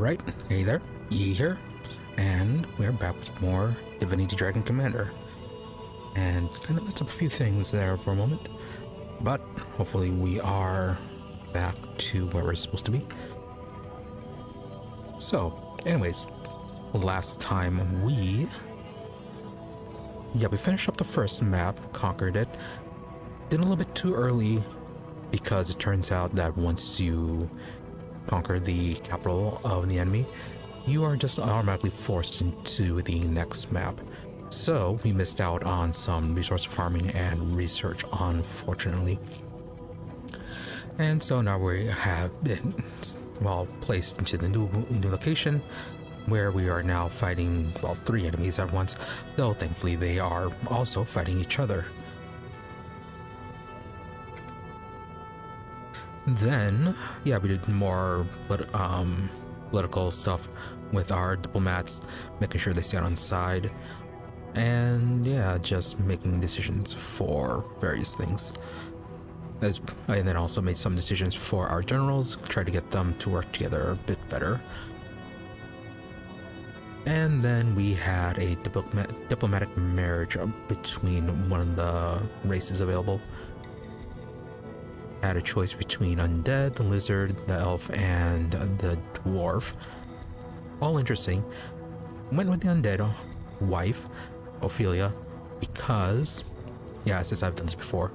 Alright, hey there, Yi here, and we're back with more Divinity Dragon Commander. And kind of messed up a few things there for a moment, but hopefully we are back to where we're supposed to be. So, anyways, last time we finished up the first map, conquered it. Did a little bit too early because it turns out that once you conquer the capital of the enemy, you are just automatically forced into the next map. So we missed out on some resource farming and research, unfortunately. And so now we have been, placed into the new location, where we are now fighting, 3 enemies at once, though thankfully they are also fighting each other. Then, we did more political stuff with our diplomats, making sure they stay on side, and just making decisions for various things. And then also made some decisions for our generals, try to get them to work together a bit better. And then we had a diplomatic marriage between one of the races available. Had a choice between undead, the lizard, the elf, and the dwarf. All interesting. Went with the undead wife, Ophelia, because, since I've done this before,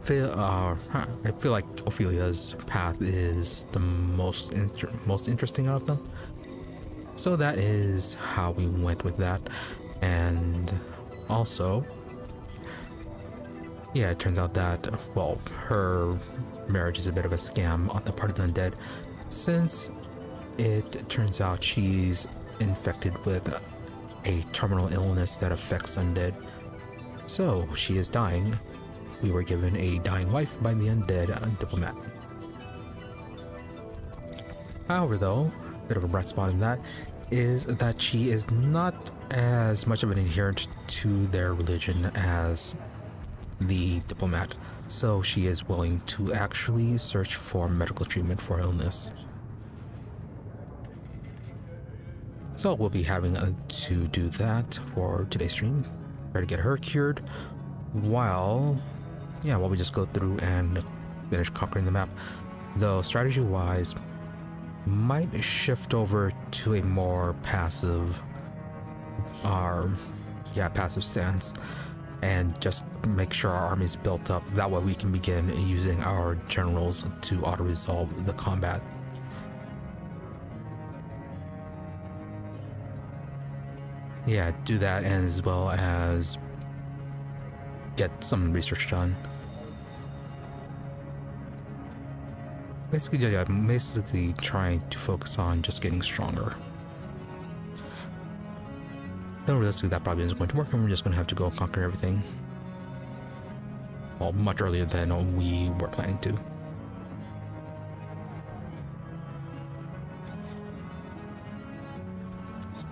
I feel like Ophelia's path is the most interesting out of them. So that is how we went with that. And also, it turns out that, her marriage is a bit of a scam on the part of the undead, since it turns out she's infected with a terminal illness that affects undead. So she is dying. We were given a dying wife by the undead diplomat. However, though, a bit of a bright spot in that is that she is not as much of an adherent to their religion as the diplomat, so she is willing to actually search for medical treatment for illness. So we'll be having to do that for today's stream, try to get her cured, while we just go through and finish conquering the map. Though strategy wise, might shift over to a more passive stance, and just make sure our army is built up. That way we can begin using our generals to auto-resolve the combat. Do that, and as well as get some research done. Basically trying to focus on just getting stronger. Though realistically that probably isn't going to work, and we're just going to have to go conquer everything. Much earlier than we were planning to.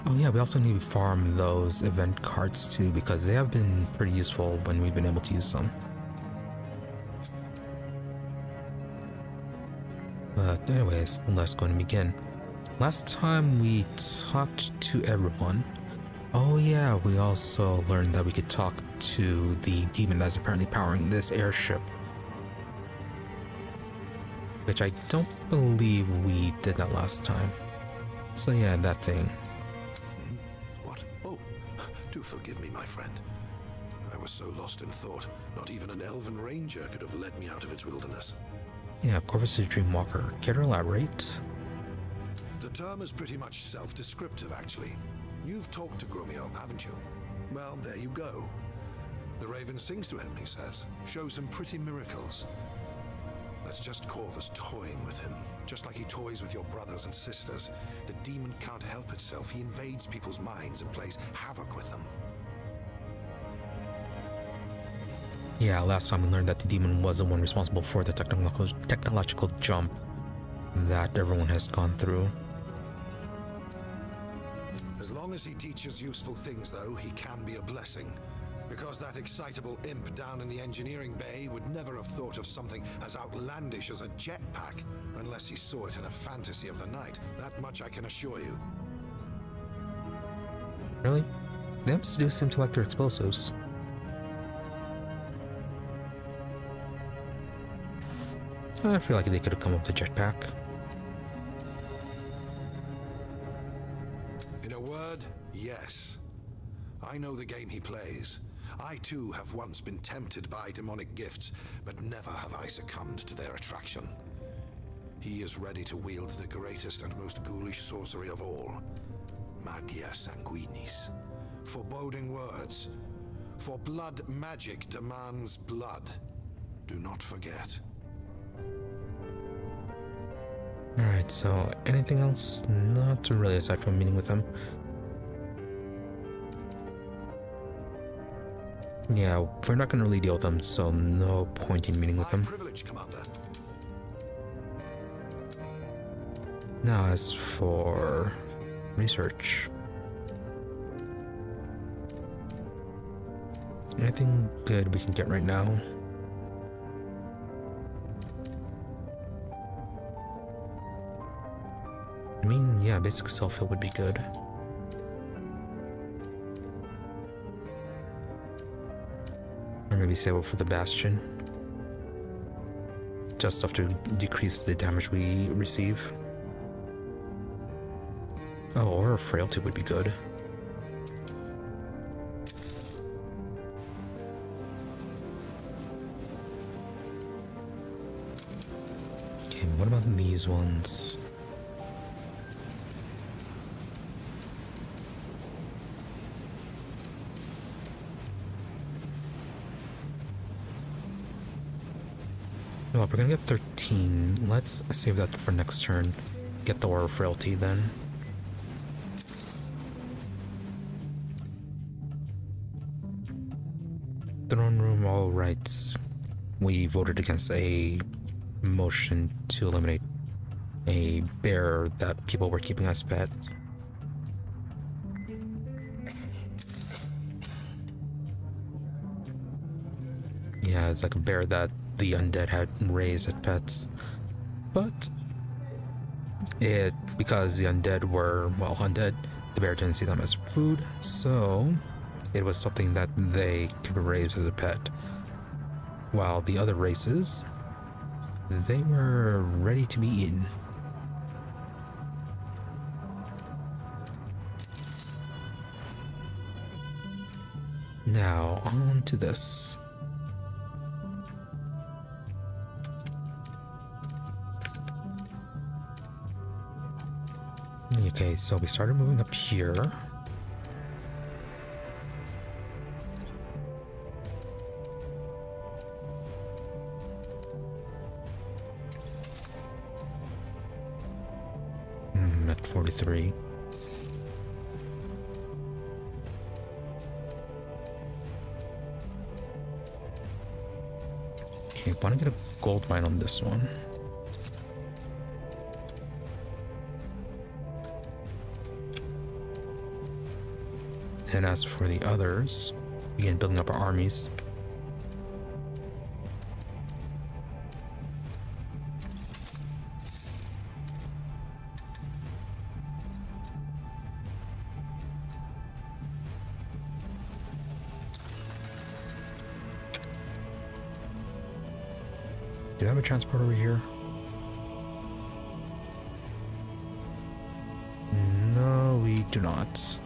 We also need to farm those event cards too, because they have been pretty useful when we've been able to use them. But anyways, let's go and begin. Last time we talked to everyone. We also learned that we could talk to the demon that's apparently powering this airship, which I don't believe we did that last time. So that thing. What? Oh, do forgive me, my friend. I was so lost in thought, not even an elven ranger could have led me out of its wilderness. Corvus' Dreamwalker. Care to elaborate? The term is pretty much self-descriptive, actually. You've talked to Grumio, haven't you? Well, there you go. The raven sings to him, he says. Shows him pretty miracles. That's just Corvus toying with him. Just like he toys with your brothers and sisters. The demon can't help itself. He invades people's minds and plays havoc with them. Last time we learned that the demon was the one responsible for the technological jump that everyone has gone through. As long as he teaches useful things, though, he can be a blessing. Because that excitable imp down in the engineering bay would never have thought of something as outlandish as a jetpack unless he saw it in a fantasy of the night. That much I can assure you. Really? The imps do seem to like their explosives. I feel like they could have come up with a jetpack. In a word, yes. I know the game he plays. I too have once been tempted by demonic gifts, but never have I succumbed to their attraction. He is ready to wield the greatest and most ghoulish sorcery of all, Magia Sanguinis. Foreboding words. For blood magic demands blood. Do not forget. Alright, so anything else? Not really, aside from meeting with them. Yeah, we're not going to really deal with them, so no point in meeting with them. Privilege, Commander. Now, as for research, anything good we can get right now? I mean, yeah, basic self-heal would be good. Or maybe save it for the Bastion. Just stuff to decrease the damage we receive. Oh, or a frailty would be good. Okay, what about these ones? Well, we're gonna get 13. Let's save that for next turn. Get the Aura Frailty then. Throne room, all rights. We voted against a motion to eliminate a bear that people were keeping as pet. Yeah, it's like a bear that the undead had raised as pets. But because the undead were, well, undead, the bear didn't see them as food, so it was something that they could raise as a pet. While the other races, they were ready to be eaten. Now, on to this. Okay, so we started moving up here. At 43. Okay, want to get a gold mine on this one. And as for the others, begin building up our armies. Do I have a transport over here? No, we do not.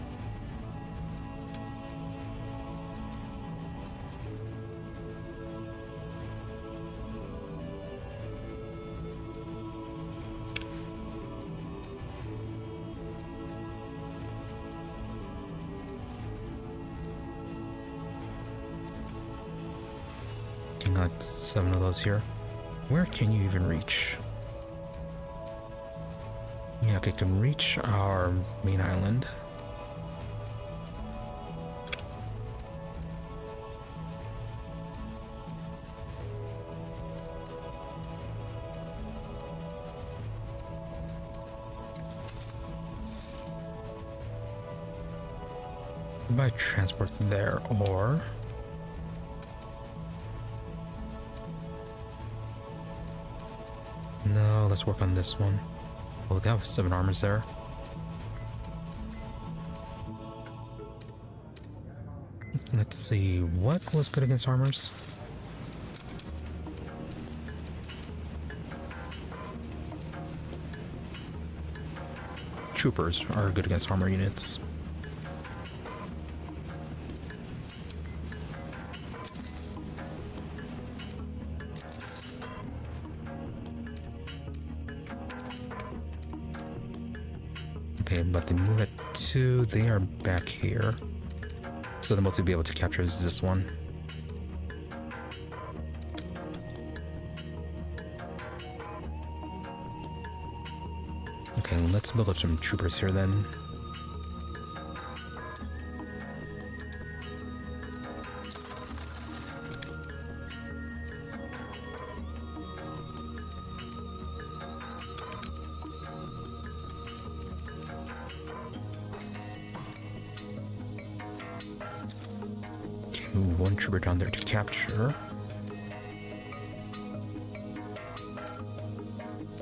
Got 7 of those here. Where can you even reach? Yeah, okay, can reach our main island. We might transport there, or let's work on this one. Oh, they have 7 armors there. Let's see, what was good against armors? Troopers are good against armor units. Okay, but they move at 2, they are back here. So the most we'll be able to capture is this one. Okay, let's build up some troopers here then. Move 1 trooper down there to capture.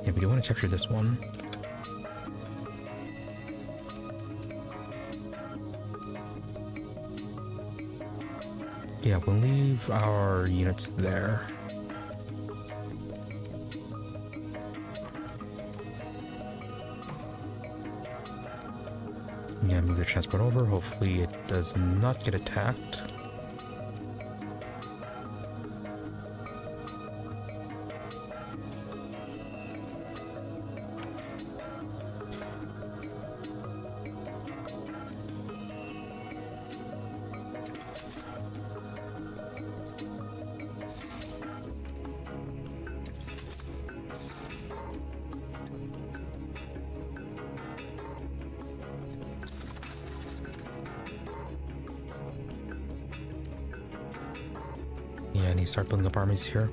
Yeah, we do want to capture this one. Yeah, we'll leave our units there. Yeah, move the transport over. Hopefully it does not get attacked. Yeah, I need to start building up armies here.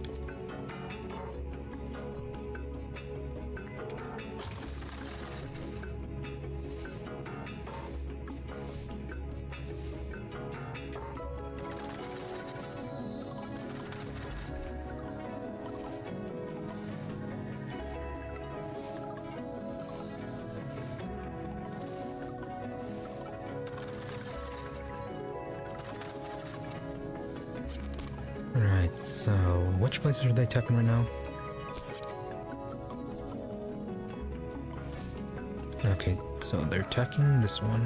Alright, so which places are they attacking right now? Okay, so they're attacking this one.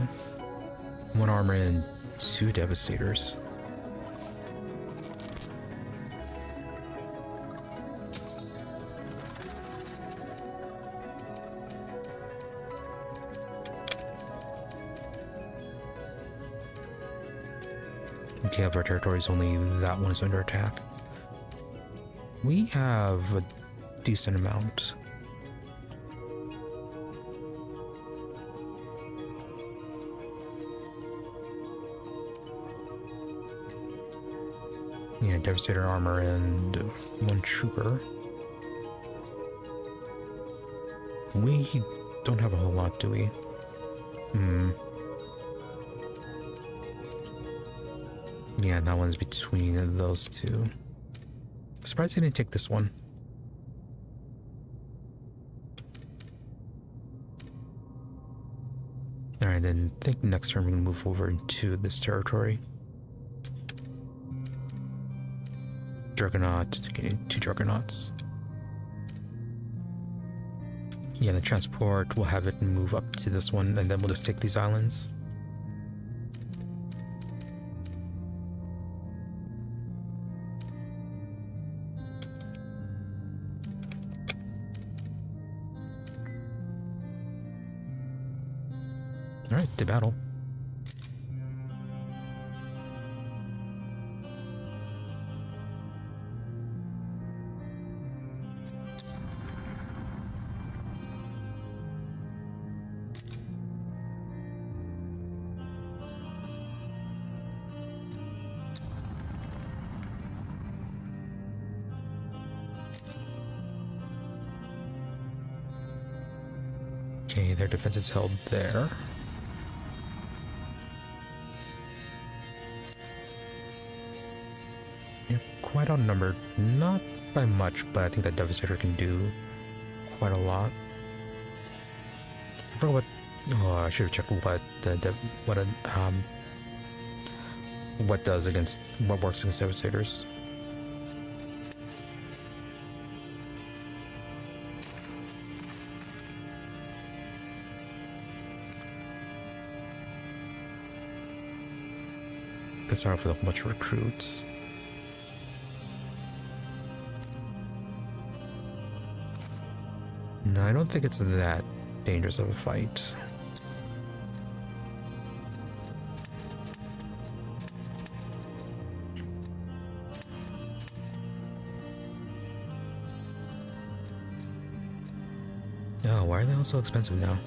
1 armor and 2 devastators. Okay, of our territories, only that one is under attack. We have a decent amount. Yeah, devastator armor and 1 trooper. We don't have a whole lot, do we? Yeah, that one's between those 2. Surprised they didn't take this one. Alright, then I think next turn we can move over into this territory. Juggernaut, okay, 2 Juggernauts. Yeah, the transport, we'll have it move up to this one, and then we'll just take these islands. Alright, to battle. Okay, their defense is held there. Quite outnumbered, not by much, but I think that Devastator can do quite a lot. I forgot what. Oh, I should have checked what what does against what works against Devastators. Let's start off with a bunch of recruits. No, I don't think it's that dangerous of a fight. Oh, why are they all so expensive now?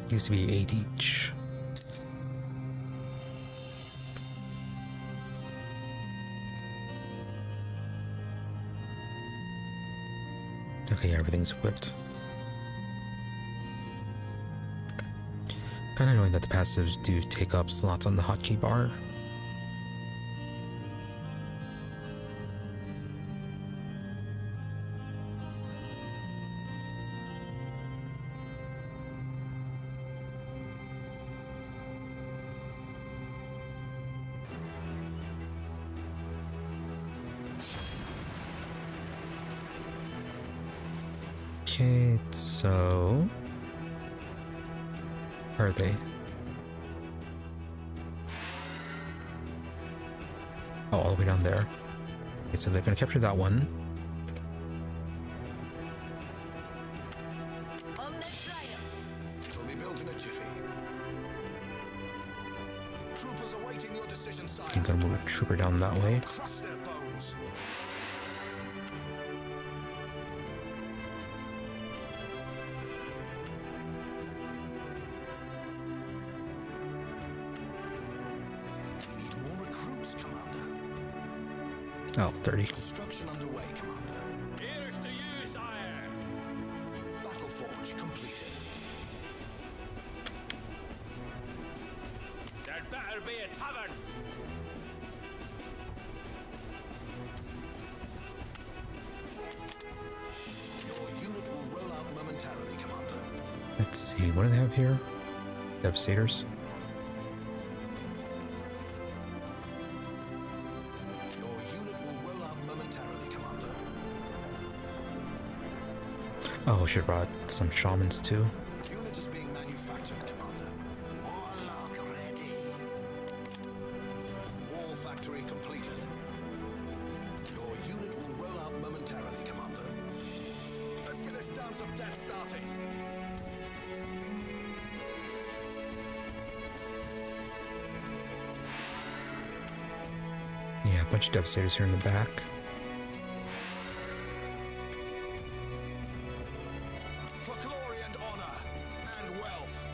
Used to be 8 each. Okay, everything's equipped. Kinda annoying that the passives do take up slots on the hotkey bar. Okay, so where are they? Oh, all the way down there. Okay, so they're gonna capture that one. On the trail. It'll be built in a jiffy. Troopers awaiting your decision, sire. I'm gonna move a trooper down that way. Crush their bones. Oh, 30. Construction underway, Commander. Here's to you, sire. Battle forge completed. There'd better be a tavern. Your unit will roll out momentarily, Commander. Let's see, what do they have here? Devastators. Oh, should have brought some shamans too. Unit is being manufactured, Commander. Warlock ready. Wall factory completed. Your unit will roll out momentarily, Commander. Let's get this dance of death started. Yeah, a bunch of Devastators here in the back. For glory and honor and wealth.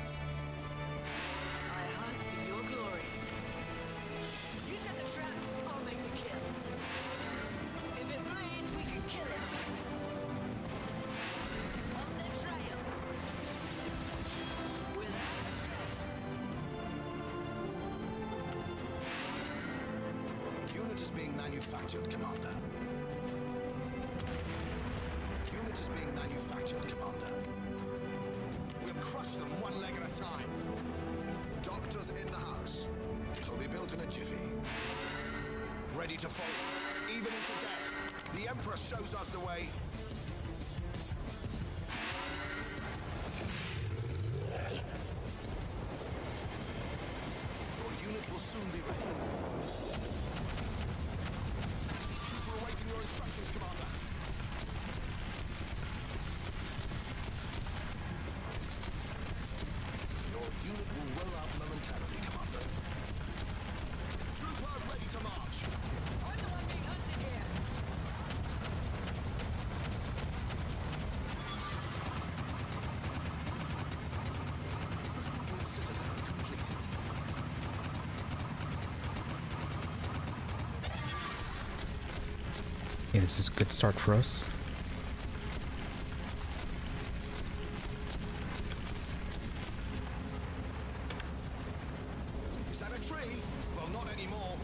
I hunt for your glory. You set the trap, I'll make the kill. If it bleeds, we can kill it. On the trail. Without a trace. Unit is being manufactured, Commander. Unit is being manufactured, Commander. We'll crush them one leg at a time. Doctors in the house. It'll be built in a jiffy. Ready to fall, even into death. The Emperor shows us the way. Your unit will soon be ready. We're awaiting your instructions, Commander. Your unit will roll out momentarily, Commander. Trooper ready to march. I'm the one being hunted here. Recruitment citadel completed. Yeah, this is a good start for us. Is that a tree? Well, not anymore.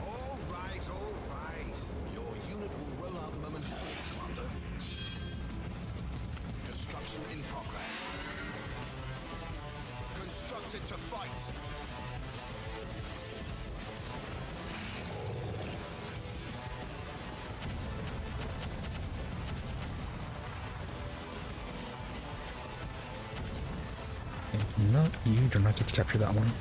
All right, all right. Your unit will roll out momentarily, Commander. Constructed to fight. No, you do not get to capture that one.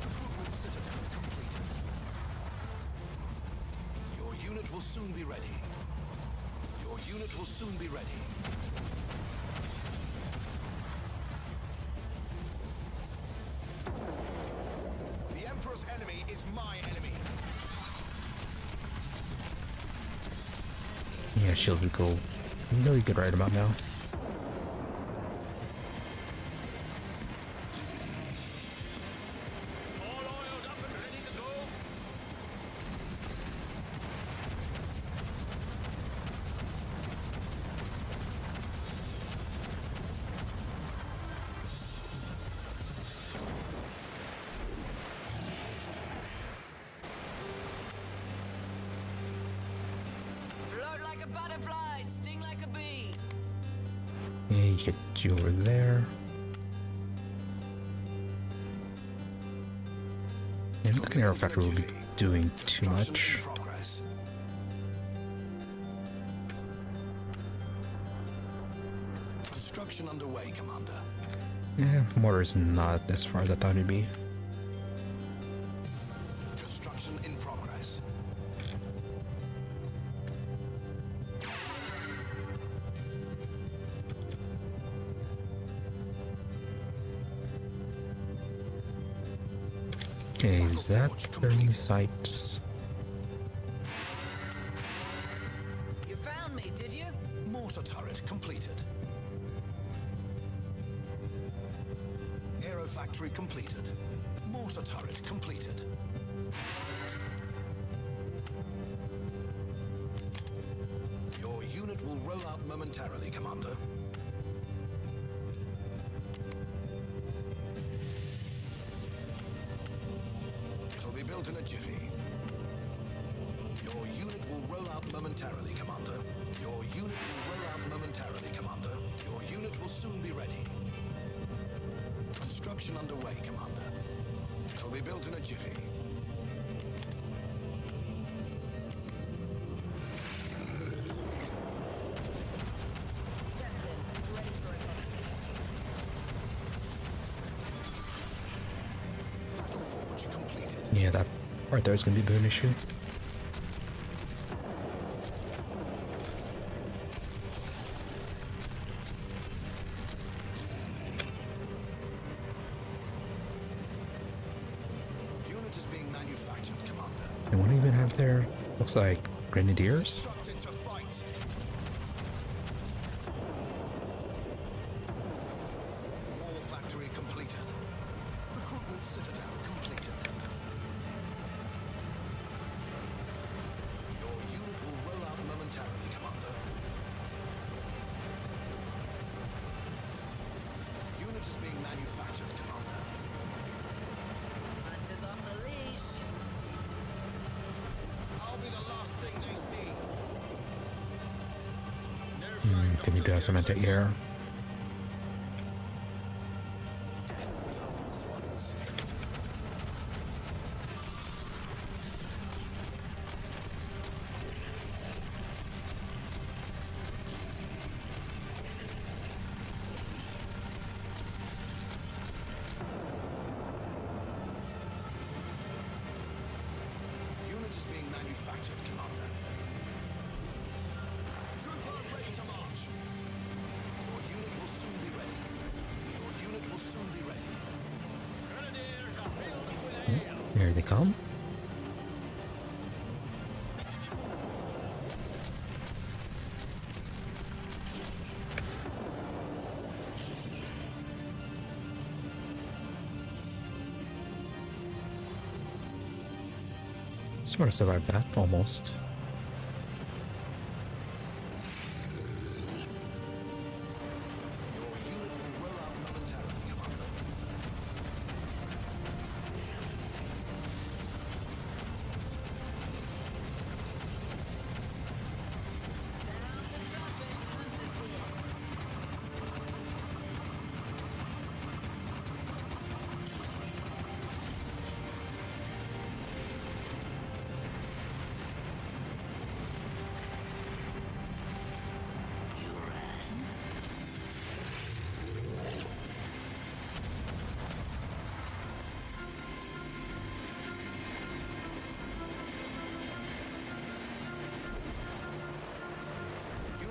Recruitment citadel completed. Your unit will soon be ready. Your unit will soon be ready. The Emperor's enemy is my enemy. Yeah, shield would go really good right about now. All oiled up and ready to go. Float like a butterfly, sting like a bee. Yeah, you get you over there. Yeah, I don't think an arrow factory will be doing too much. Progress. Construction underway, Commander. Yeah, mortar's not as far as I thought it'd be. Construction in progress. Okay, is that burning sites? You found me, did you? Mortar turret completed. Aero factory completed. Mortar turret completed. Your unit will roll out momentarily, Commander. It'll be built in a jiffy. Your unit will roll out momentarily, Commander. Your unit will roll out momentarily, Commander. Your unit will soon be ready. Construction underway, Commander. It'll be built in a jiffy. Settled in, ready for reconnaissance. Battle forge completed. Yeah, that right there is going to be a bit of an issue. Unit is being manufactured, Commander. And what do you even have there? Looks like grenadiers. Constructed to fight. War factory completed. Recruitment citadel completed. Your unit will roll out momentarily, Commander. Unit is being manufactured, Commander. Hunter's off the leash. I'll be the last thing they see. Then you do have some anti-air. Unit is being manufactured, Commander. Trooper ready to march. Your unit will soon be ready. Your unit will soon be ready. Here they come. Sort of survived that, almost.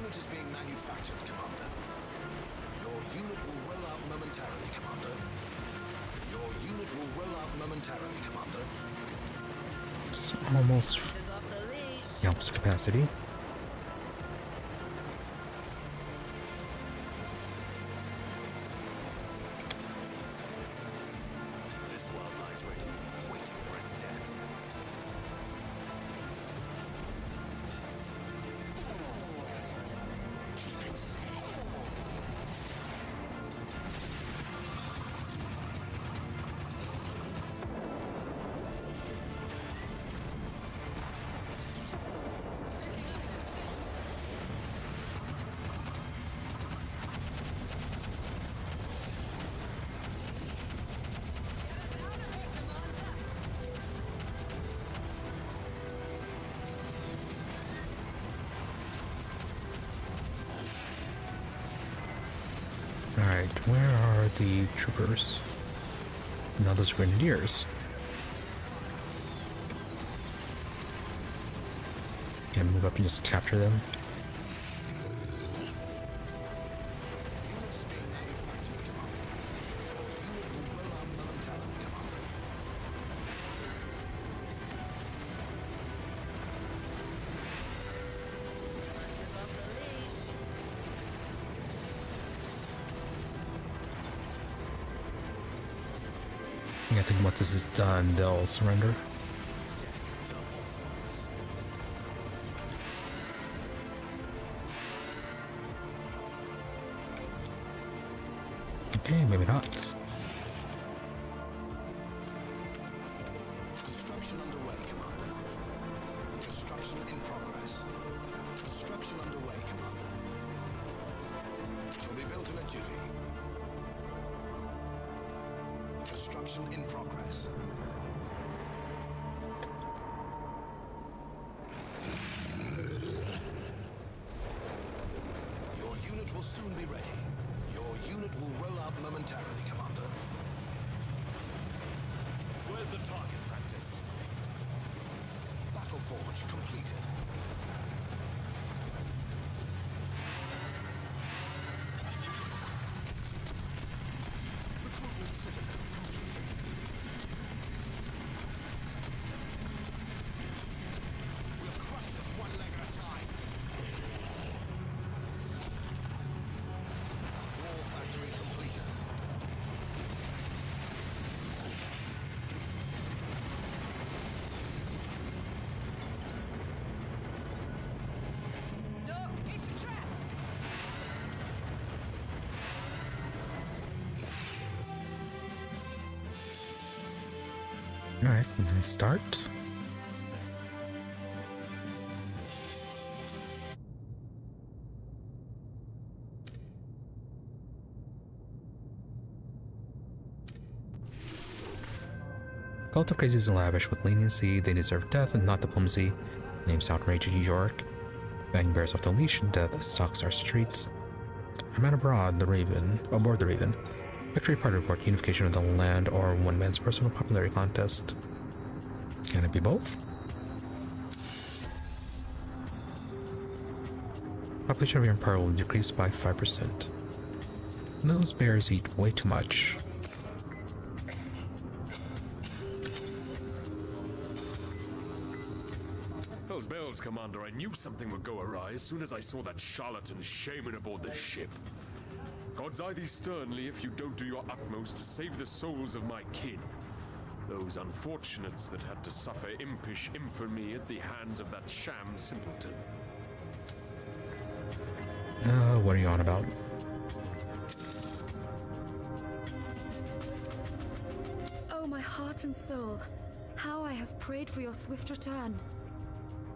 unit is being manufactured, Commander. Your unit will roll out momentarily, Commander. Your unit will roll out momentarily, Commander. It's almost Is off the leash. the opposite capacity. This world lies ready, waiting for its death. Keep it safe. Alright, where are the troopers? No, those are grenadiers. Can I move up and just capture them? Unit is being manufactured, Commander. Your unit will roll out momentarily, Commander. Is off the leash. I think once this is done, they'll surrender. Okay, maybe not. Construction underway, Commander. Construction in progress. Construction underway, Commander. Will be built in a jiffy. Construction in progress. Your unit will soon be ready. Your unit will roll out momentarily, Commander. Where's the target practice? Battle forge completed. Recruitment citadel completed. We'll crush them one leg at a time. War factory completed. No, it's a trap. Alright, nice start. Cult of Crazy is lavish with leniency, they deserve death and not diplomacy. Names outrage New York. Bang bears off the leash and death stalks our streets. I'm at abroad, aboard the Raven. Victory party report, unification of the land, or one man's personal popularity contest. Can it be both? Population of your empire will decrease by 5%. Those bears eat way too much. Hells bells, Commander. I knew something would go awry as soon as I saw that charlatan shaman aboard the ship. God's eye thee sternly if you don't do your utmost to save the souls of my kin. Those unfortunates that had to suffer impish infamy at the hands of that sham simpleton. What are you on about? Oh, my heart and soul, how I have prayed for your swift return.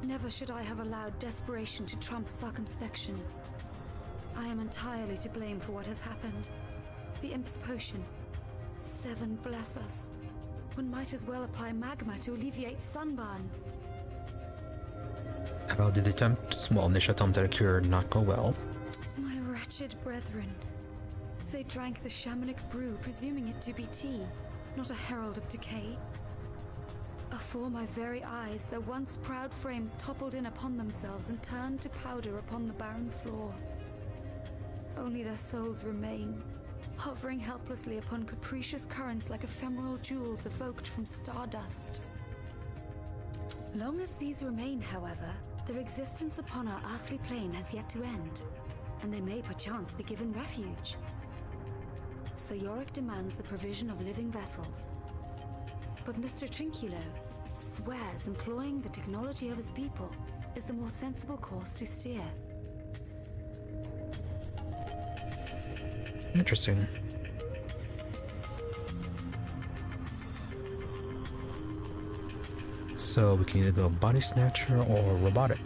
Never should I have allowed desperation to trump circumspection. I am entirely to blame for what has happened. The imp's potion. Seven bless us. One might as well apply magma to alleviate sunburn. How did the initial attempt at a cure not go well? My wretched brethren. They drank the shamanic brew, presuming it to be tea, not a herald of decay. Afore my very eyes, their once proud frames toppled in upon themselves and turned to powder upon the barren floor. Only their souls remain, hovering helplessly upon capricious currents like ephemeral jewels evoked from stardust. Long as these remain, however, their existence upon our earthly plane has yet to end, and they may perchance be given refuge. Sir Yorick demands the provision of living vessels. But Mr. Trinculo swears employing the technology of his people is the more sensible course to steer. Interesting. So we can either go body snatcher or robotic.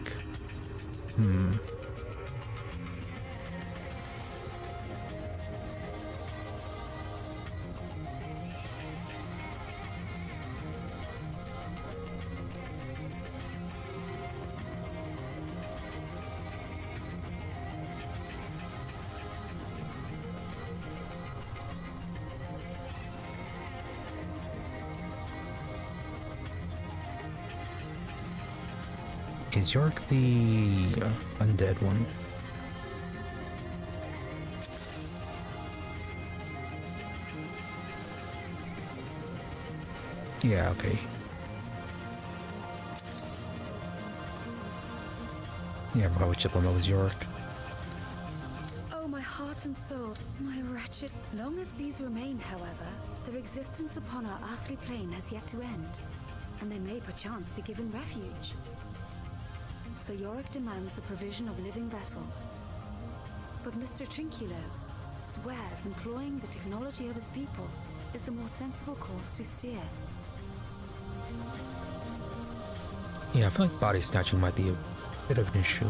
Is York the undead one? Yeah, okay. Yeah, I forgot which one that was York. Oh, my heart and soul, my wretched. Long as these remain, however, their existence upon our earthly plane has yet to end, and they may perchance be given refuge. Sir Yorick demands the provision of living vessels. But Mr. Trinculo swears employing the technology of his people is the more sensible course to steer. Yeah, I feel like body snatching might be a bit of an issue.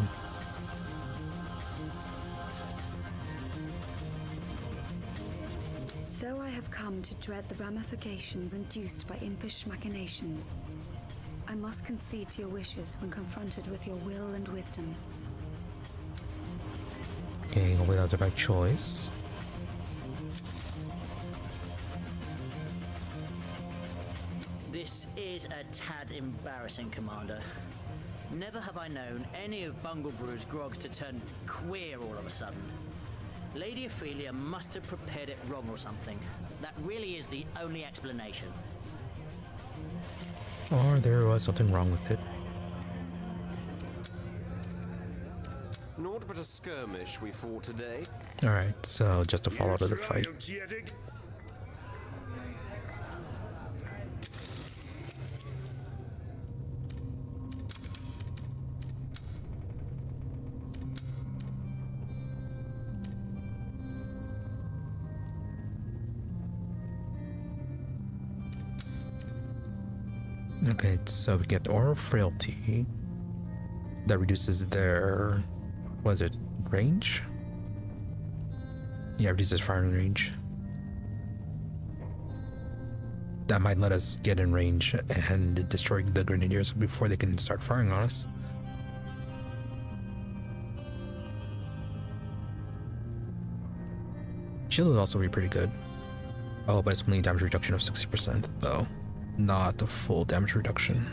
Though I have come to dread the ramifications induced by impish machinations, I must concede to your wishes when confronted with your will and wisdom. Okay, hopefully that's the right choice. This is a tad embarrassing, Commander. Never have I known any of Bunglebrew's grogs to turn queer all of a sudden. Lady Ophelia must have prepared it wrong or something. That really is the only explanation. Or there was something wrong with it. Naught but a skirmish we fought today. Alright, so just to follow to the fight. Okay, so we get the Aura of Frailty. That reduces their... was it range? Yeah, reduces firing range. That might let us get in range and destroy the Grenadiers before they can start firing on us. Shield would also be pretty good. Oh, but it's only damage reduction of 60% though. Not a full damage reduction.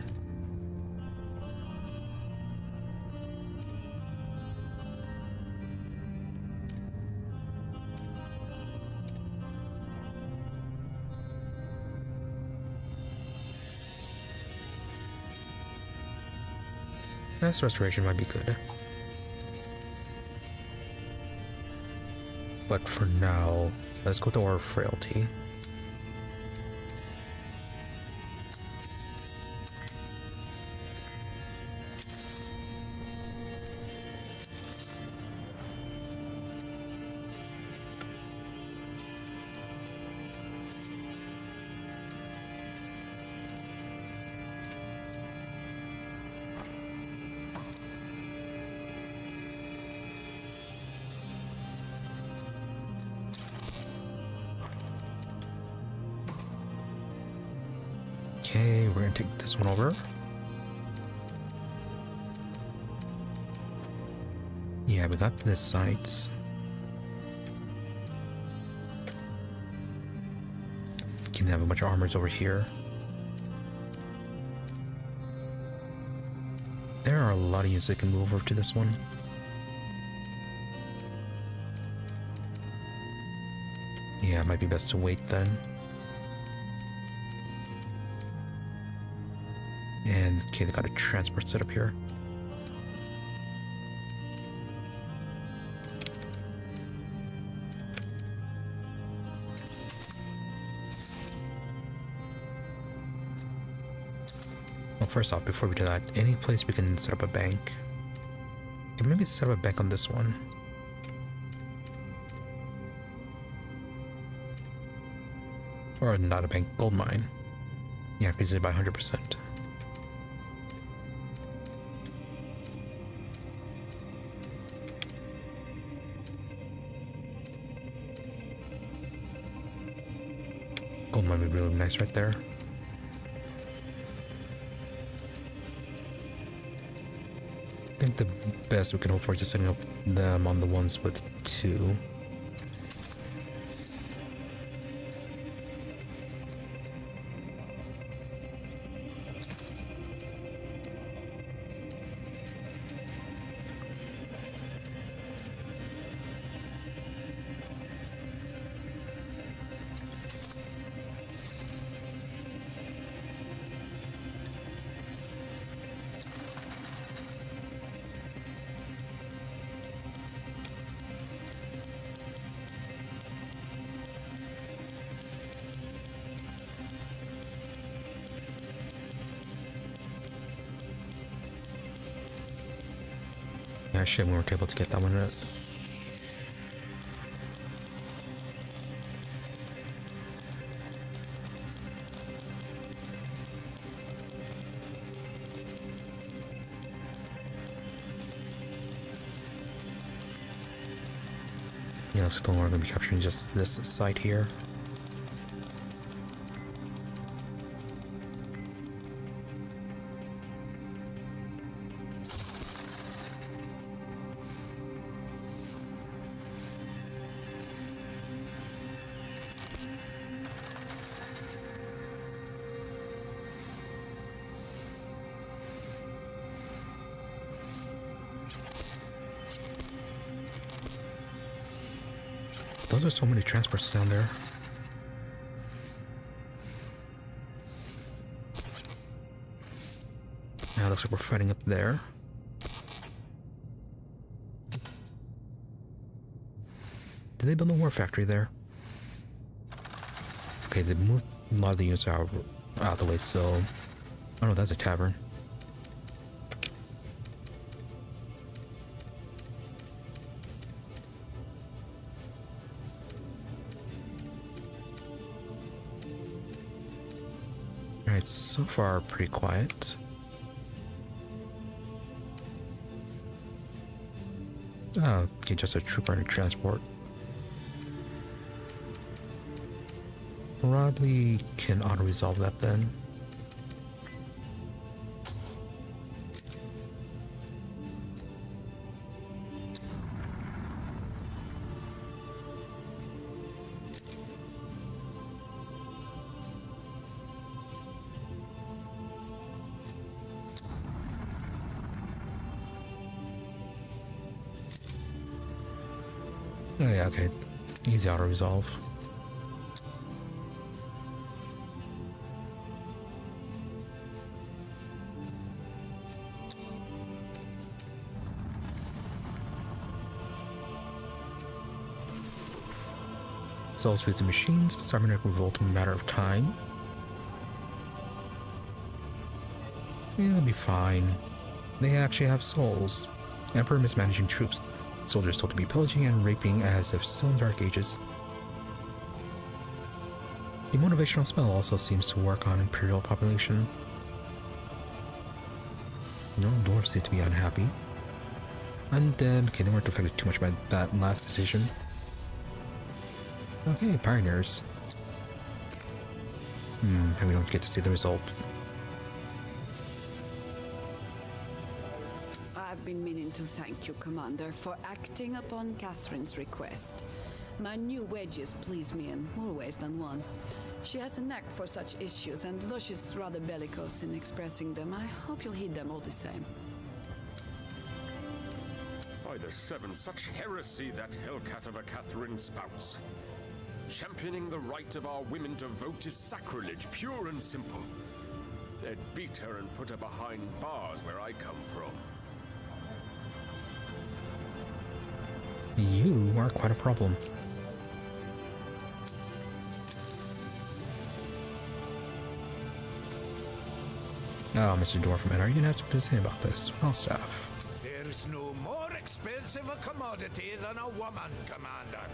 Mass restoration might be good. But for now, let's go to our frailty. Okay, we're gonna take this one over. Yeah, we got this site. Can have a bunch of armors over here. lot of units that can move over to this one. Yeah, it might be best to wait then. And okay, they got a transport set up here. Well, first off, before we do that, any place we can set up a bank. Okay, maybe set up a bank on this one. Or not a bank, gold mine. Yeah, increases it by 100%. Gold mine would be really nice right there. I think the best we can hope for is just setting up them on the ones with 2. Yeah, shit, we weren't able to get that one yet. Yeah, looks like we're going to be capturing just this site here. Those are so many transports down there. Now it looks like we're fighting up there. Did they build a war factory there? Okay, they moved a lot of the units out of the way, so... Oh no, that's a tavern. Alright, so far pretty quiet. Oh, okay, just a trooper and a transport. Probably can auto-resolve that then. Oh yeah, okay. Easy auto-resolve. Souls, foods, and machines. Cybernetic revolt in a matter of time. Yeah, it'll be fine. They actually have souls. Emperor mismanaging troops. Soldiers told to be pillaging and raping as if still in Dark Ages. The motivational spell also seems to work on Imperial population. No dwarves seem to be unhappy. Undead, okay, they weren't affected too much by that last decision. Okay, pioneers. And we don't get to see the result. I've been meaning to thank you, Commander, for acting upon Catherine's request. My new wedges please me in more ways than one. She has a knack for such issues, and though she's rather bellicose in expressing them, I hope you'll heed them all the same. By the Seven, such heresy that hellcat of a Catherine spouts. Championing the right of our women to vote is sacrilege, pure and simple. They'd beat her and put her behind bars where I come from. You are quite a problem. Oh, Mr. Dwarfman, are you gonna have something to say about this? Falstaff. There's no more expensive a commodity than a woman, Commander.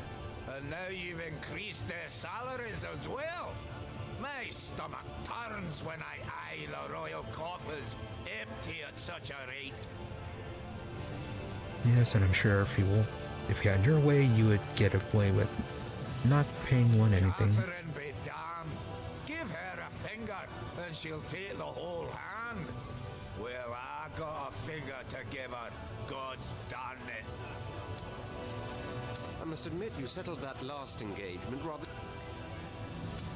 And now you've increased their salaries as well. My stomach turns when I eye the royal coffers empty at such a rate. Yes, and I'm sure if you had your way, you would get away with not paying one anything. Catherine be damned. Give her a finger, and she'll take the whole hand. Well, I got a finger to give her. God's done it. I must admit, you settled that last engagement rather...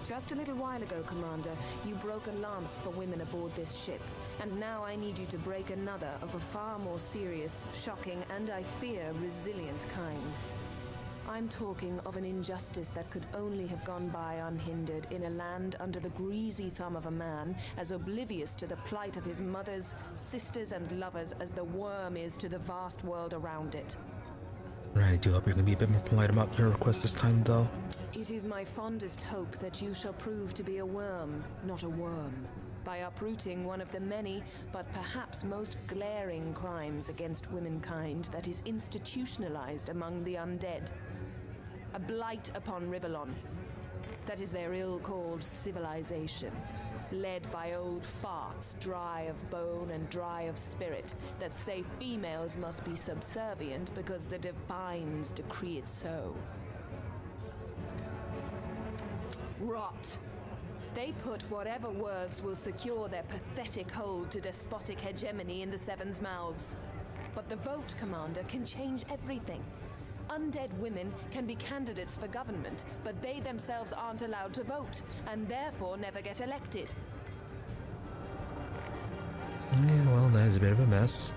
Just a little while ago, Commander, you broke a lance for women aboard this ship, and now I need you to break another of a far more serious, shocking, and I fear resilient kind. I'm talking of an injustice that could only have gone by unhindered in a land under the greasy thumb of a man as oblivious to the plight of his mothers, sisters, and lovers as the worm is to the vast world around it. Right, I do hope you're gonna be a bit more polite about your request this time, though. It is my fondest hope that you shall prove to be a worm, not a worm, by uprooting one of the many, but perhaps most glaring crimes against womankind that is institutionalized among the undead. A blight upon Rivellon. That is their ill-called civilization, led by old farts, dry of bone and dry of spirit, that say females must be subservient because the divines decree it so. Rot. They put whatever words will secure their pathetic hold to despotic hegemony in the Seven's mouths. But the vote, Commander, can change everything. Undead women can be candidates for government, but they themselves aren't allowed to vote, and therefore never get elected. Yeah, well, that is a bit of a mess.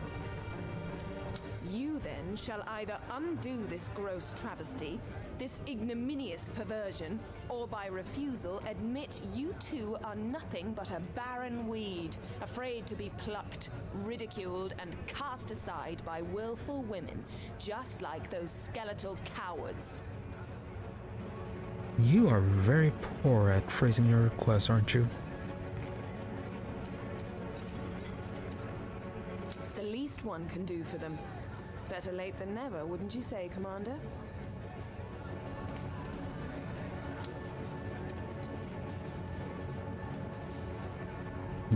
You then shall either undo this gross travesty, this ignominious perversion, or by refusal admit you two are nothing but a barren weed, afraid to be plucked, ridiculed, and cast aside by willful women, just like those skeletal cowards. You are very poor at phrasing your requests, aren't you? The least one can do for them. Better late than never, wouldn't you say, Commander?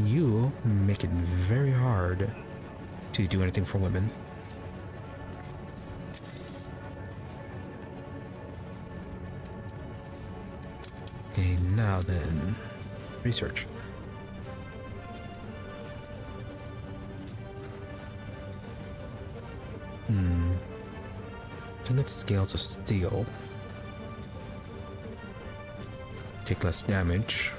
You make it very hard to do anything for women. Okay, now then, research. Can get scales of steel. Take less damage.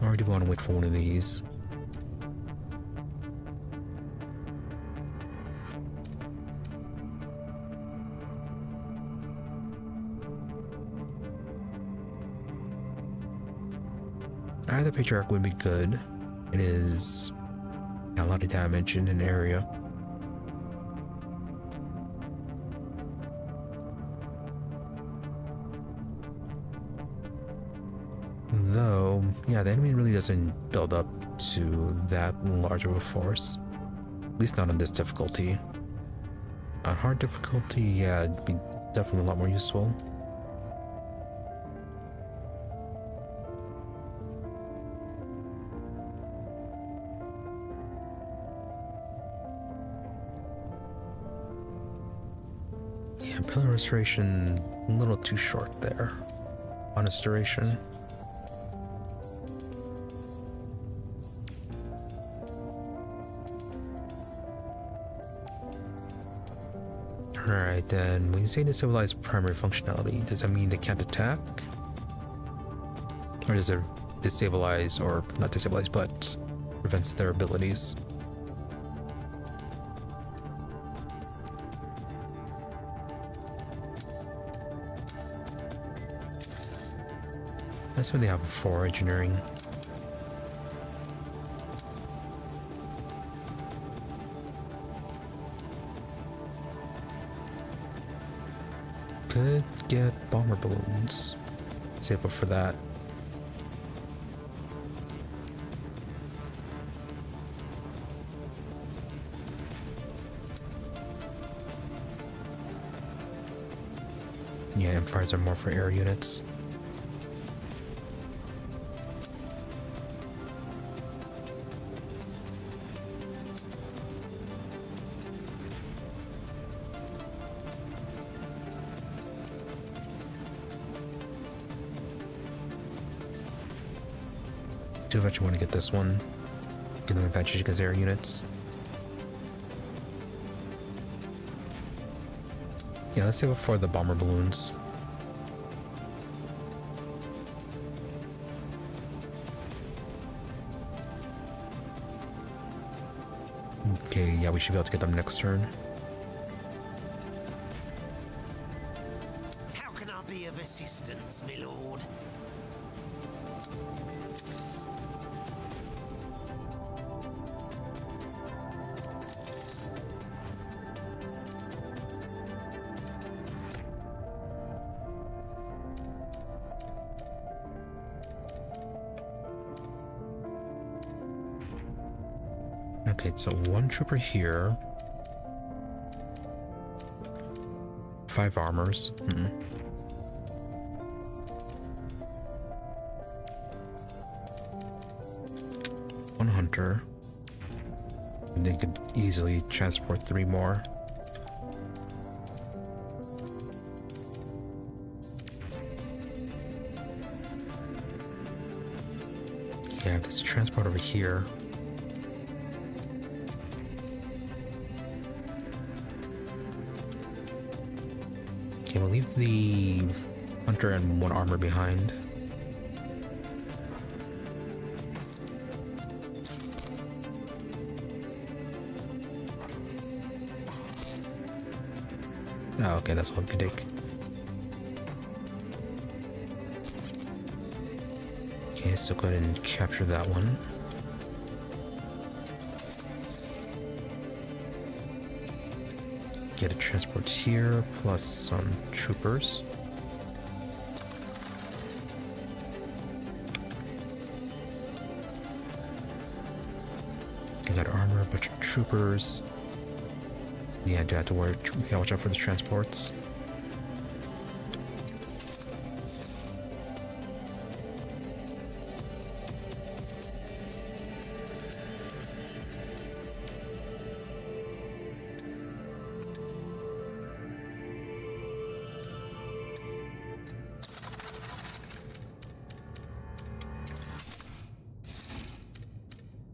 Or do we want to wait for one of these? Either patriarch would be good. It is a lot of damage in an area. Though, yeah, the enemy really doesn't build up to that large of a force. At least not on this difficulty. On hard difficulty, yeah, it'd be definitely a lot more useful. Yeah, Pillar Restoration, a little too short there. Honest duration. Alright, then when you say destabilize primary functionality, does that mean they can't attack? Or does it destabilize, or not destabilize, but prevents their abilities? That's what they have for engineering. Could get bomber balloons. Save up for that. Yeah, fires are more for air units. Do eventually want to get this one. Give them advantage against air units. Yeah, let's save it for the bomber balloons. Okay, yeah, we should be able to get them next turn. How can I be of assistance, my lord? Okay, so one trooper here. 5 armors. One hunter. And they could easily transport 3 more. Yeah, this transport over here. Okay, we'll leave the hunter and 1 armor behind. Oh, okay, that's all we can take. Okay, so go ahead and capture that one. Get a transport here, plus some troopers. I got armor, a bunch of troopers. Yeah, I do have to worry. Yeah, watch out for the transports.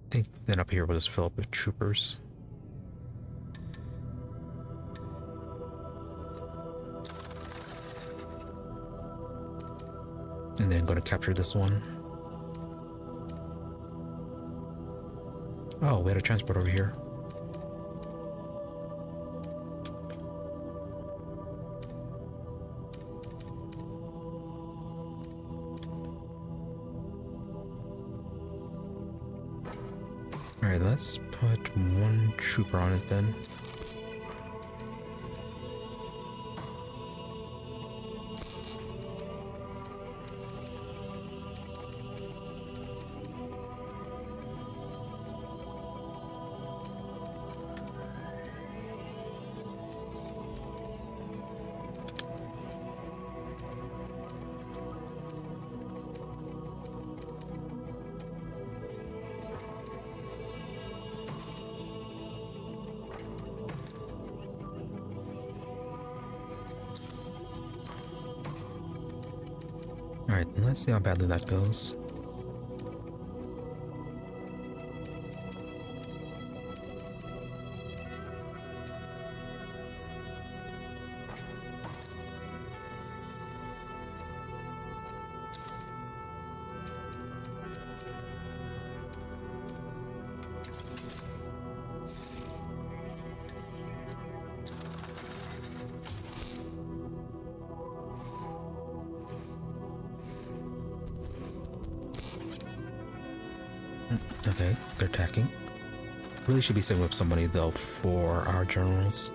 I think then up here we'll just fill up with troopers. And then go to capture this one. Oh, we had a transport over here. Alright, let's put 1 trooper on it then. Alright, let's see how badly that goes. Okay, they're attacking. Really should be setting up somebody though for our generals.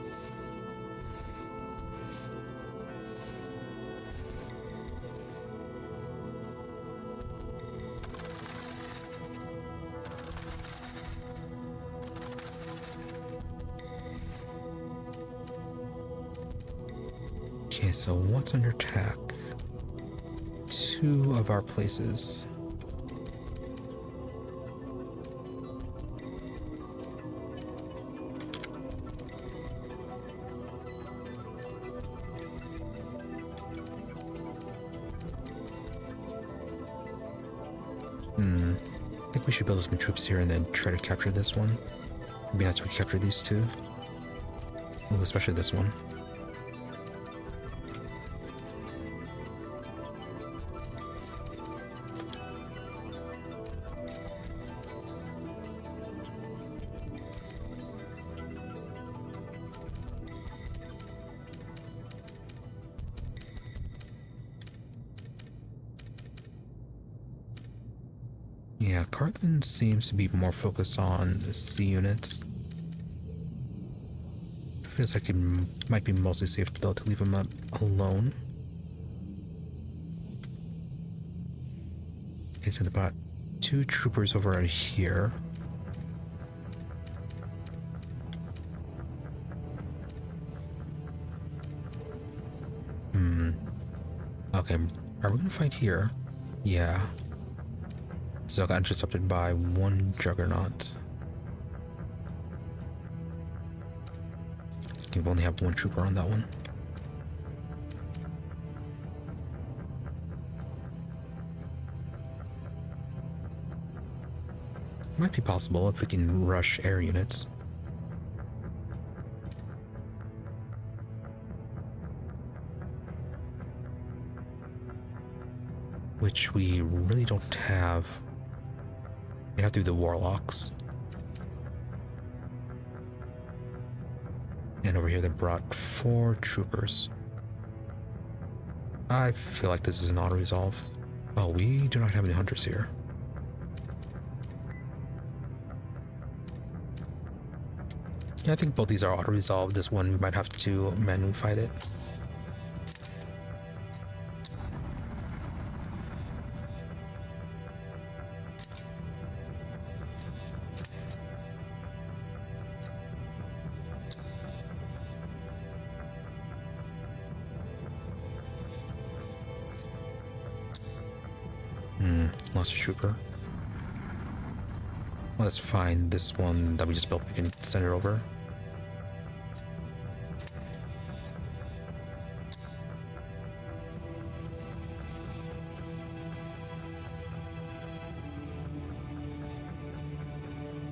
Okay, so what's under attack? 2 of our places. I think we should build some troops here and then try to capture this one. Maybe that's we capture these 2. Ooh, especially this one. Yeah, Heartlands seems to be more focused on C units. Feels like it might be mostly safe though to leave them alone. Okay, so about 2 troopers over here. Okay, are we gonna fight here? Yeah. So I got intercepted by 1 juggernaut. Okay, we only have 1 trooper on that one. Might be possible if we can rush air units. Which we really don't have. We have to do the warlocks. And over here they brought 4 troopers. I feel like this is an auto-resolve. Oh, we do not have any hunters here. Yeah, I think both these are auto-resolved. This one we might have to manually fight it. Lost a trooper. Well, that's fine. This one that we just built, we can send it over.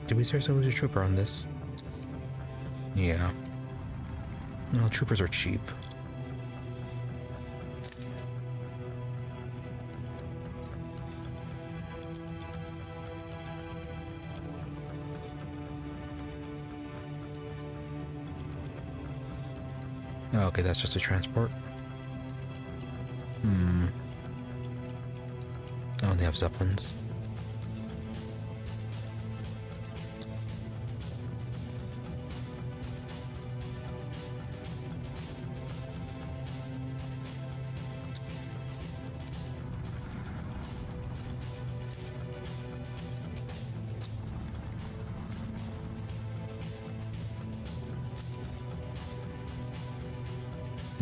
Did we seriously lose a trooper on this? Yeah. No, troopers are cheap. Oh, okay, that's just a transport. Oh, they have zeppelins.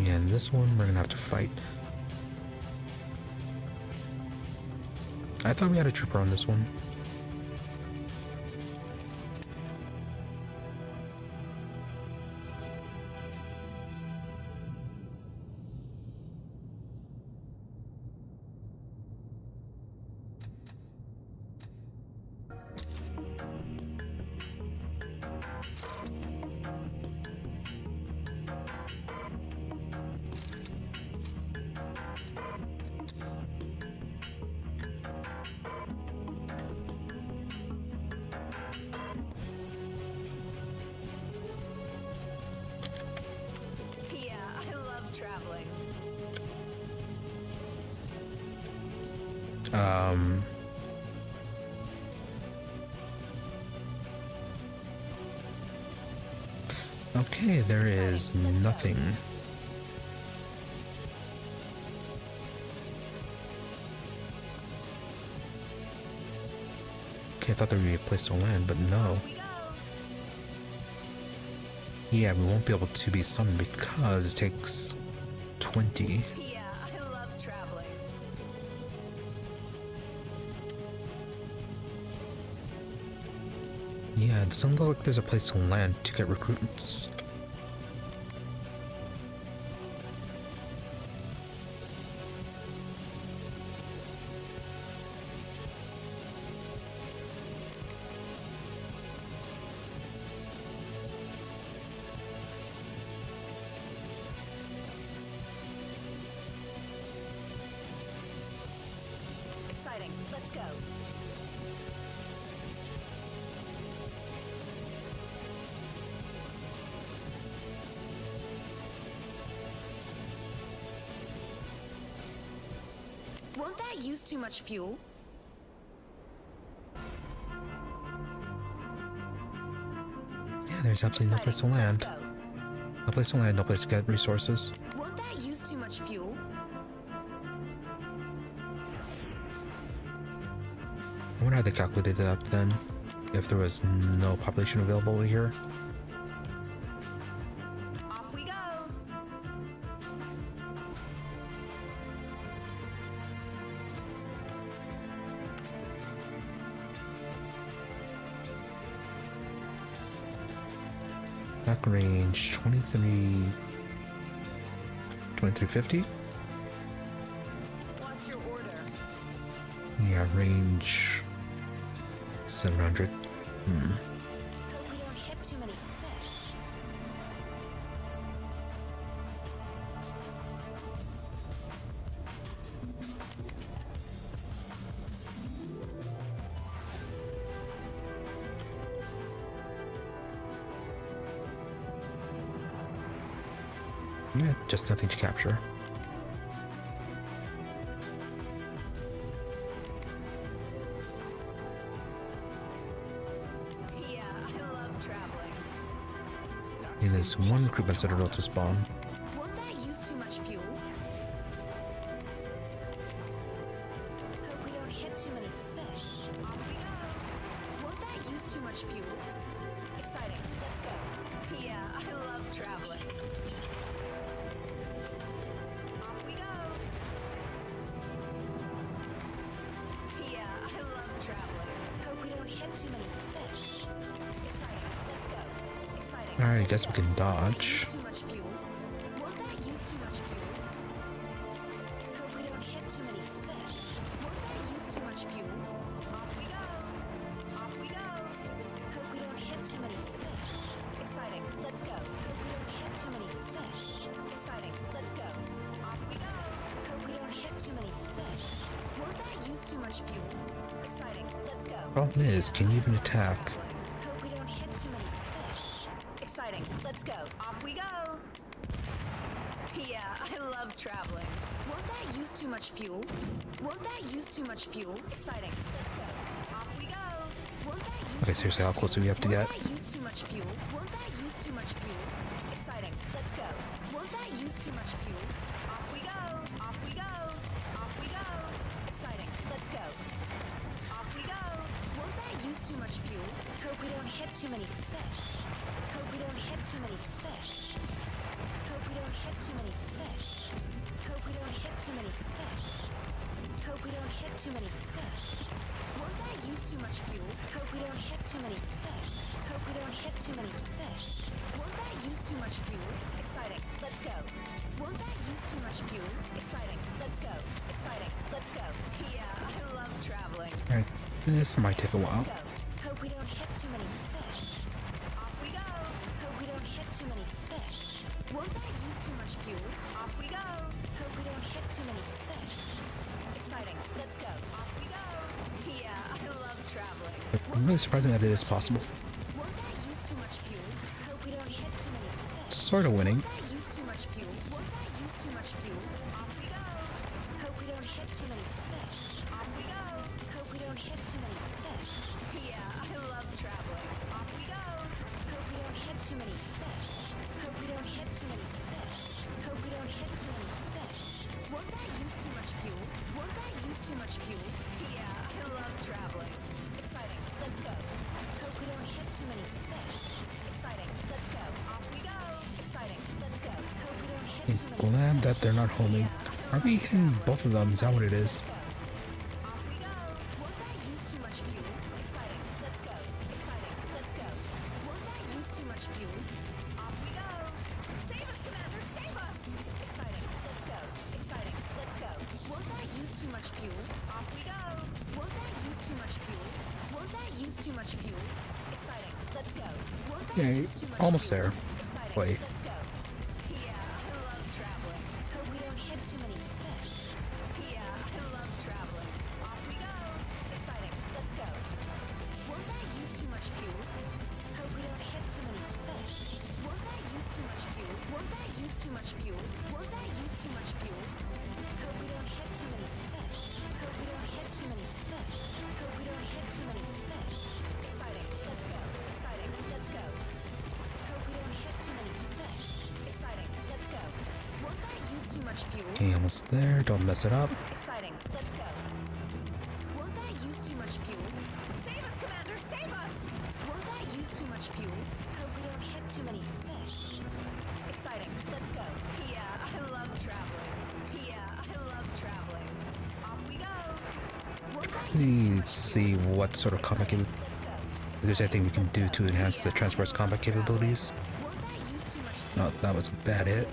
Yeah, and this one we're gonna have to fight. I thought we had a trooper on this one. Traveling. Okay, there is nothing. Okay, I thought there would be a place to land, but no. Yeah, we won't be able to be summoned because it takes 20. Yeah, I love traveling. Yeah, it doesn't look like there's a place to land to get recruits. Exciting. Let's go. Won't that use too much fuel? Yeah, there's absolutely no place to land. Let's go. No place to land, no place to get resources. Won't that use too much fuel? I wonder how they calculated that then, if there was no population available over here. Off we go. Back range 2350? What's your order? Yeah, range 700. Hope we don't hit too many fish. Yeah, just nothing to capture. Yeah, I love traveling. And there's one recruitment citadel to spawn. Won't that use too much fuel? Hope we don't hit too many fish. Off we go. Won't that use too much fuel? Exciting. Let's go. Yeah, I love traveling. Off we go. Yeah, I love traveling. Hope we don't hit too many fish. Exciting. Let's go. Exciting. Alright, I Let's guess we go. can Won't that dodge. use too much fuel? Won't that use too much fuel? Hope we don't hit too many fish. Won't that use too much fuel? Off we go. Off we go. Hope we don't hit too many fish. Exciting. Let's go. Hope we don't hit too many fish. Exciting. Let's go. Off we go. Hope we don't hit too many fish. Won't that use too much fuel? Exciting. Let's go. Problem is, can you even attack? Hope we don't hit too many fish. Exciting. Let's go. Off we go. Yeah, I love traveling. Won't that use too much fuel? Won't that use too much fuel? Exciting. Let's go. Off we go. Won't that use Okay, seriously, how close do we have to get? Won't that use too much fuel? Won't that use too much fuel? Exciting. Let's go. Won't that use too much fuel? Off we go. Off we go. Off we go. Exciting. Let's go. Off we go. Won't that use too much fuel? Hope we don't hit too many fish. Hope we don't hit too many fish. Hope we don't hit too many fish. Hope we don't hit too many fish. Hope we don't hit too many fish. Won't that use too much fuel? Hope we don't hit too many fish. Hope we don't hit too many fish. Won't that use too much fuel? Exciting. Let's go. Won't that use too much fuel? Exciting. Let's go. Exciting. Let's go. Yeah, I love traveling. Alright, this might take a while. Let's go. Hope we don't hit too many fish. Off we go. Hope we don't hit too many fish. Won't that use too much fuel? Off we go. Hope we don't hit too many fish. Exciting. Let's go. Off we go. Yeah, I love traveling. I'm really surprised that it is possible. Won't that use too much fuel? Hope we don't hit too many fish. Sort of winning. Won't that use too much fuel? Won't that use too much fuel? Off we go. Hope we don't hit too many fish. Off we go. Hope we don't hit too many fish. Yeah, I love traveling. Off we go. Hope we don't hit too many fish. I'm glad that they're not homing. Are we hitting both of them? Is that what it is? Okay, almost there. Wait. Okay, almost there. Don't mess it up. Exciting. Let's go. Won't that use too much fuel? Save us, Commander! Save us! Won't that use too much fuel? Hope we don't hit too many fish. Exciting. Let's go. Yeah, I love traveling. Yeah, I love traveling. Off we go. Won't that Let's see what sort of combat if there's anything we can do to enhance the transport's combat capabilities. No, that was a bad hit.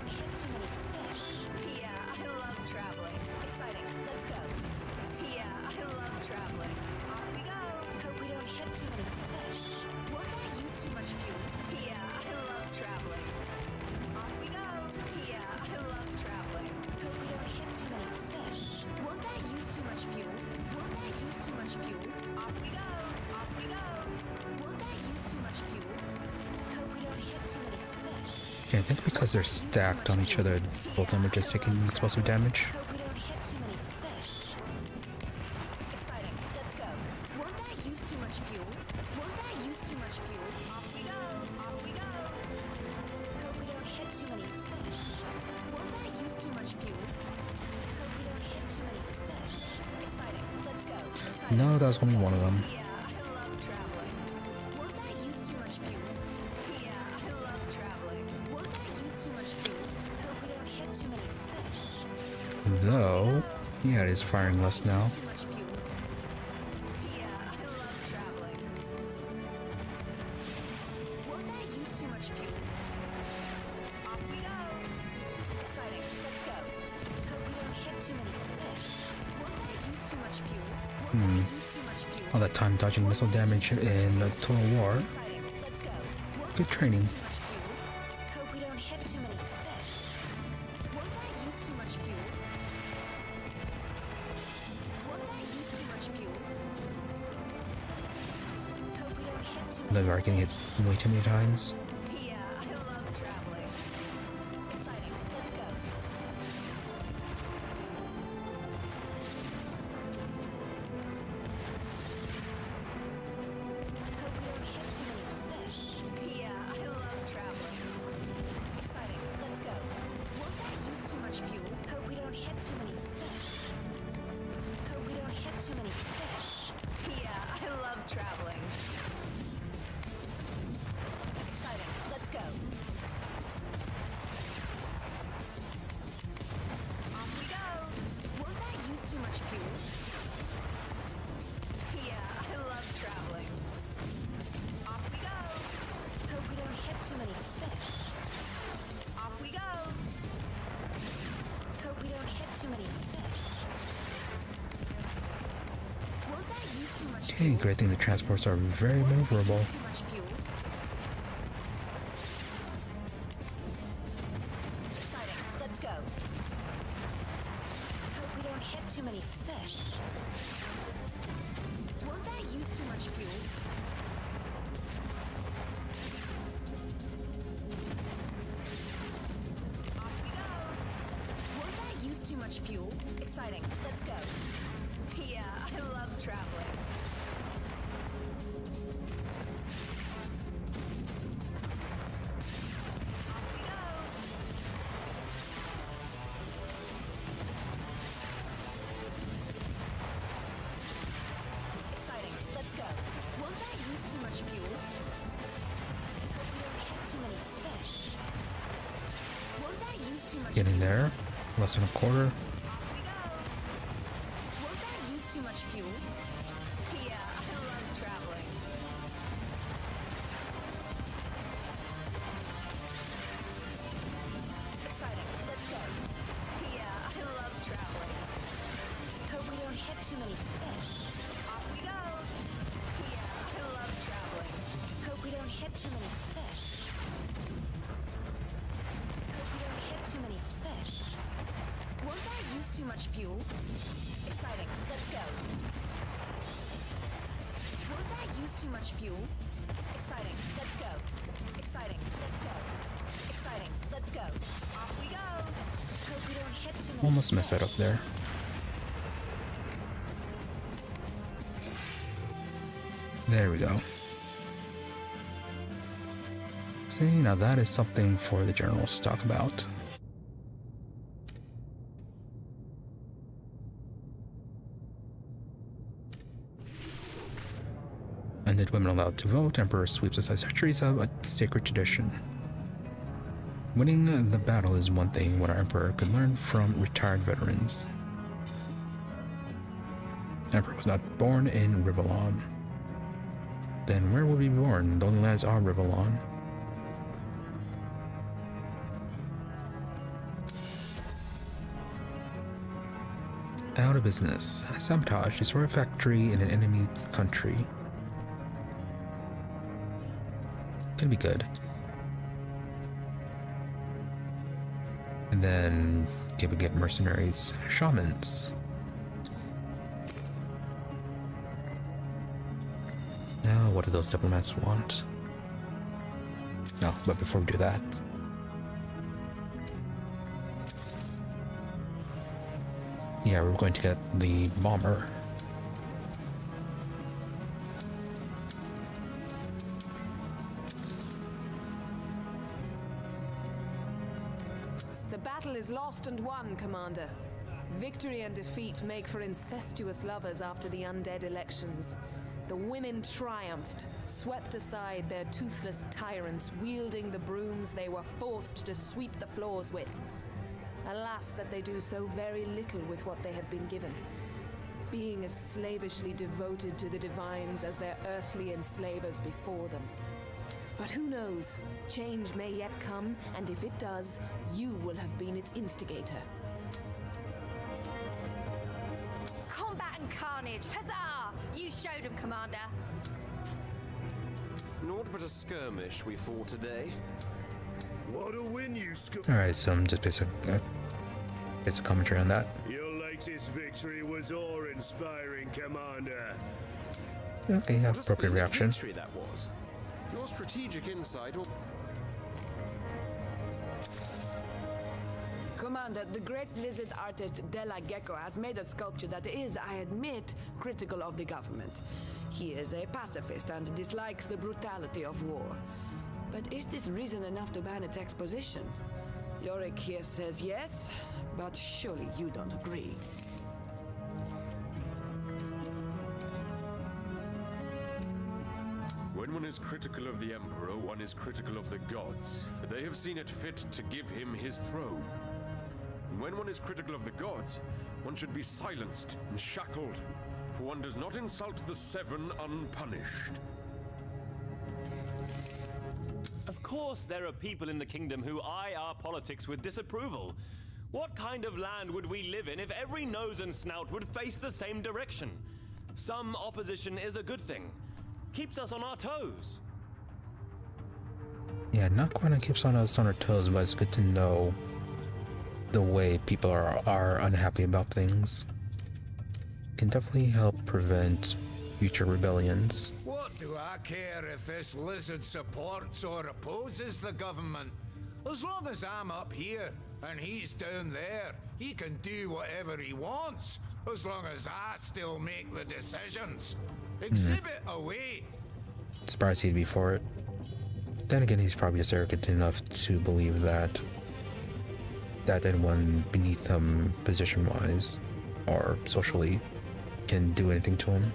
Okay, I think because they're stacked on each other, both of them are just taking explosive damage. No, that was only one of them. Though, yeah, it is firing less now. All that time dodging missile damage in a total war. Good training. The guard getting hit way too many times. Okay, great thing the transports are very maneuverable. Getting there. Less than a quarter. Won't that use too much fuel? Yeah, I love traveling. Exciting. Let's go. Yeah, I love traveling. Hope we don't hit too many fish. Off we go. Yeah, I love traveling. Hope we don't hit too many fish. Hope we don't hit too many fish. Won't that use too much fuel? Exciting. Let's go. Won't that use too much fuel? Exciting. Let's go. Exciting. Let's go. Exciting. Let's go. Off we go. Hope we don't hit too many Almost messed that up there. There we go. See, now that is something for the generals to talk about. Ended women allowed to vote. Emperor sweeps aside centuries of a sacred tradition. Winning the battle is one thing what our emperor could learn from retired veterans. Emperor was not born in Rivellon. Then where will we be born? The only lands are Rivellon. Out of business. Sabotage. Destroy a factory in an enemy country. Could be good. And then we get mercenaries, shamans. Now, what do those diplomats want? No, but before we do that, yeah, we're going to get the bomber. The battle is lost and won, Commander. Victory and defeat make for incestuous lovers after the undead elections. The women triumphed, swept aside their toothless tyrants, wielding the brooms they were forced to sweep the floors with. Alas, that they do so very little with what they have been given, being as slavishly devoted to the divines as their earthly enslavers before them. But who knows? Change may yet come, and if it does, you will have been its instigator. Combat and carnage! Huzzah! You showed him, Commander. Naught but a skirmish we fought today. What a win, you Alright, some just basic commentary on that. Your latest victory was awe-inspiring, Commander. Okay, What a appropriate splendid reaction. victory that was. Your strategic insight or... Commander, the great lizard artist Della Gecko has made a sculpture that is, I admit, critical of the government. He is a pacifist and dislikes the brutality of war. But is this reason enough to ban its exposition? Yorick here says yes, but surely you don't agree. When one is critical of the Emperor, one is critical of the gods, for they have seen it fit to give him his throne. And when one is critical of the gods, one should be silenced and shackled, for one does not insult the Seven unpunished. Of course, there are people in the kingdom who eye our politics with disapproval. What kind of land would we live in if every nose and snout would face the same direction? Some opposition is a good thing. Keeps us on our toes. Yeah, not quite keeps us on our toes, but it's good to know the way people are unhappy about things. Can definitely help prevent future rebellions. What do I care if this lizard supports or opposes the government? As long as I'm up here and he's down there, he can do whatever he wants, as long as I still make the decisions. Exhibit away. Surprised he'd be for it. Then again, he's probably just arrogant enough to believe that anyone beneath him, position-wise or socially, can do anything to him.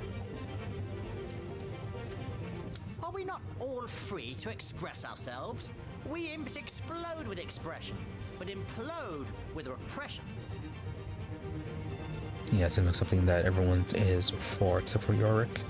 Are we not all free to express ourselves? We imps explode with expression. but implode with repression. Yeah, seems like something that everyone is for except for Yorick.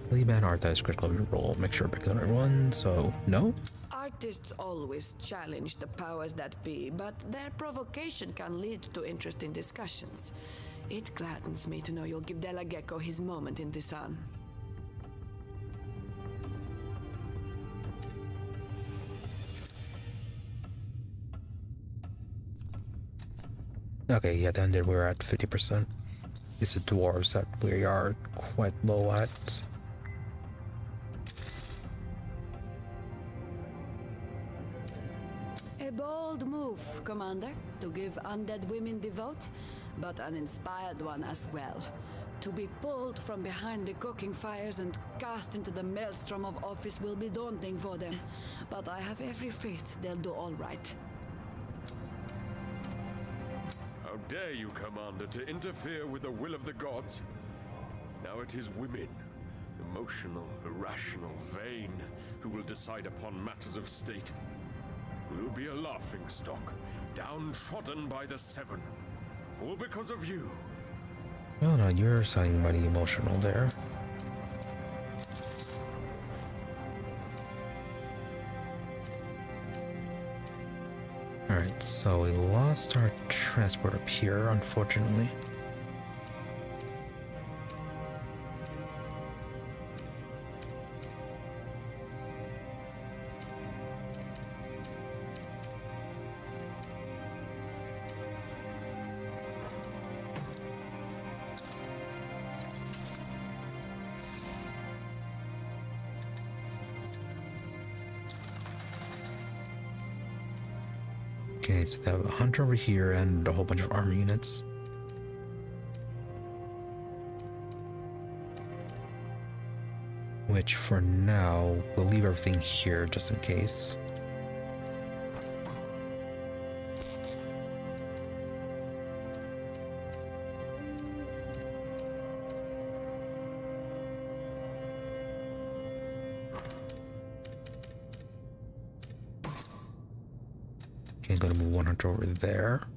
Lead and art that is critical of your role. Make sure to pick the right one, so no? Artists always challenge the powers that be, but their provocation can lead to interesting discussions. It gladdens me to know you'll give Della Gecko his moment in the sun. Okay, yeah, then we're at 50%. It's the dwarves that we are quite low at. A bold move, Commander, to give undead women the vote, but an inspired one as well. To be pulled from behind the cooking fires and cast into the maelstrom of office will be daunting for them, but I have every faith they'll do all right. How dare you, Commander, to interfere with the will of the gods? Now it is women, emotional, irrational, vain, who will decide upon matters of state. We'll be a laughingstock, downtrodden by the Seven. All because of you. Oh no, you're sounding mighty emotional there. Alright, so we lost our transport up here, unfortunately. Okay, so they have a hunter over here and a whole bunch of army units. Which for now, we'll leave everything here just in case. Okay, I'm gonna move 100 over there.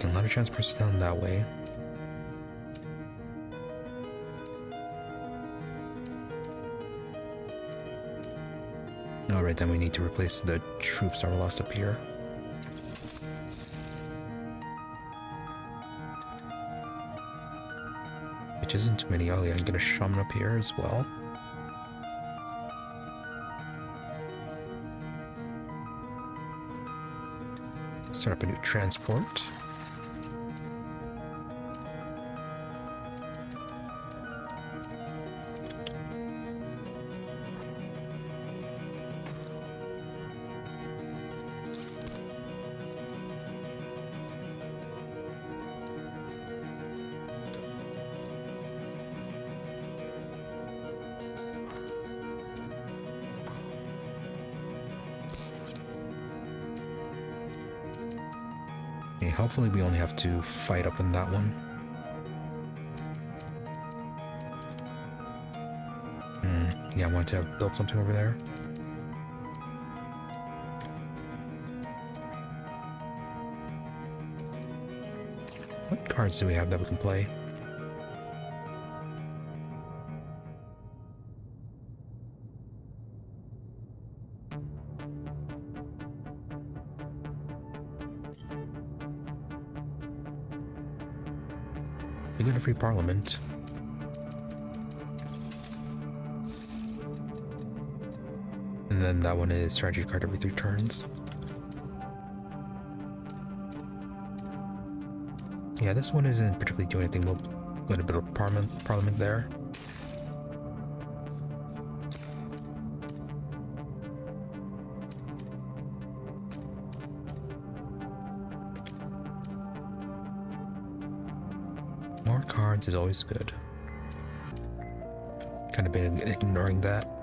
And a lot of transports down that way. Alright, then we need to replace the troops that were lost up here. Which isn't too many. Oh yeah, I can get a shaman up here as well. Start up a new transport. Okay, hopefully we only have to fight up in that one. Yeah, I wanted to have built something over there. What cards do we have that we can play? We get a free parliament. And then that one is strategy card every 3 turns. Yeah, this one isn't particularly doing anything. We'll go to a bit of parliament there. More cards is always good. Kind of been ignoring that.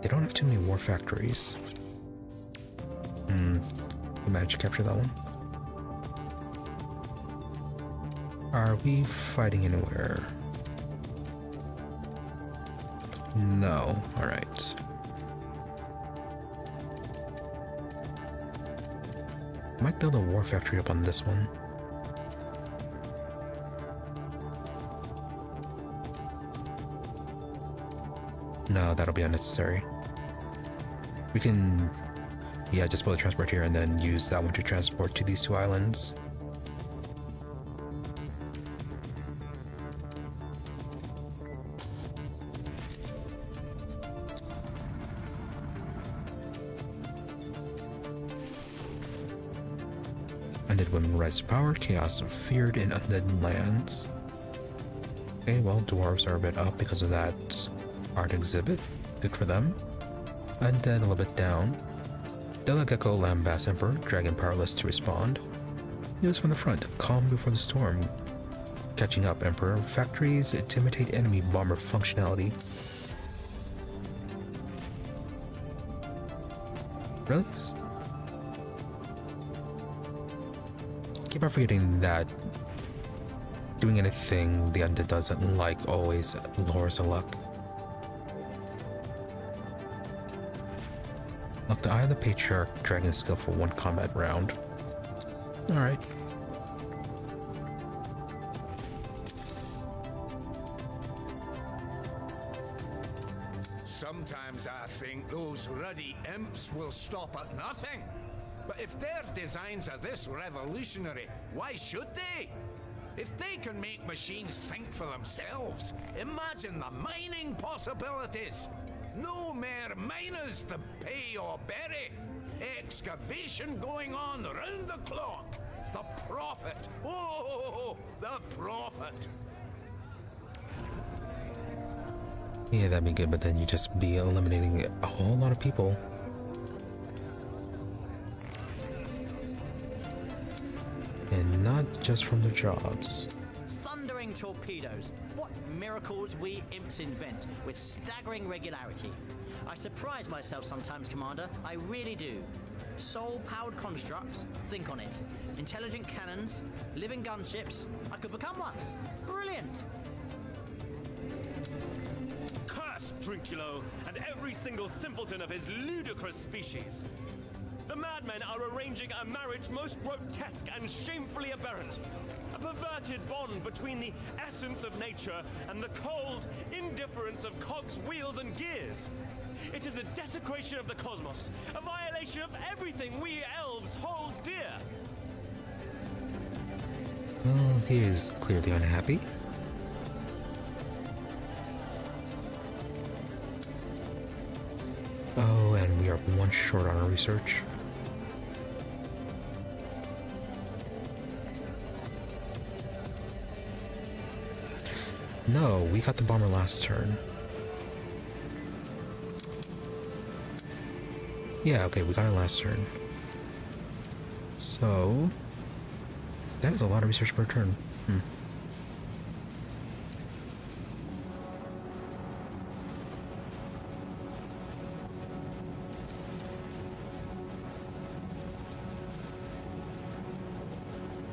They don't have too many war factories. We managed to capture that one. Are we fighting anywhere? No. Alright. Might build a war factory up on this one. No, that'll be unnecessary. We can, yeah, just build a transport here and then use that one to transport to these 2 islands. Undead women rise to power, chaos feared in undead lands. Okay, well, dwarves are a bit up because of that art exhibit. Good for them. Undead a little bit down. Delagecko Lambast Emperor, dragon powerless to respond. News from the front, calm before the storm. Catching up, Emperor. Factories to imitate enemy bomber functionality. Really? Keep on forgetting that doing anything the undead doesn't like always lowers the luck. Look, the Eye of the Patriarch, dragon skill for 1 combat round. Alright. Sometimes I think those ruddy imps will stop at nothing. But if their designs are this revolutionary, why should they? If they can make machines think for themselves, imagine the mining possibilities. No more miners to pay or bury. Excavation going on round the clock. The profit. Oh, the profit. Yeah, that'd be good, but then you just be eliminating a whole lot of people. And not just from their jobs. Thundering torpedoes. What miracles we imps invent with staggering regularity. I surprise myself sometimes, Commander. I really do. Soul-powered constructs. Think on it. Intelligent cannons. Living gunships. I could become one. Brilliant. Curse Drinkulo and every single simpleton of his ludicrous species. The madmen are arranging a marriage most grotesque and shamefully aberrant. A perverted bond between the essence of nature and the cold indifference of cogs, wheels, and gears. It is a desecration of the cosmos, a violation of everything we elves hold dear. Well, he is clearly unhappy. Oh, and we are 1 short on our research. No, we got the bomber last turn. Yeah, okay, we got it last turn. So, that is a lot of research per turn.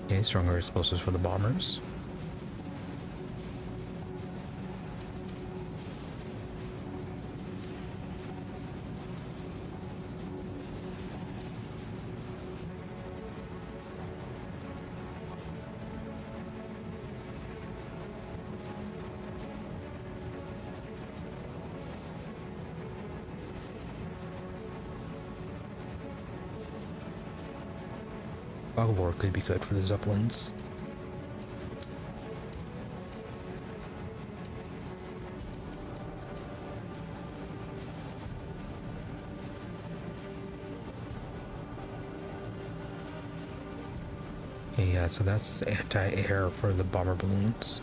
Okay, stronger explosives for the bombers. War could be good for the Zeppelins. Okay, yeah, so that's anti-air for the bomber balloons.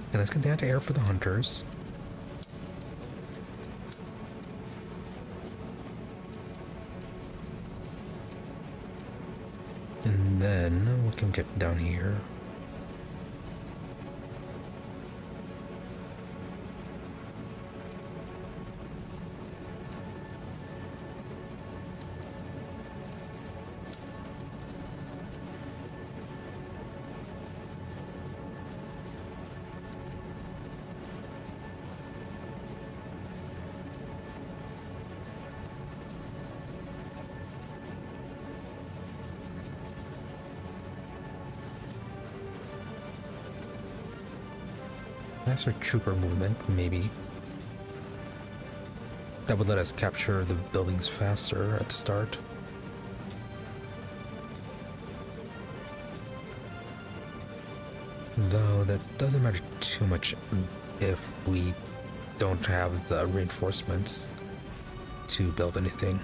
Okay, let's get the anti-air for the hunters. then we can get down here. Faster trooper movement, maybe. That would let us capture the buildings faster at the start. Though that doesn't matter too much if we don't have the reinforcements to build anything.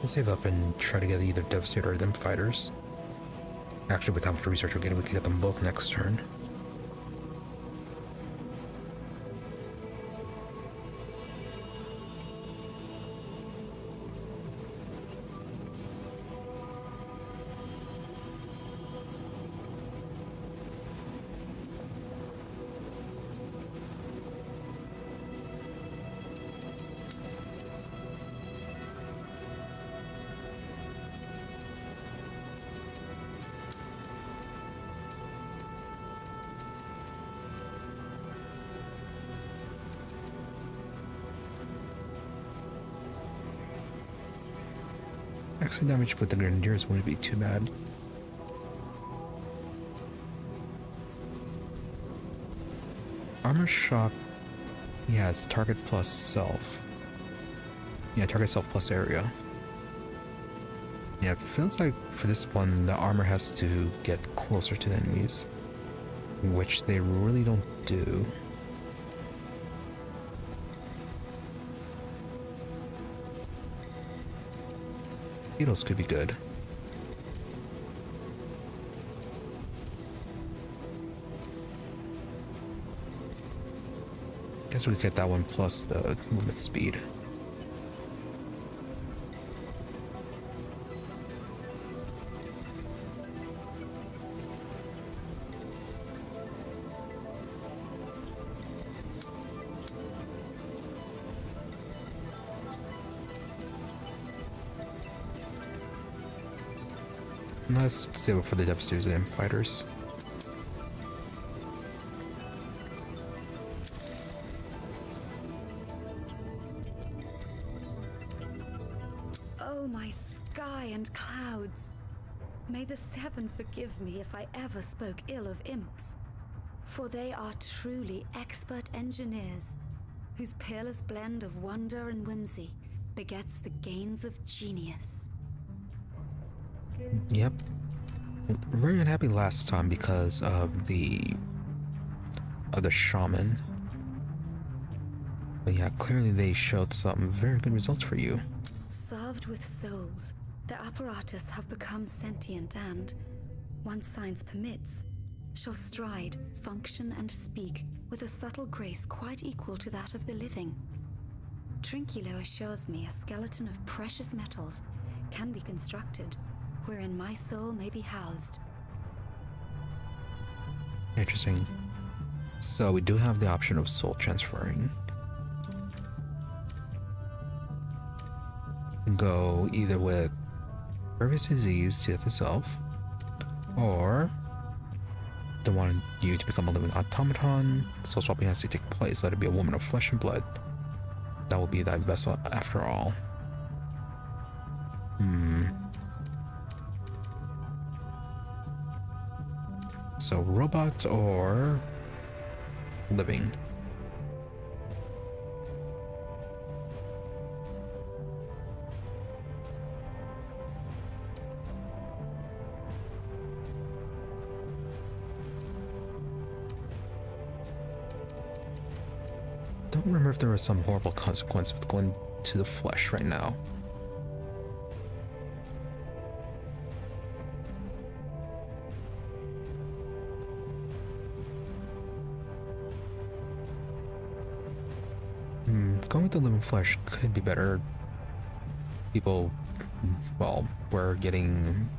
Let's save up and try to get either Devastator or them fighters. Actually, with how much research we're getting, we can get them both next turn. Actually, damage with the Grenadiers wouldn't be too bad. Armor shock. Yeah, it's target plus self. Yeah, target self plus area. Yeah, it feels like for this one, the armor has to get closer to the enemies, which they really don't do. Beetles could be good. Guess we get that one plus the movement speed. Let's save it for the Devastators and fighters. Oh, my sky and clouds. May the Seven forgive me if I ever spoke ill of imps, for they are truly expert engineers, whose peerless blend of wonder and whimsy begets the gains of genius. Yep. Very unhappy last time because of the shaman. But yeah, clearly they showed some very good results for you. Served with souls, the apparatus have become sentient and, once science permits, shall stride, function, and speak with a subtle grace quite equal to that of the living. Trinculo assures me a skeleton of precious metals can be constructed, wherein my soul may be housed. Interesting. So we do have the option of soul transferring. Go either with Previous Disease, Death itself, or Don't want you to become a living automaton. Soul swapping has to take place. Let it be a woman of flesh and blood. That will be thy vessel after all. So robot or living? Don't remember if there was some horrible consequence with going to the flesh right now. Going with the living flesh could be better. People, well, we're being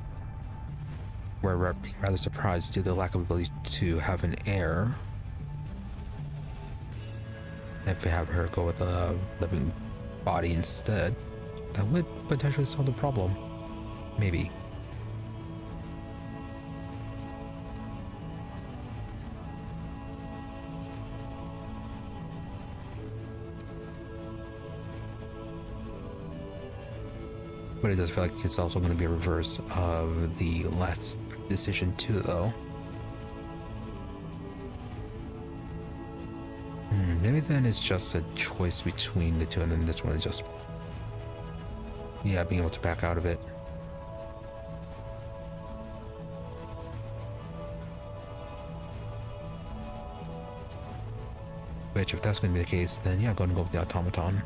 rather surprised due to the lack of ability to have an heir. If we have her go with a living body instead, that would potentially solve the problem. Maybe. But it does feel like it's also going to be a reverse of the last decision too, though. Maybe then it's just a choice between the two, and then this one is just, yeah, being able to back out of it. Which, if that's going to be the case, then yeah, go and go with the automaton.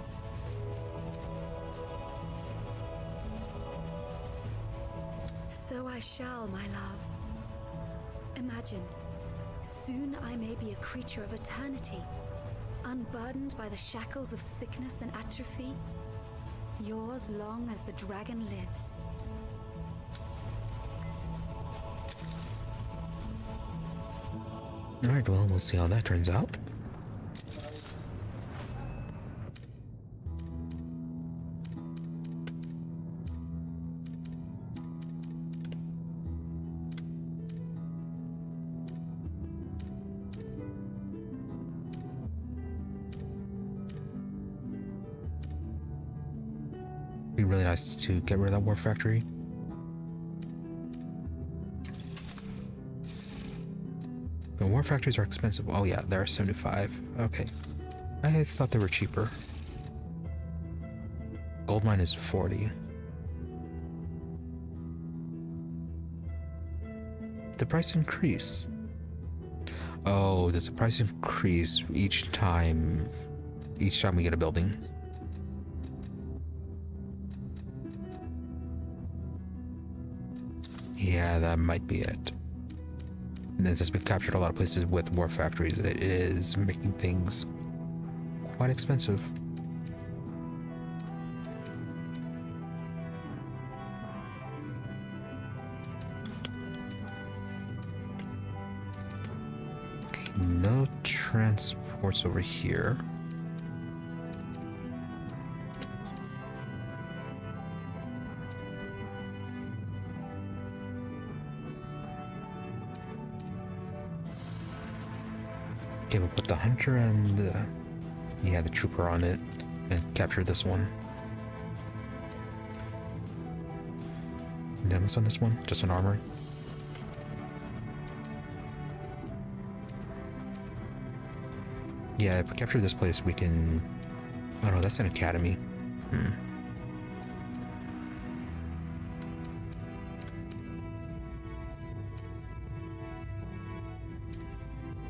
So I shall, my love. Imagine, soon I may be a creature of eternity, unburdened by the shackles of sickness and atrophy, yours long as the dragon lives. Alright, well, we'll see how that turns out. Be really nice to get rid of that war factory. The war factories are expensive. Oh yeah, they're 75. Okay. I thought they were cheaper. Gold mine is 40. Did the price increase? Oh, does the price increase each time we get a building? Yeah, that might be it. And then since we captured a lot of places with war factories, it is making things quite expensive. Okay, no transports over here. Okay, we'll put the hunter and the trooper on it and capture this one. And then what's on this one? Just an armor. Yeah, if we capture this place, we can... Oh no, that's an academy.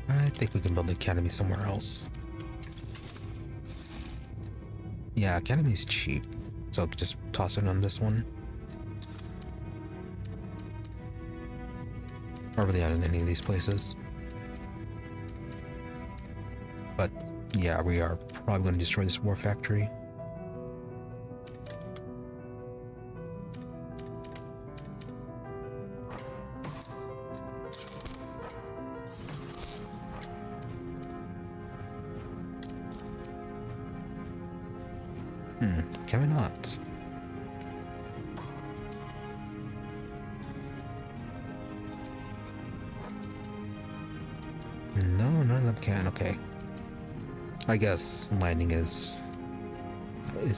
I think we can build the academy somewhere else. Yeah, academy's cheap, so just toss it on this one. Or really on any of these places. But yeah, we are probably going to destroy this war factory. Can we not? Okay. I guess landing is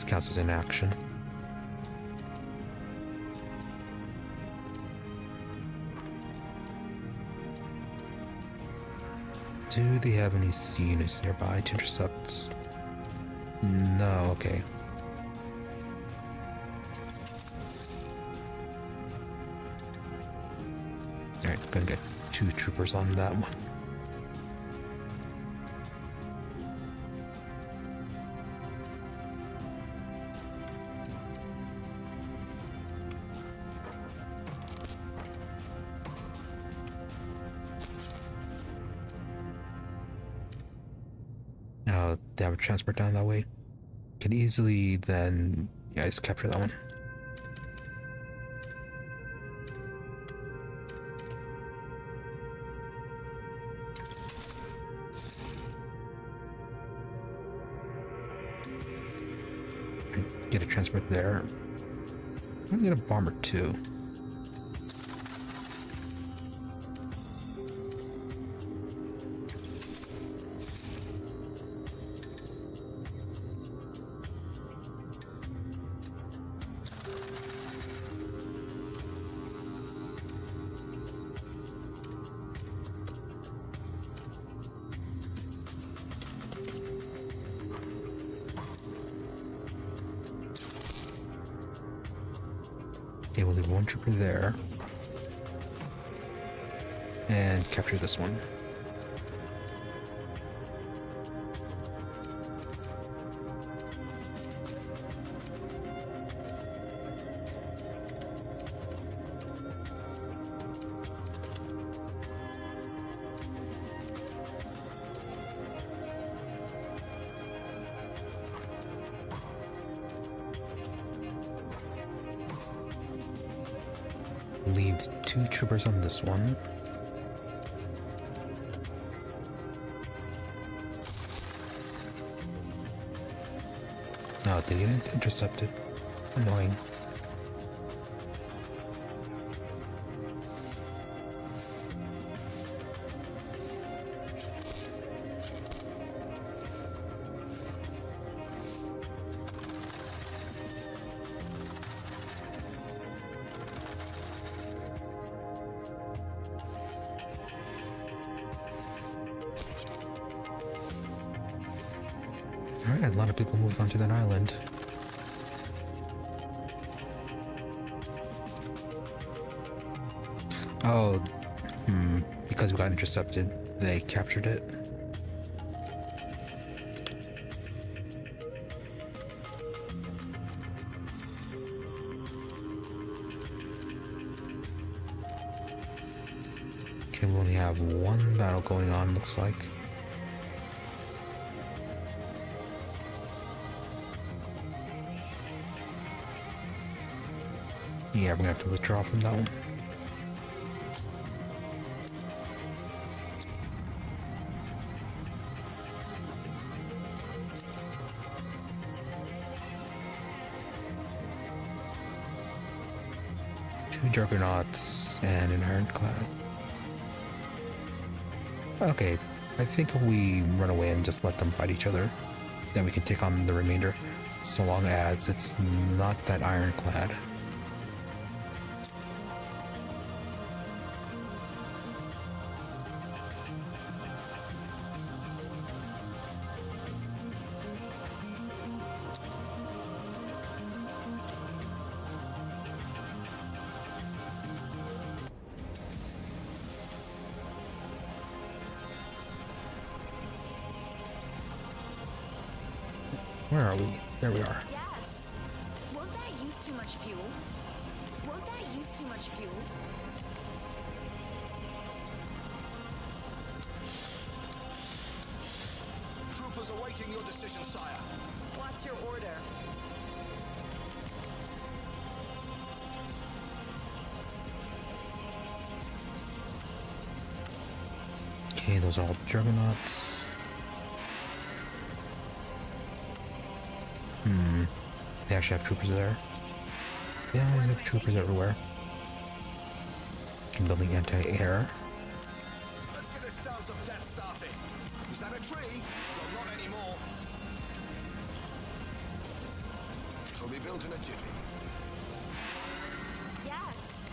counts as an action. Do they have any sea units nearby to intercept? No, okay. Alright, gonna get 2 troopers on that one. Now they have a transport down that way. Can easily then, yeah, just capture that one. Get a transport there. I'm gonna get a bomber too. Okay, we'll leave 1 trooper there. And capture this one. Leave 2 troopers on this one. Oh, did he get intercepted? Annoying. Alright, a lot of people moved onto that island. Oh, because we got intercepted, they captured it. Okay, we only have 1 battle going on, looks like. Yeah, we're gonna have to withdraw from that one. Two juggernauts and an ironclad. Okay, I think if we run away and just let them fight each other, then we can take on the remainder, so long as it's not that ironclad. Where are we? There we are. Yes. Won't that use too much fuel? Won't that use too much fuel? Troopers awaiting your decision, sire. What's your order? Okay, those are all juggernauts. They actually have troopers there. Yeah, they have troopers everywhere. Building anti-air. Let's get this dance of death started. Is that a tree? Well, not anymore. It'll be built in a jiffy. Yes.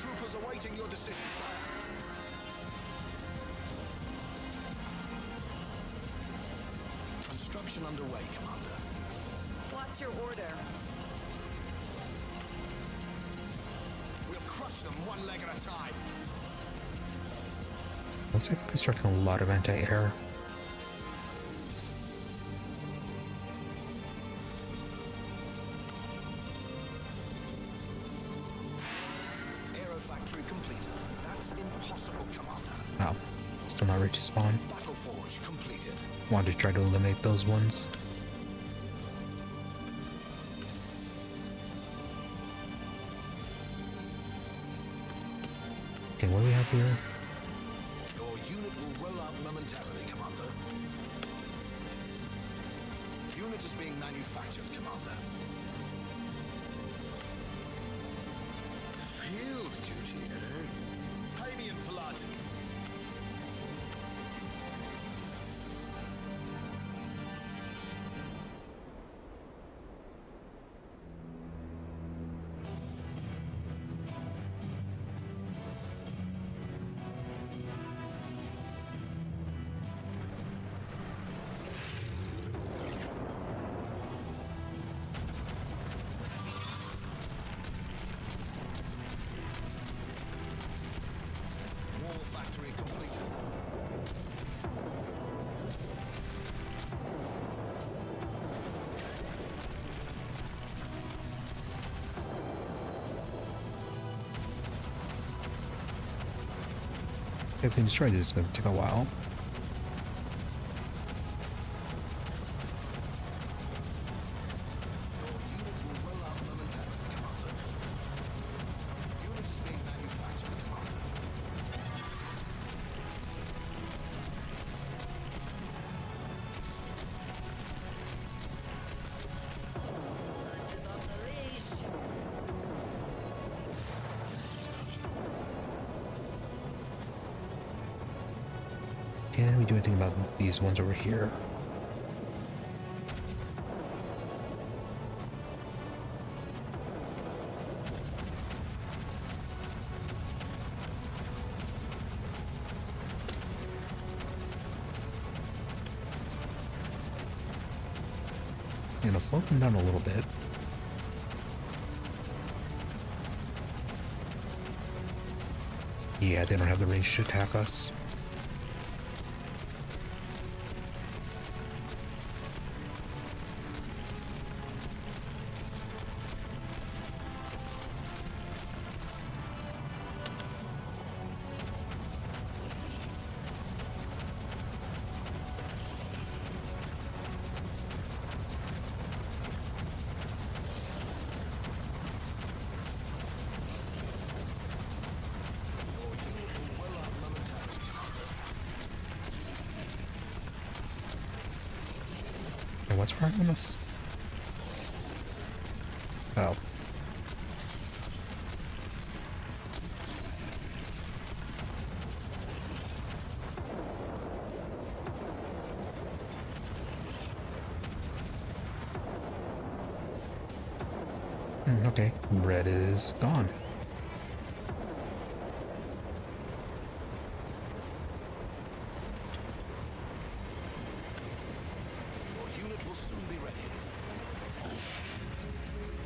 Troopers awaiting your decision, sire. Construction underway, Commander. What's your order? We'll crush them one leg at a time. Looks like they're constructing a lot of anti-air. Aero factory completed. That's impossible, Commander. Wow. Still not ready to spawn. Battle forge completed. Wanted to try to eliminate those ones. Okay, what do we have here? Your unit will roll out momentarily, Commander. Unit is being manufactured, Commander. Field duty, eh? Pay me in blood. Wall factory completed. If we destroy this, it's going to take a while. Your unit will roll out momentarily, Commander. Unit is being manufactured, Commander. Hunters off the leash. Can we do anything about these ones over here? You know, slow them down a little bit. Yeah, they don't have the range to attack us. Your unit will roll out momentarily, Commander. And what's wrong with us? Oh. Okay, red is gone. Your unit will soon be ready.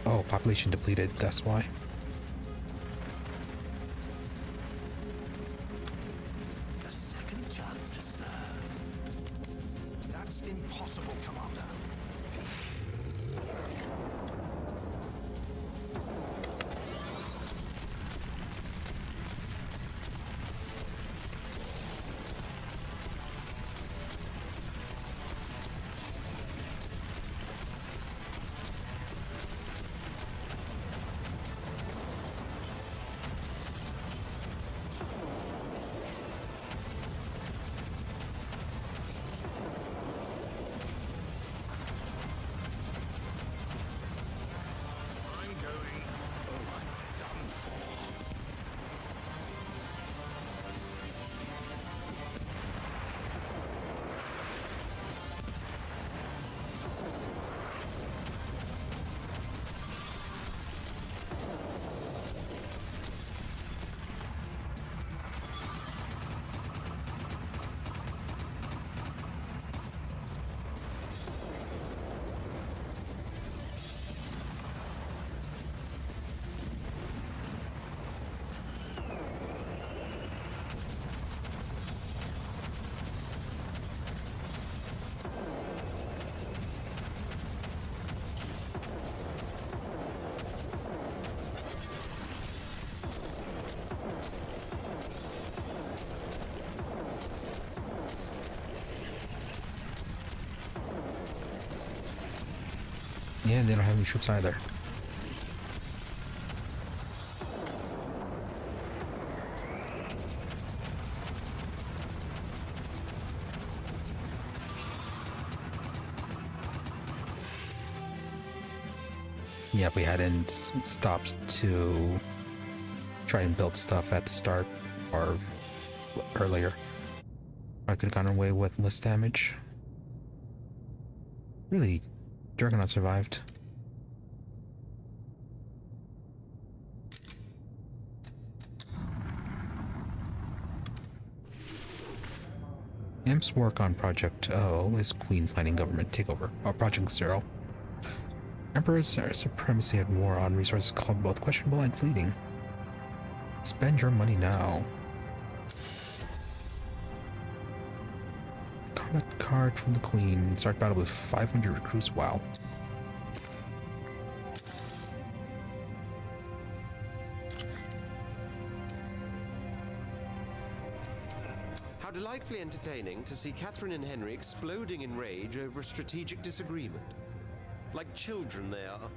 Oh, population depleted, that's why. A second chance to serve. That's impossible, Commander. Yeah, they don't have any troops either. Yeah, if we hadn't stopped to try and build stuff at the start or earlier, I could have gotten away with less damage. Really, Juggernaut survived. Imp's work on Project O is Queen planning government takeover, or Project Zero. Emperor's supremacy at war on resources called both questionable and fleeting. Spend your money now. Combat card from the Queen. Start battle with 500 recruits. Wow. How delightfully entertaining to see Catherine and Henry exploding in rage over a strategic disagreement. Like children they are,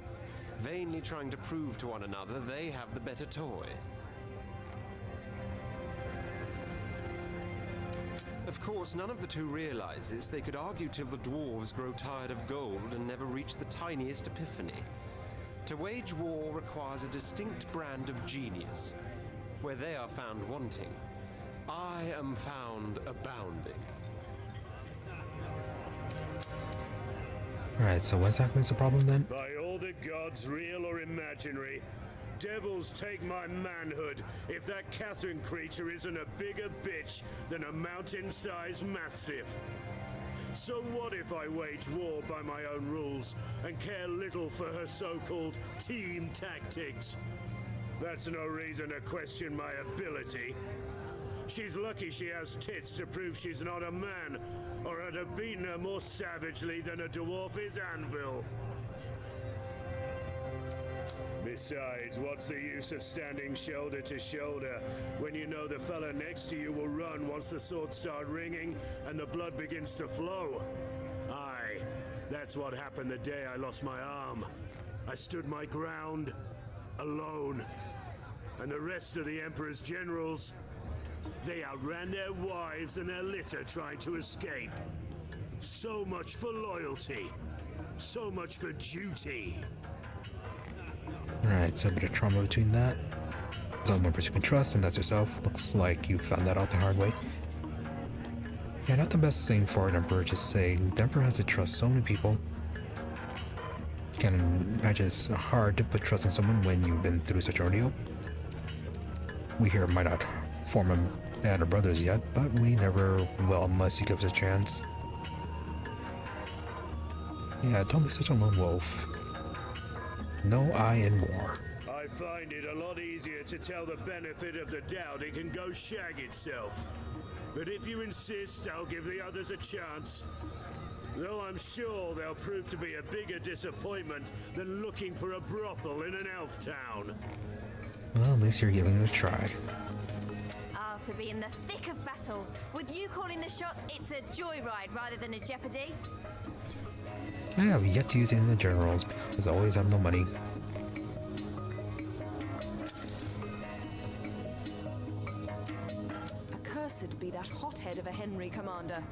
vainly trying to prove to one another they have the better toy. Of course, none of the two realizes they could argue till the dwarves grow tired of gold and never reach the tiniest epiphany. To wage war requires a distinct brand of genius. Where they are found wanting, I am found abounding. Alright, so what exactly is the problem then? By all the gods, real or imaginary, devils take my manhood if that Catherine creature isn't a bigger bitch than a mountain-sized mastiff. So what if I wage war by my own rules and care little for her so-called team tactics? That's no reason to question my ability. She's lucky she has tits to prove she's not a man, or I'd have beaten her more savagely than a dwarf is anvil. Besides, what's the use of standing shoulder to shoulder when you know the fella next to you will run once the swords start ringing and the blood begins to flow? Aye, that's what happened the day I lost my arm. I stood my ground, alone. And the rest of the Emperor's generals, they outran their wives and their litter trying to escape. So much for loyalty. So much for duty. Alright, so a bit of trauma between that. There's only one person you can trust, and that's yourself. Looks like you found that out the hard way. Yeah, not the best thing for an Emperor, just saying the Emperor has to trust so many people. Can imagine it's hard to put trust in someone when you've been through such an ordeal. We here might not form a band of brothers yet, but we never will unless you give us a chance. Yeah, don't be such a lone wolf. No I in war. I find it a lot easier to tell the benefit of the doubt it can go shag itself. But if you insist, I'll give the others a chance. Though I'm sure they'll prove to be a bigger disappointment than looking for a brothel in an elf town. Well, at least you're giving it a try. Ah, to be in the thick of battle. With you calling the shots, it's a joyride rather than a jeopardy. I have yet to use any of the generals because I always have no money. Accursed be that hothead of a Henry, Commander.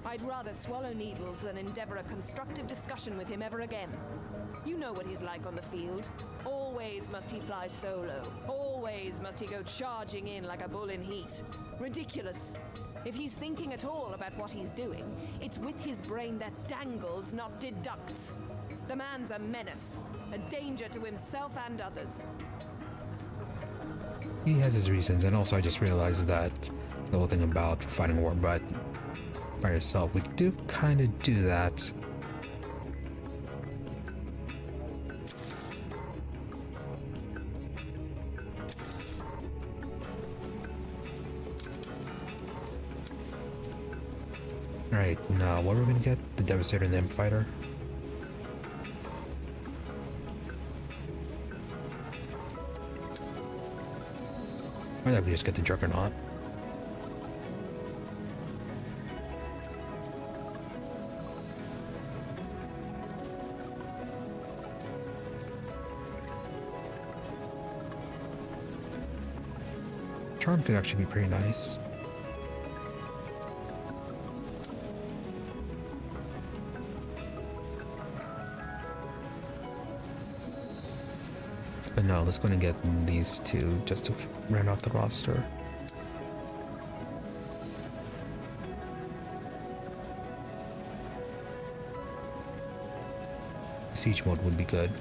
I'd rather swallow needles than endeavor a constructive discussion with him ever again. You know what he's like on the field. Always must he fly solo. Always must he go charging in like a bull in heat. Ridiculous. If he's thinking at all about what he's doing, it's with his brain that dangles, not deducts. The man's a menace, a danger to himself and others. He has his reasons, and also I just realized that the whole thing about fighting a war but by yourself, we do kind of do that. Alright, now what are we gonna get? The Devastator and the Imp Fighter? Why don't we just get the Juggernaut? charm could actually be pretty nice. But no, let's go and get these two just to round out the roster. Siege mode would be good.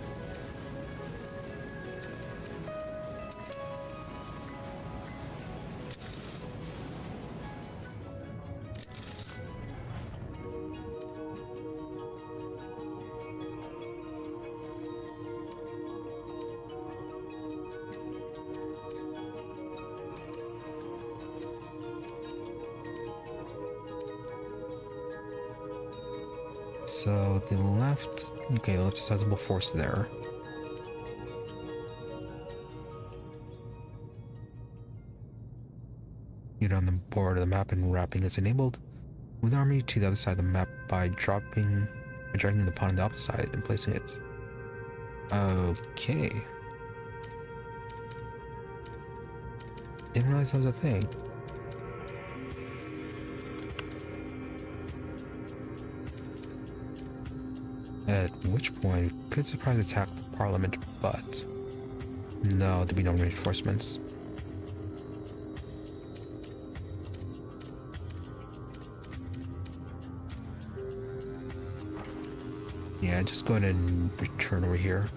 So the left, okay, the left a sizable force there. Get on the board of the map and wrapping is enabled. Move the army to the other side of the map by dragging the pawn on the opposite side and placing it. Okay. Didn't realize that was a thing. At which point, we could surprise attack the Parliament, but no, there'd be no reinforcements. Yeah, just go ahead and return over here.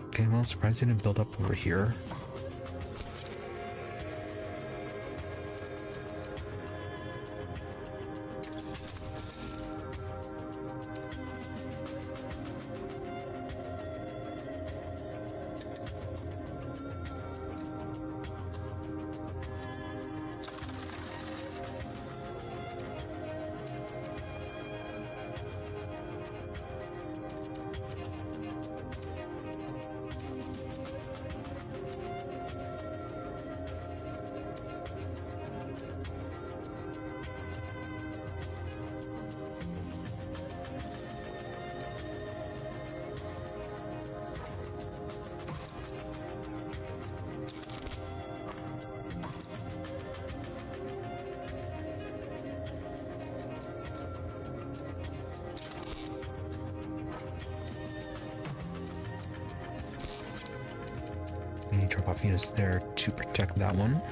Okay, well, surprised they didn't build up over here. And you drop off units there to protect that one.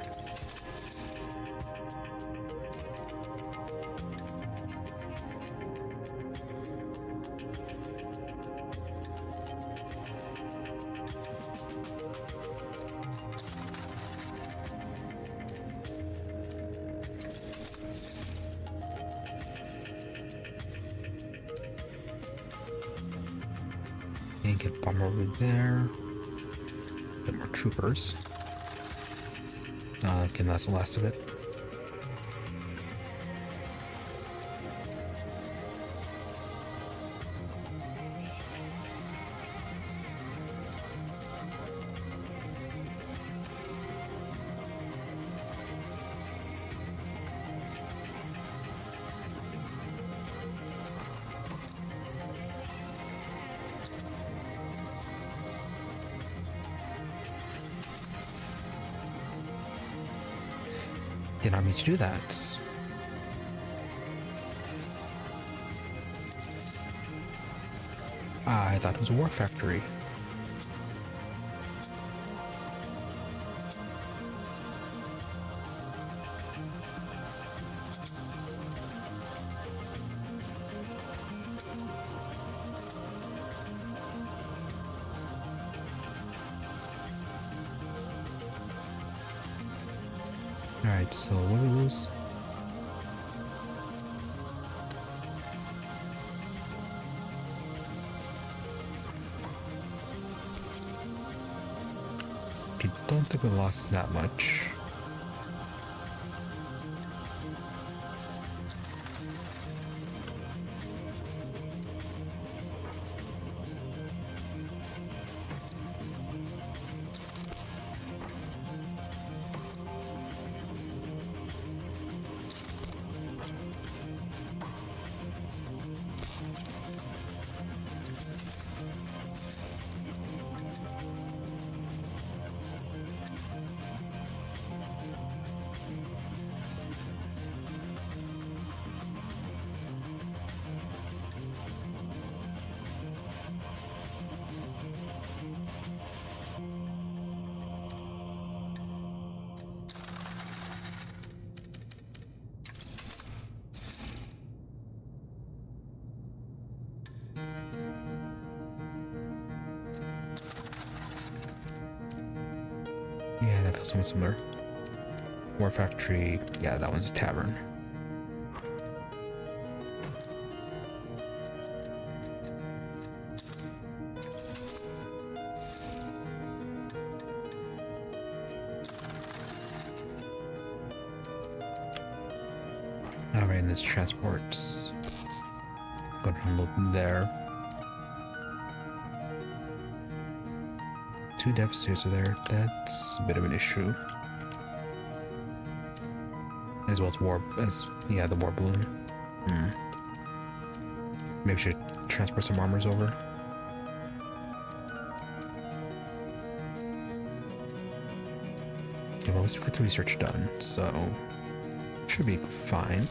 And get bomber over there. Get more troopers. Again, that's the last of it. Did not mean to do that. I thought it was a war factory. Alright, so what do we lose? I don't think we lost that much. that feels somewhat similar. War Factory, yeah, that one's a tavern. Alright, and this transports. Go ahead and look there. 2 devastators are there. That's a bit of an issue. As well as the war balloon. Maybe we should transport some armors over. Okay, well, let's get the research done, so should be fine.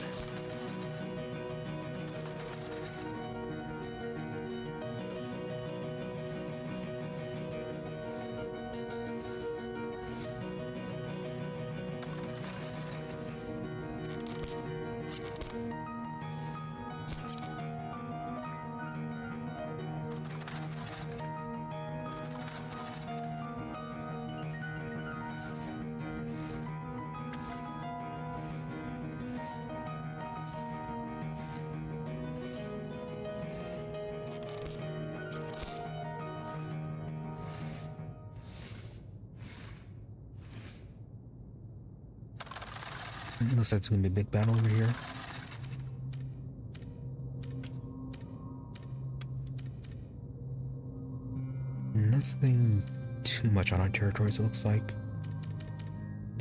Looks like it's gonna be a big battle over here. Nothing too much on our territories, it looks like.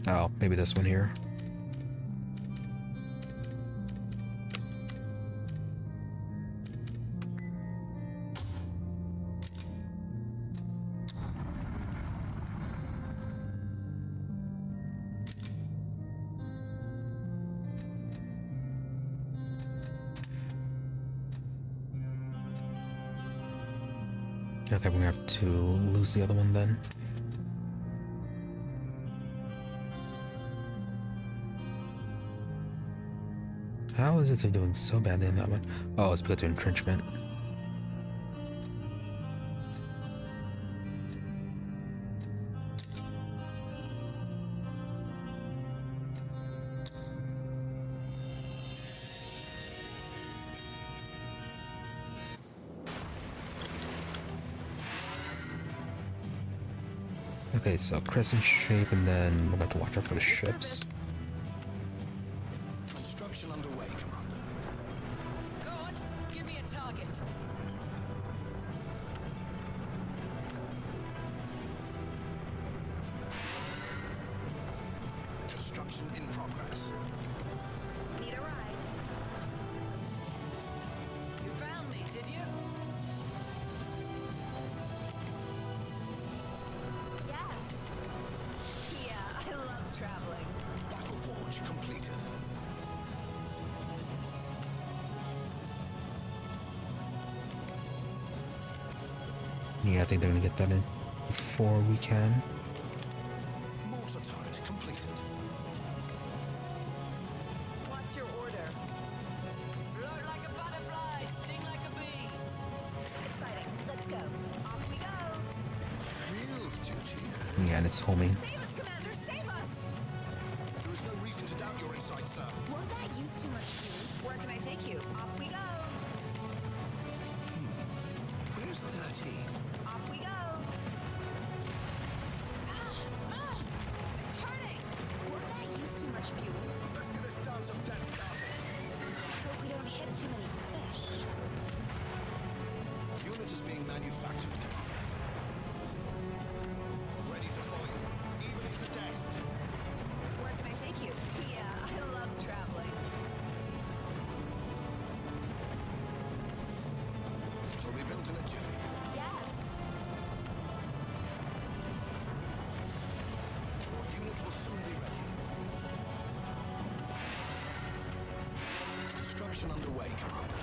Oh, maybe this one here. Okay, we're gonna have to lose the other one then. How is it they're doing so badly in that one? Oh, it's because of entrenchment. Okay, so crescent shape, and then we'll have to watch out for the ships. Construction underway, Commander. Go on, give me a target. Construction in progress. Need a ride? You found me, did you? Yes. Yeah, I love traveling. Battle Forge completed. Yeah, I think they're gonna get that in before we can. Mortar turret completed. What's your order? Float like a butterfly, sting like a bee. Exciting. Let's go. Off we go. Field duty. Yeah, and it's homing. Save us, Commander! Save us! There is no reason to doubt your insight, sir. Won't that use too much fuel? Where can I take you? Off we go. Where's the 13? Off we go. It's hurting. Won't that use too much fuel? Let's get this dance of death started. Hope we don't hit too many fish. Unit is being manufactured, Commander. Ready to follow you, even into death. Where can I take you? Yeah, I love traveling. Will be built in a jiffy. Yes. Your unit will soon be ready. Construction underway, Commander.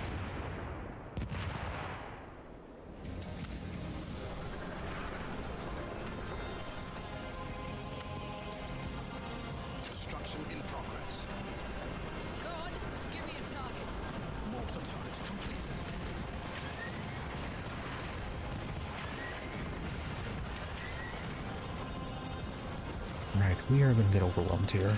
Construction in progress. Go on, give me a target. Mortar turret completed. Right, Alright, we are gonna get overwhelmed here.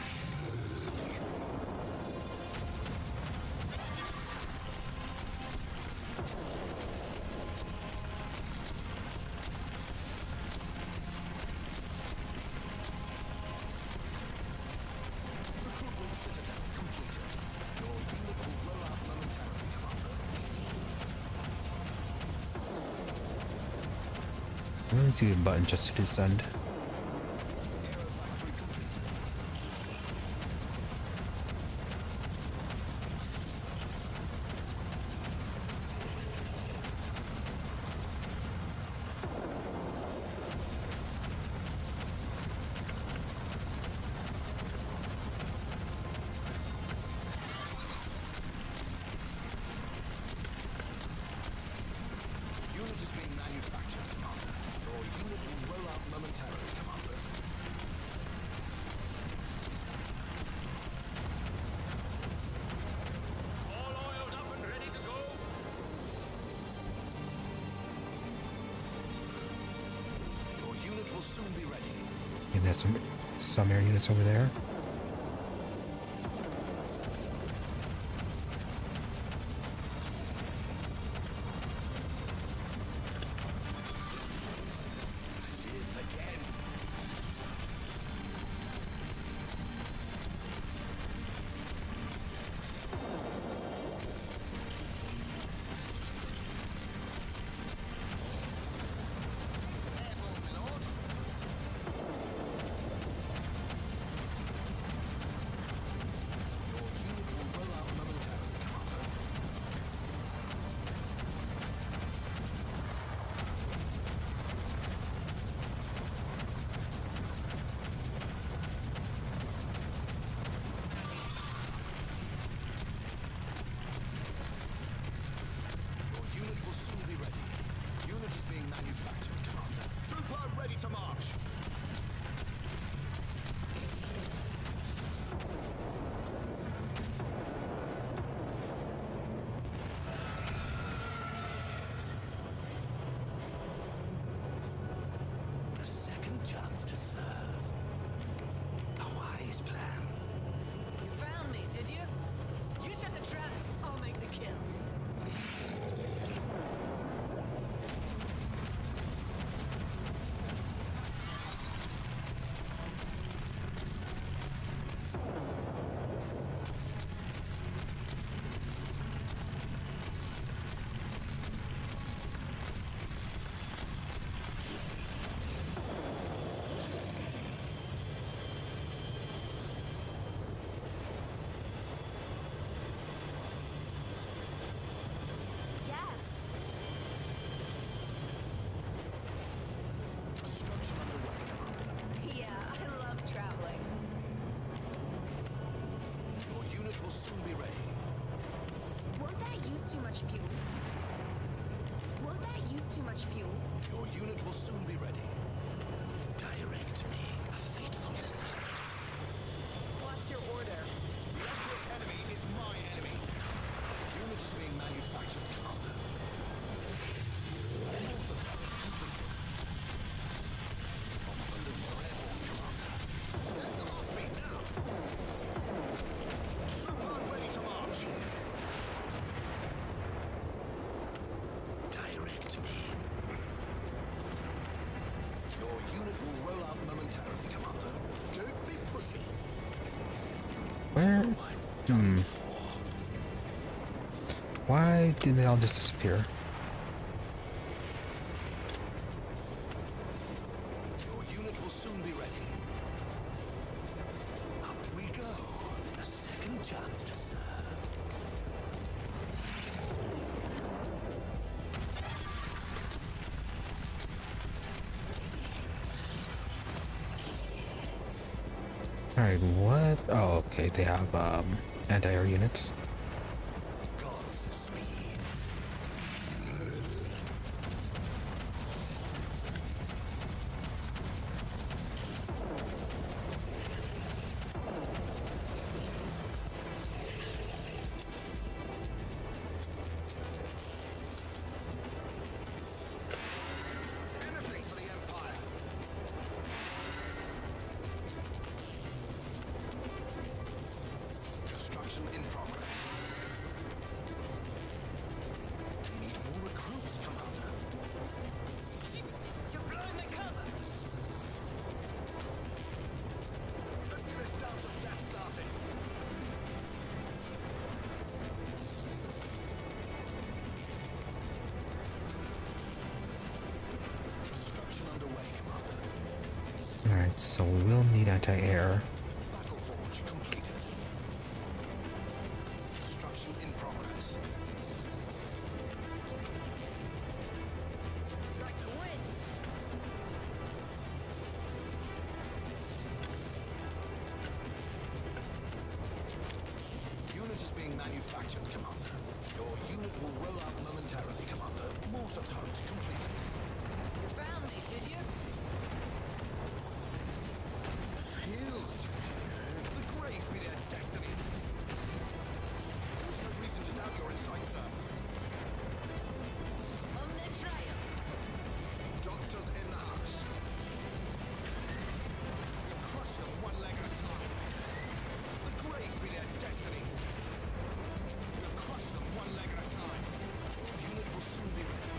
I'm gonna see a button just to descend. And there's some air units over there. Where? Why did they all just disappear? Your unit will soon be ready. Up we go. A second chance to serve. Alright, what? Oh, okay, they have anti-air units. God's speed. Anything for the Empire. So we'll need anti-air. Battle forge completed. Construction in progress. Like the wind. Unit is being manufactured, Commander. Your unit will roll out momentarily, Commander. Mortar turret completed. You found me, did you? Field duty. The grave be their destiny. There's no reason to doubt your insight, sir. On the trail. Doctors in the house. We'll crush them one leg at a time. The grave be their destiny. We'll crush them one leg at a time. Your unit will soon be ready.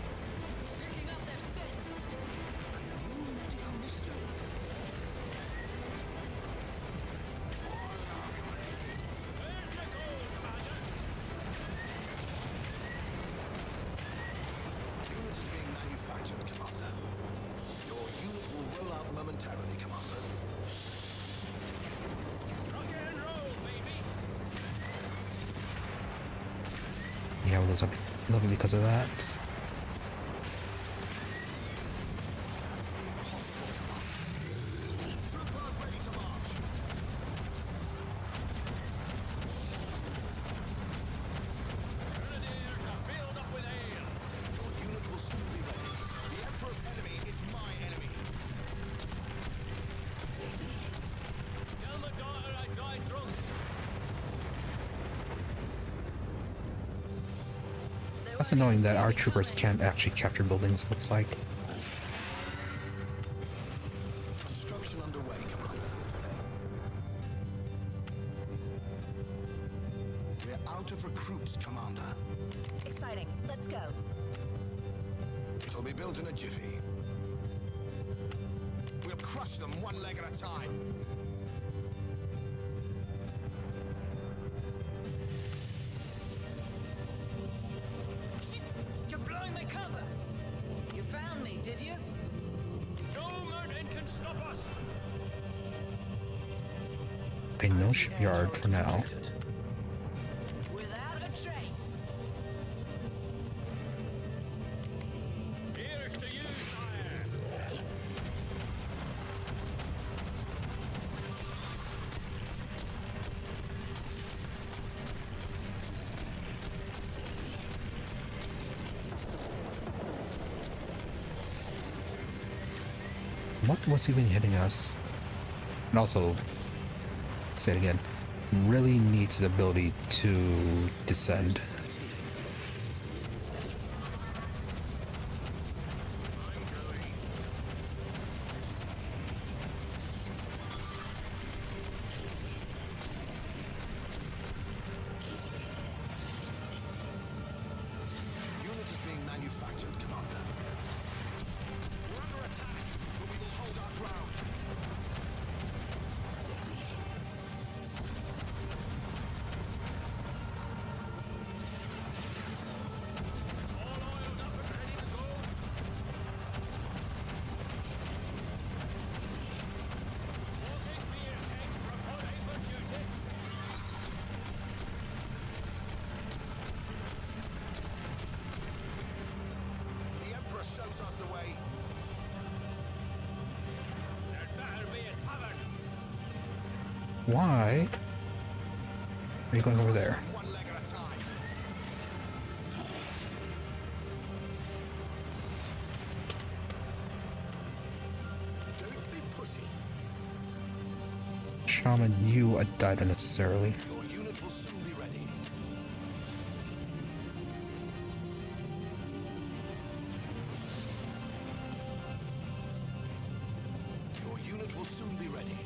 Picking up their scent. A mystical mystery. Unit is being manufactured, Commander. Your unit will roll out momentarily, Commander. Yeah, we'll lose a little bit because of that. That's impossible, Commander. Trooper ready to march. Your unit will soon be ready. The Emperor's enemy is my enemy. Tell my daughter I died drunk. That's annoying that our troopers can't actually capture buildings, it looks like. Construction underway, Commander. We're out of recruits, Commander. Exciting. Let's go. It'll be built in a jiffy. We'll crush them one leg at a time. You're blowing my cover. You found me, did you? No mountain can stop us. Okay, no shipyard for now. Without a trace. Here's to you, sire. What was even hitting us? And also, say it again, really needs the ability to descend. Unit is being manufactured, Commander. We're under attack, but we will hold our ground. The Emperor shows us the way. There better be a tavern. Why are you going over there? One leg at a time. Don't be pushy. Shaman, you died unnecessarily. Your unit will soon be ready. Your unit will soon be ready.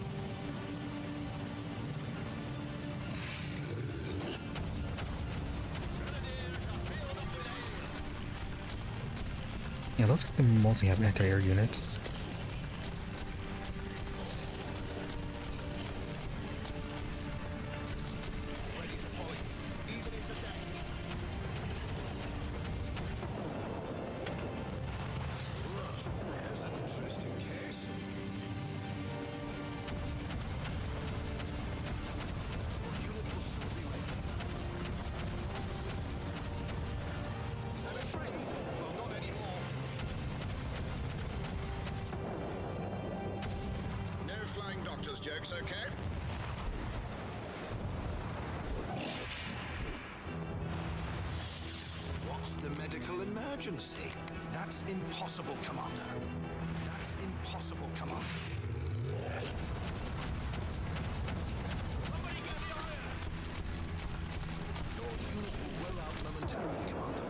Yeah, looks like they mostly have anti-air units. Ready to follow you, even into death. There's an interesting case. doctor's jokes, okay? What's the medical emergency? That's impossible, Commander. That's impossible, Commander. Somebody get the iron! Your unit will roll out momentarily, Commander.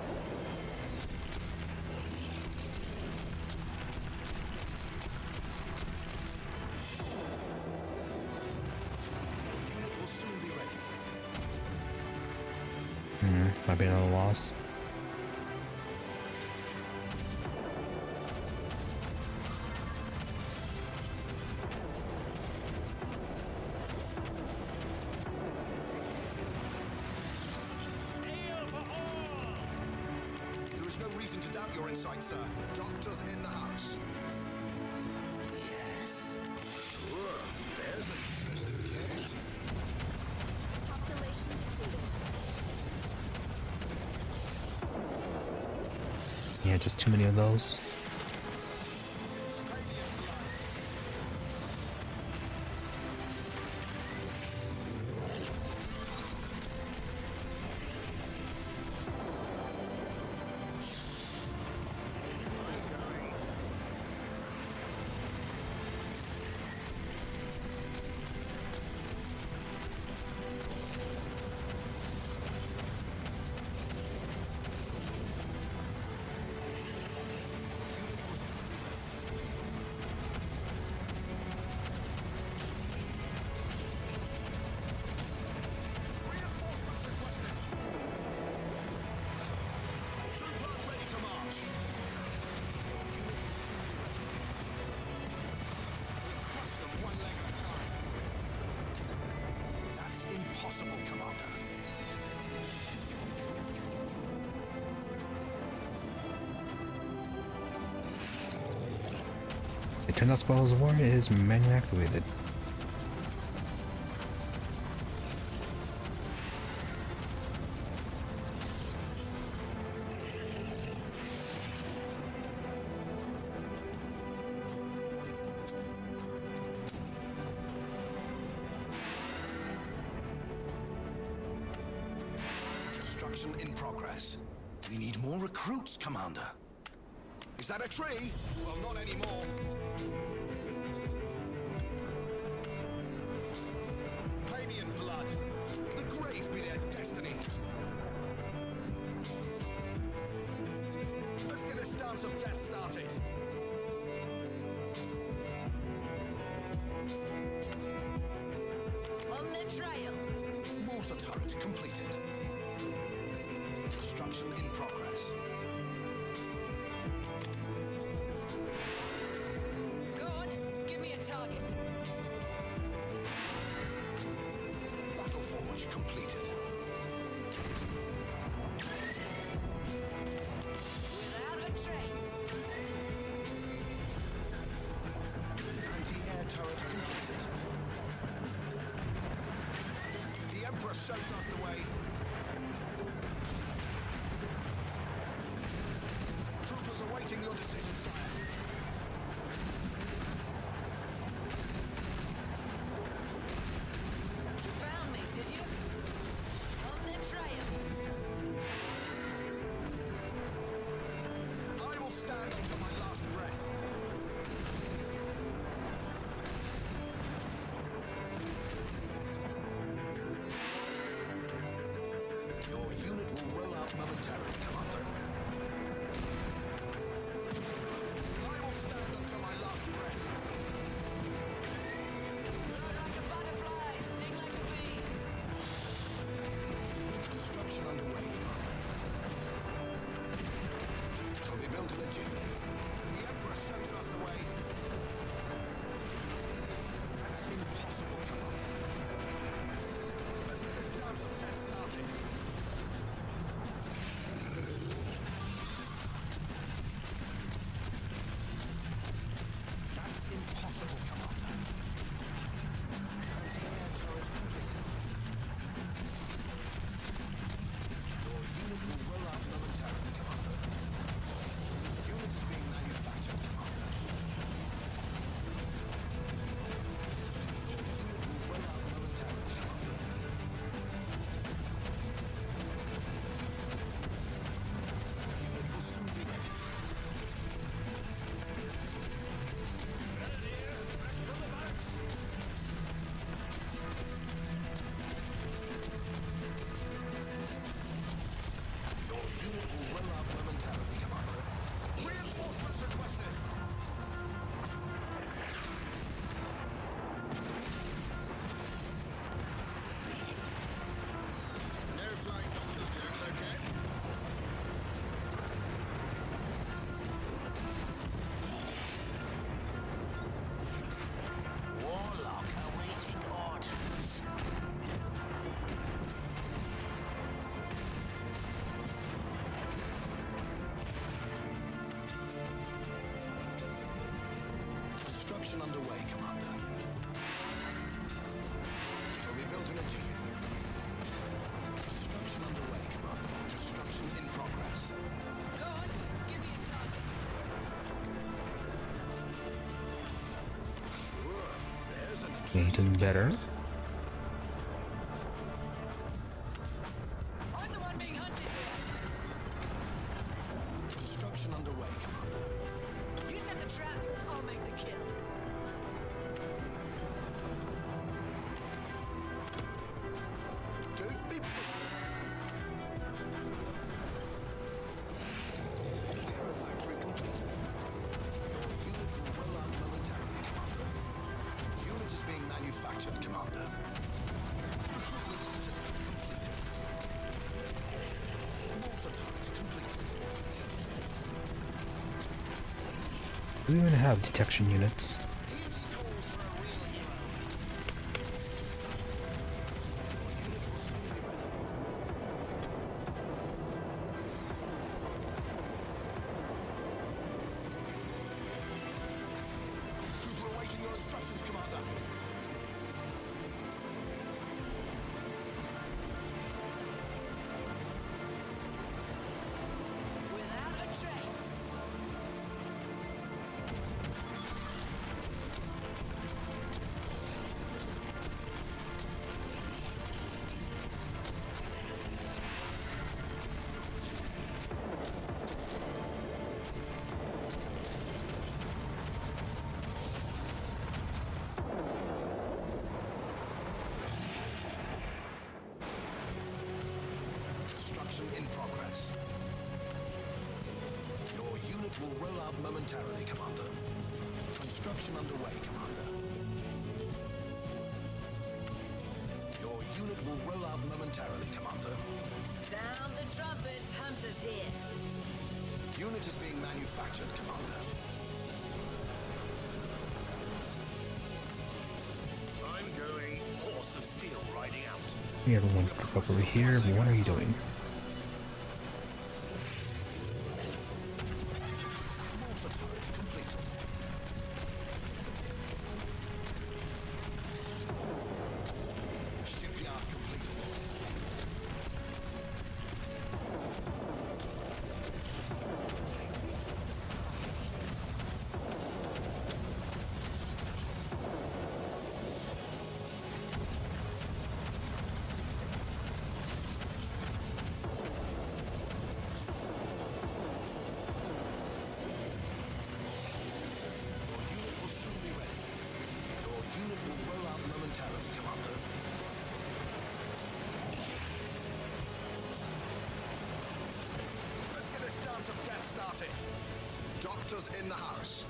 Your unit will soon be ready. Might be another loss. There is no reason to doubt your insight, sir. Doctor's in the house. Yes. Sure. There's an interesting case. Population depleted. Yeah, just too many of those. Reinforcements requested. Trooper ready to march. Your unit will soon be ready. We'll crush them one leg at a time. That's impossible, Commander. It turns out Spoils of War is manually activated. Construction in progress. We need more recruits, Commander. Is that a tree? Well, not anymore. Paymian blood. The grave be their destiny. Let's get this dance of death started. On the trail. Mortar turret completed. Construction in progress. Go on, give me a target. Battle forge completed. Without a trace. Anti-air turret completed. The Emperor shows us the way. Troopers awaiting your decision, sire. You found me, did you? On the trail. I will stand until my last breath. Your unit will roll out momentarily, Commander. I will stand until my last breath. Burn like a butterfly, sting like a bee. Construction underway, Commander. It'll be built in a jiffy. Construction underway, Commander. Will be built in a jiffy. Construction underway, Commander. Construction in progress. Go on, give me a target. Sure, there's an Anything better? I'm the one being hunted here. construction underway, Commander. You set the trap, I'll make the kill. Don't be pussy. Aero factory completed. Your unit will roll out momentarily, Commander. Unit is being manufactured, Commander. Recruitment stage completed. Mortar turret completed. Do we even have detection units? Trooper awaiting your instructions, Commander. Without a trace. Construction in progress. Your unit will roll out momentarily, Commander. Construction underway, Commander. Your unit will roll out momentarily, Commander. Sound the trumpets, hunters here. Unit is being manufactured, Commander. I'm going horse of steel riding out. We have one group up over here, but what are you doing? Mortar turret completed. Shipyard completed. Your unit will soon be ready. Your unit will roll out momentarily, Commander. Let's get this dance of death started. Doctors in the house.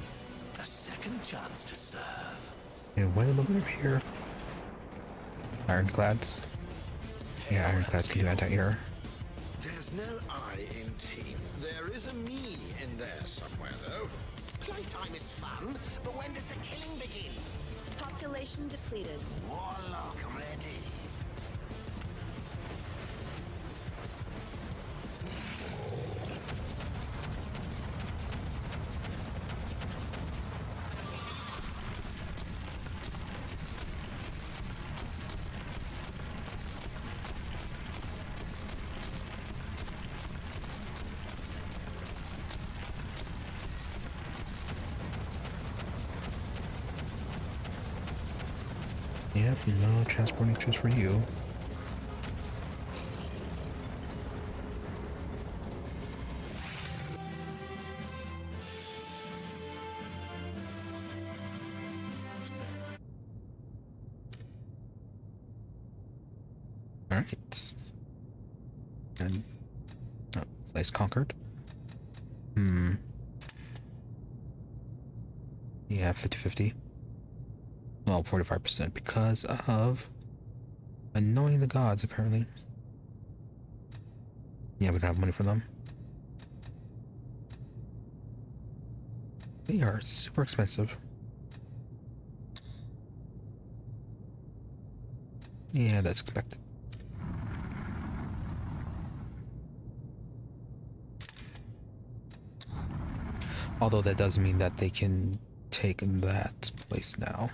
A second chance to serve. And what about over here? Ironclads. Yeah, ironclads can do anti-air. There's no I in team. There is a me in there somewhere, though. Playtime is fun, but when does the killing begin? Population depleted. Warlock ready. Yep, no transporting troops for you. Alright. And place conquered. Yeah, 50-50. Well, 45% because of annoying the gods, apparently. Yeah, we don't have money for them. They are super expensive. Yeah, that's expected. Although that does mean that they can take that place now.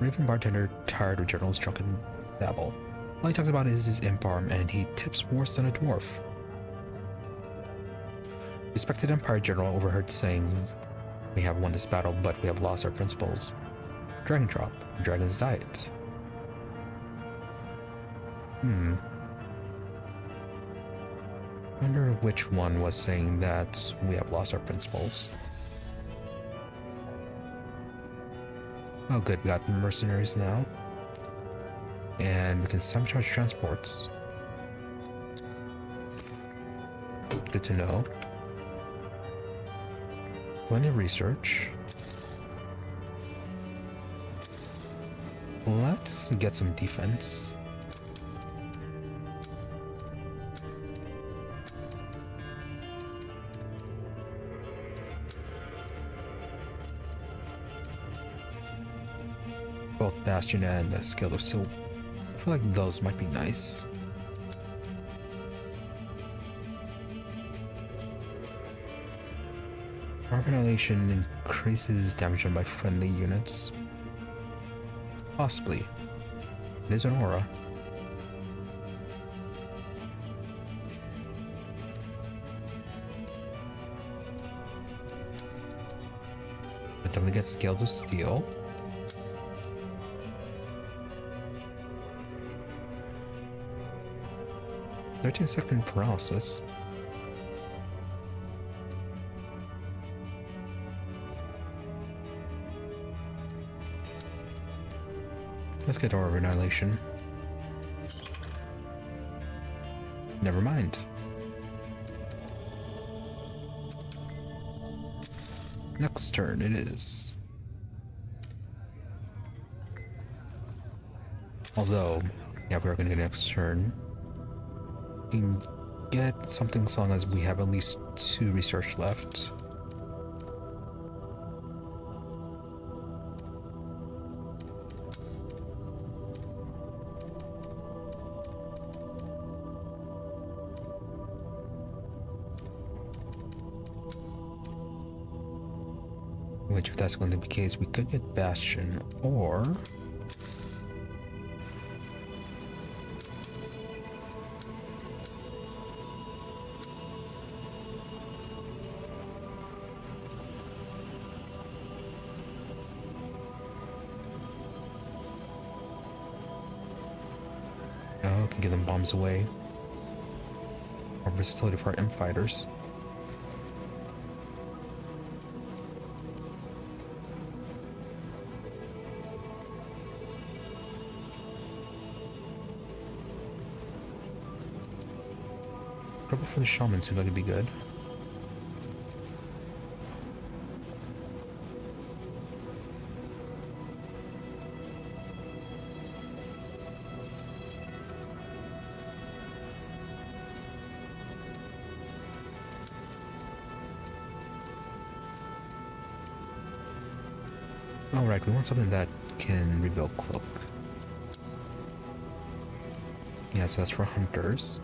Raven bartender tired of General's drunken babble. All he talks about is his imp arm, and he tips worse than a dwarf. Respected Empire General overheard saying, "We have won this battle, but we have lost our principles. Dragon drop, dragon's diet." Wonder which one was saying that we have lost our principles. Oh good, we got mercenaries now. And we can sabotage transports. Good to know. Plenty of research. Let's get some defense. Both Bastion and Skill of Steel. I feel like those might be nice. Annihilation increases damage done by friendly units. Possibly. It is an aura. But then we get Scales of Steel. "13-second paralysis." Let's get Aura of Annihilation. Never mind. Next turn it is. Although, yeah, we're gonna get next turn. We can get something as long as we have at least 2 research left. Which, if that's going to be the case, we could get Bastion, or we can get them bombs away. More versatility for our imp fighters. Probably for the shaman seems like it'd be good. Alright, we want something that can reveal cloak. Yes, that's for hunters.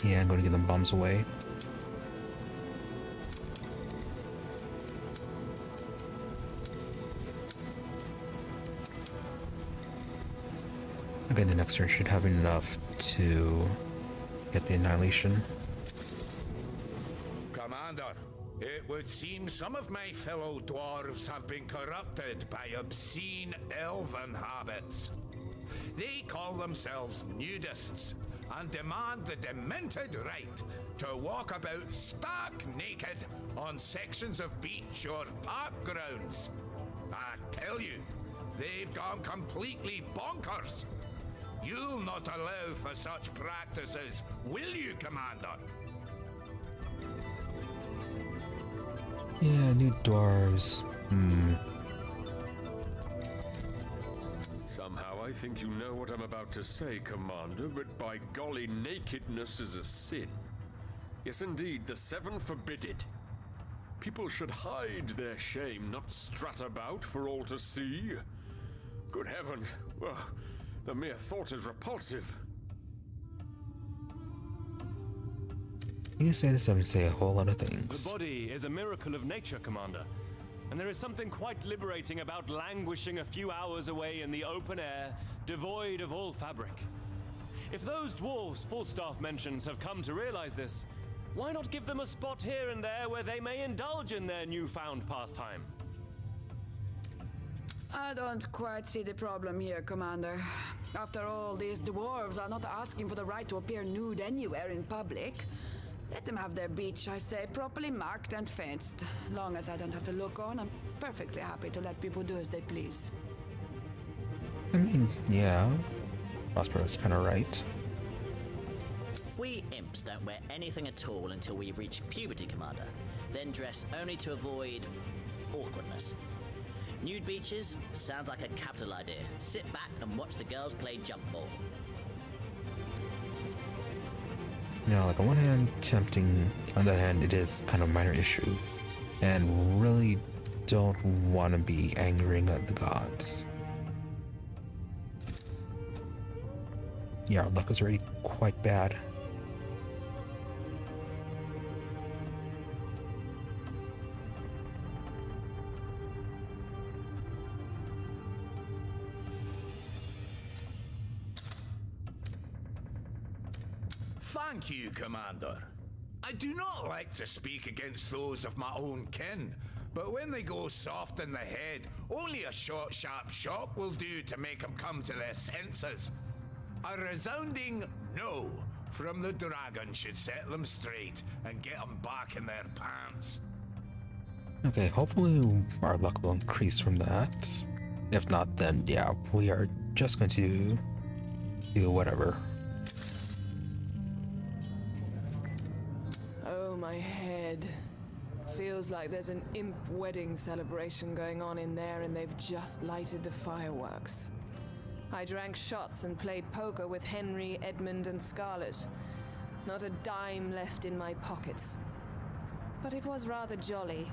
Yeah, I'm going to get them bombs away. Okay, the next turn should have enough to get the annihilation. Commander, it would seem some of my fellow dwarves have been corrupted by obscene elven habits. They call themselves nudists and demand the demented right to walk about stark naked on sections of beach or park grounds. I tell you, they've gone completely bonkers. You'll not allow for such practices, will you, Commander? Yeah, new dwarves. Somehow I think you know what I'm about to say, Commander, but by golly, nakedness is a sin. Yes, indeed, the seven forbid it. People should hide their shame, not strut about for all to see. Good heavens, well, the mere thought is repulsive. You say the seven say a whole lot of The things. body is a miracle of nature, Commander. And there is something quite liberating about languishing a few hours away in the open air, devoid of all fabric. If those dwarves Falstaff mentions have come to realize this, why not give them a spot here and there where they may indulge in their newfound pastime? I don't quite see the problem here, Commander. After all, these dwarves are not asking for the right to appear nude anywhere in public. Let them have their beach, I say, properly marked and fenced. Long as I don't have to look on, I'm perfectly happy to let people do as they please. I mean, yeah, Prospero's kind of right. We imps don't wear anything at all until we reach puberty, Commander. Then dress only to avoid awkwardness. Nude beaches? Sounds like a capital idea. Sit back and watch the girls play jump ball. Now, like on one hand, tempting. On the other hand, it is kind of a minor issue, and really don't want to be angering at the gods. Yeah, our luck is already quite bad. Thank you, Commander. I do not like to speak against those of my own kin, but when they go soft in the head, only a short, sharp shock will do to make them come to their senses. A resounding no from the dragon should set them straight and get them back in their pants. Okay, hopefully our luck will increase from that. If not, then yeah, we are just going to do whatever. Oh, my head. Feels like there's an imp wedding celebration going on in there and they've just lighted the fireworks. I drank shots and played poker with Henry, Edmund, and Scarlet. Not a dime left in my pockets. But it was rather jolly,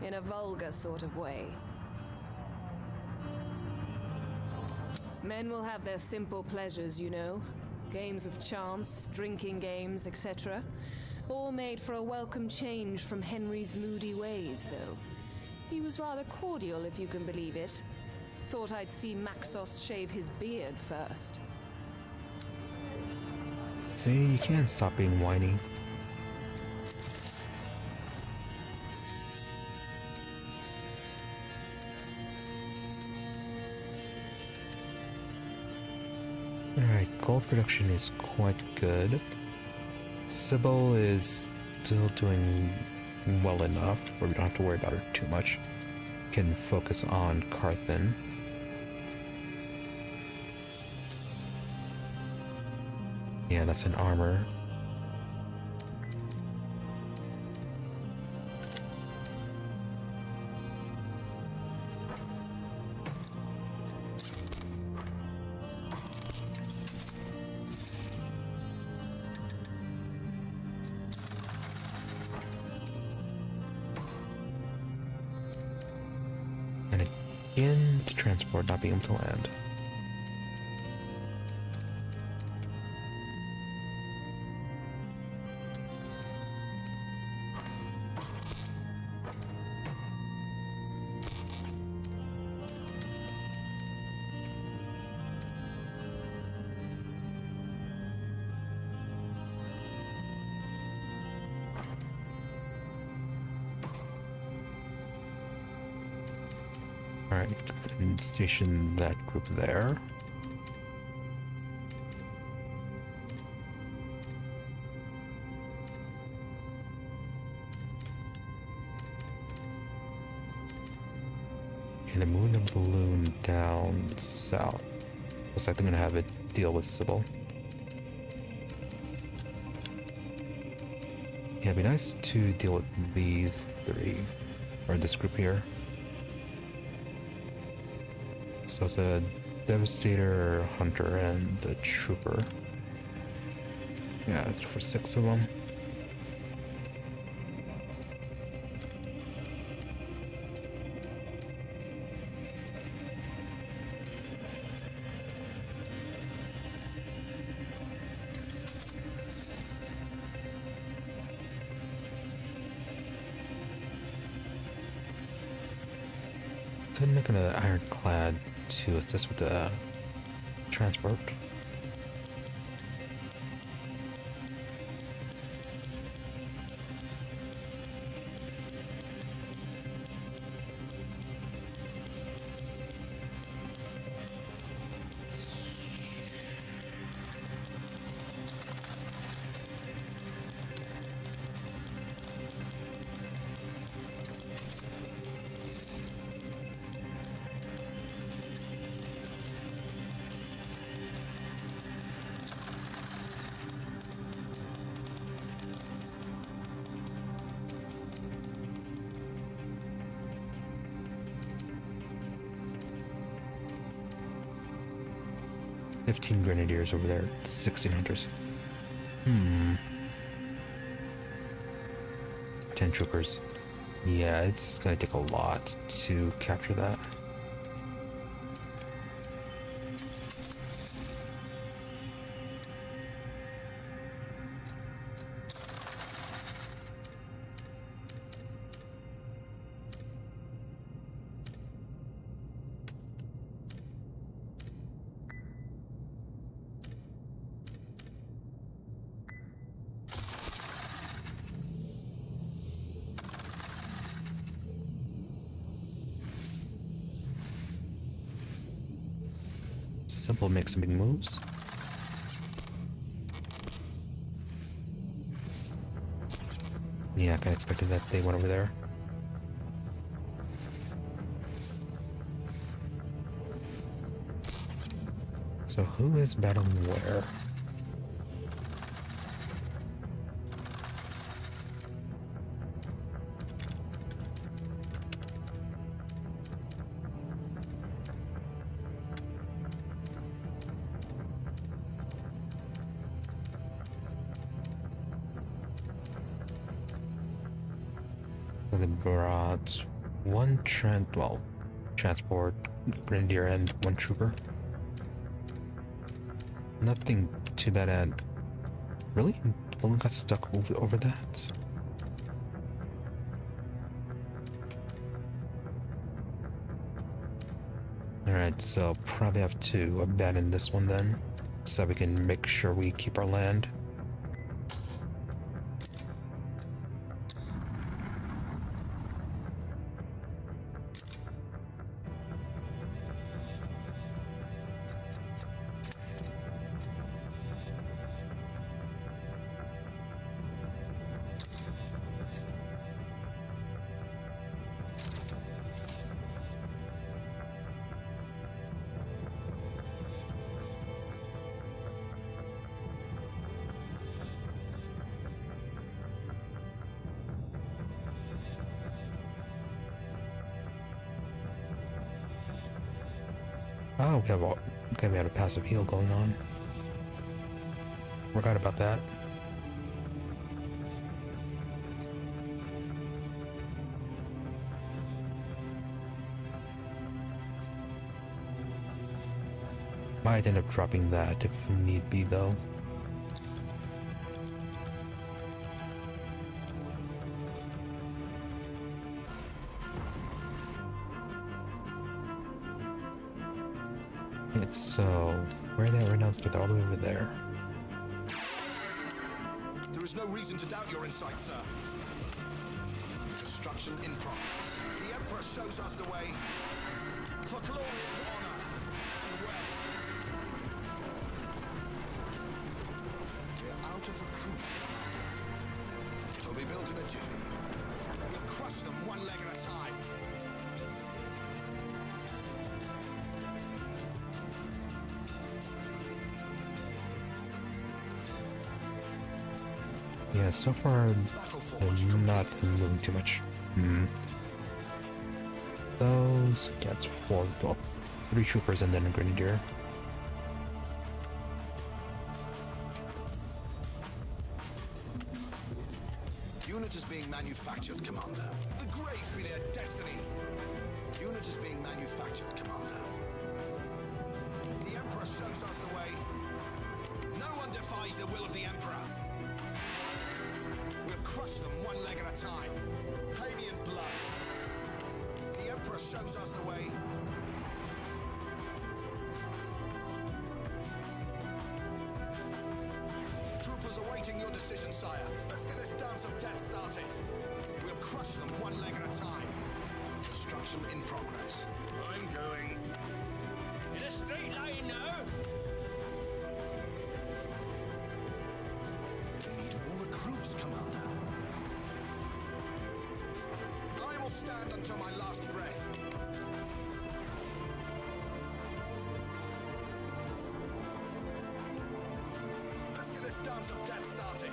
in a vulgar sort of way. Men will have their simple pleasures, you know. Games of chance, drinking games, etc. All made for a welcome change from Henry's moody ways, though. He was rather cordial, if you can believe it. Thought I'd see Maxos shave his beard first. See, you can't stop being whiny. Alright, gold production is quite good. Sybil is still doing well enough where we don't have to worry about her too much. Can focus on Carthan. Yeah, that's an armor. And again, the transport not being able to land. Alright, and station that group there. And then moving the balloon down south. Looks like they're gonna have a deal with Sybil. Yeah, it'd be nice to deal with these three, or this group here. So it's a Devastator, Hunter, and a Trooper. Yeah, it's for 6 of them. could make an ironclad to assist with the transport. Grenadiers over there, 16 hunters. 10 troopers. Yeah, it's gonna take a lot to capture that. Simple makes some big moves. Yeah, I kinda expected that they went over there. So who is battling where? So they brought one transport grenadier and one trooper. Nothing too bad at... Really? Balloon got stuck over that? Alright, so probably have to abandon this one then, so we can make sure we keep our land. Oh, we have a passive heal going on. Forgot about that. Might end up dropping that if need be, though. So, where are they at right now? They're all the way over there. There is no reason to doubt your insight, sir. Construction in progress. The Emperor shows us the way for glory, honor, and wealth. We're out of recruits, Commander. They'll be built in a jiffy. We'll crush them one leg at a time. Yeah, so far they're not moving too much. Those gets 3 troopers and then a grenadier. Unit is being manufactured, Commander. The Greys be their destiny. Unit is being manufactured, Commander. The Emperor shows us the way. No one defies the will of the Emperor. We'll crush them one leg at a time. Pay me in blood. The Emperor shows us the way. Troopers awaiting your decision, sire. Let's get this dance of death started. We'll crush them one leg at a time. Construction in progress. I'm going. In a straight line now. We need more recruits, Commander. I will stand until my last breath. Let's get this dance of death started.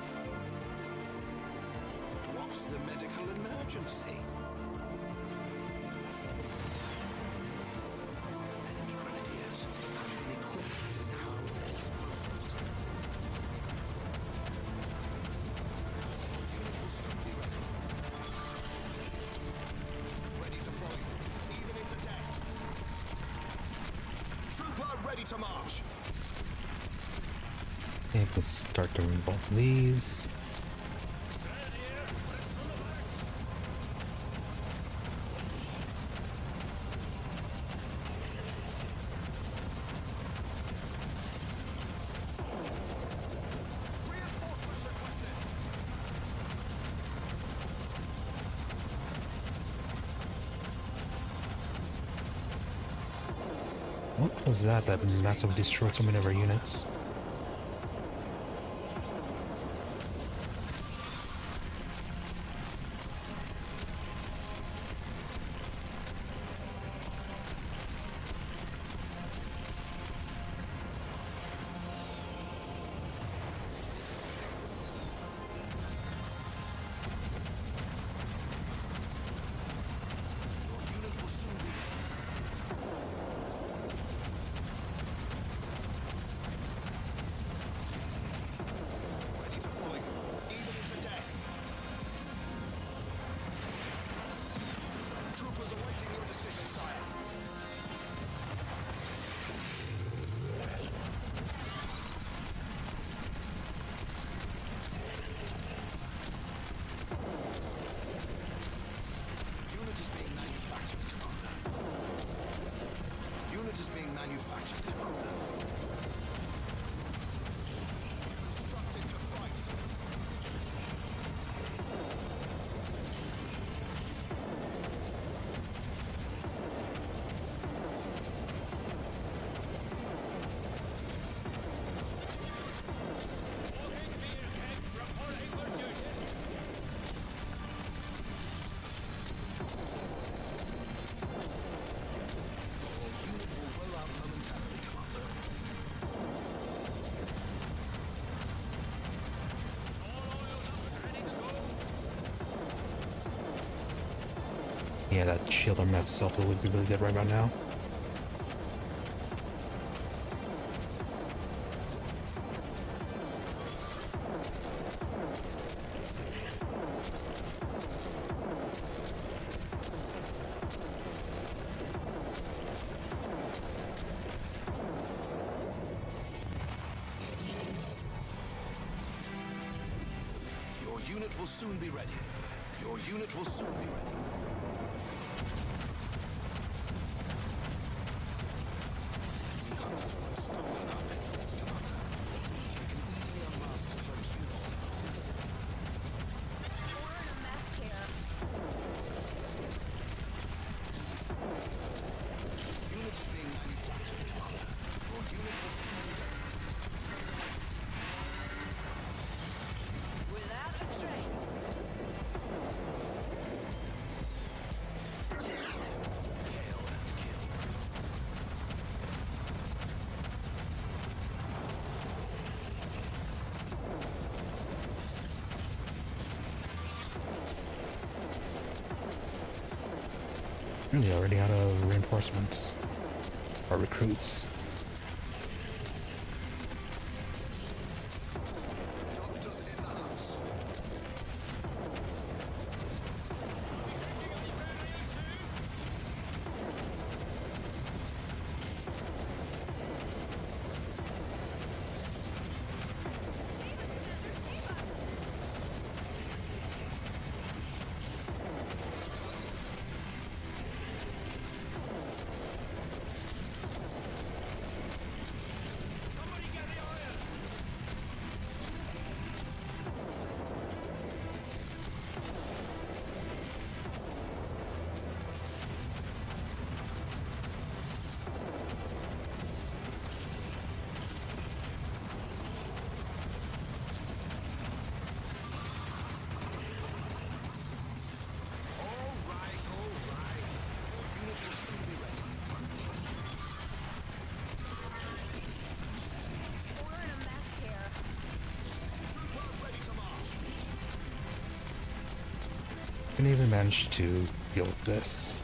What's the medical emergency? Enemy grenadiers have been equipped with enhanced explosives. Your unit will soon be ready. Ready to follow you, even into death. Trooper ready to march. Okay, let's start doing both these. Reinforcements requested. What was that that massively destroyed so many of our units? Your unit will soon be ready to follow you, even into death. Troopers awaiting your decision, sire. Unit is being manufactured, Commander. Unit is being manufactured, Commander. Constructed to fight. Unit will roll out momentarily, Commander. Yeah, that shield or mass assault would be really good right about now. Your unit will soon be ready. Your unit will soon be ready. Enemy hunters run stubble in our pitfalls, Commander. They can easily unmask close units. We're in a mess here. Unit is being manufactured, Commander. Your unit will soon be ready. Without a trace. Really already out of reinforcements or recruits. Doctors in the house. can even manage to deal with this.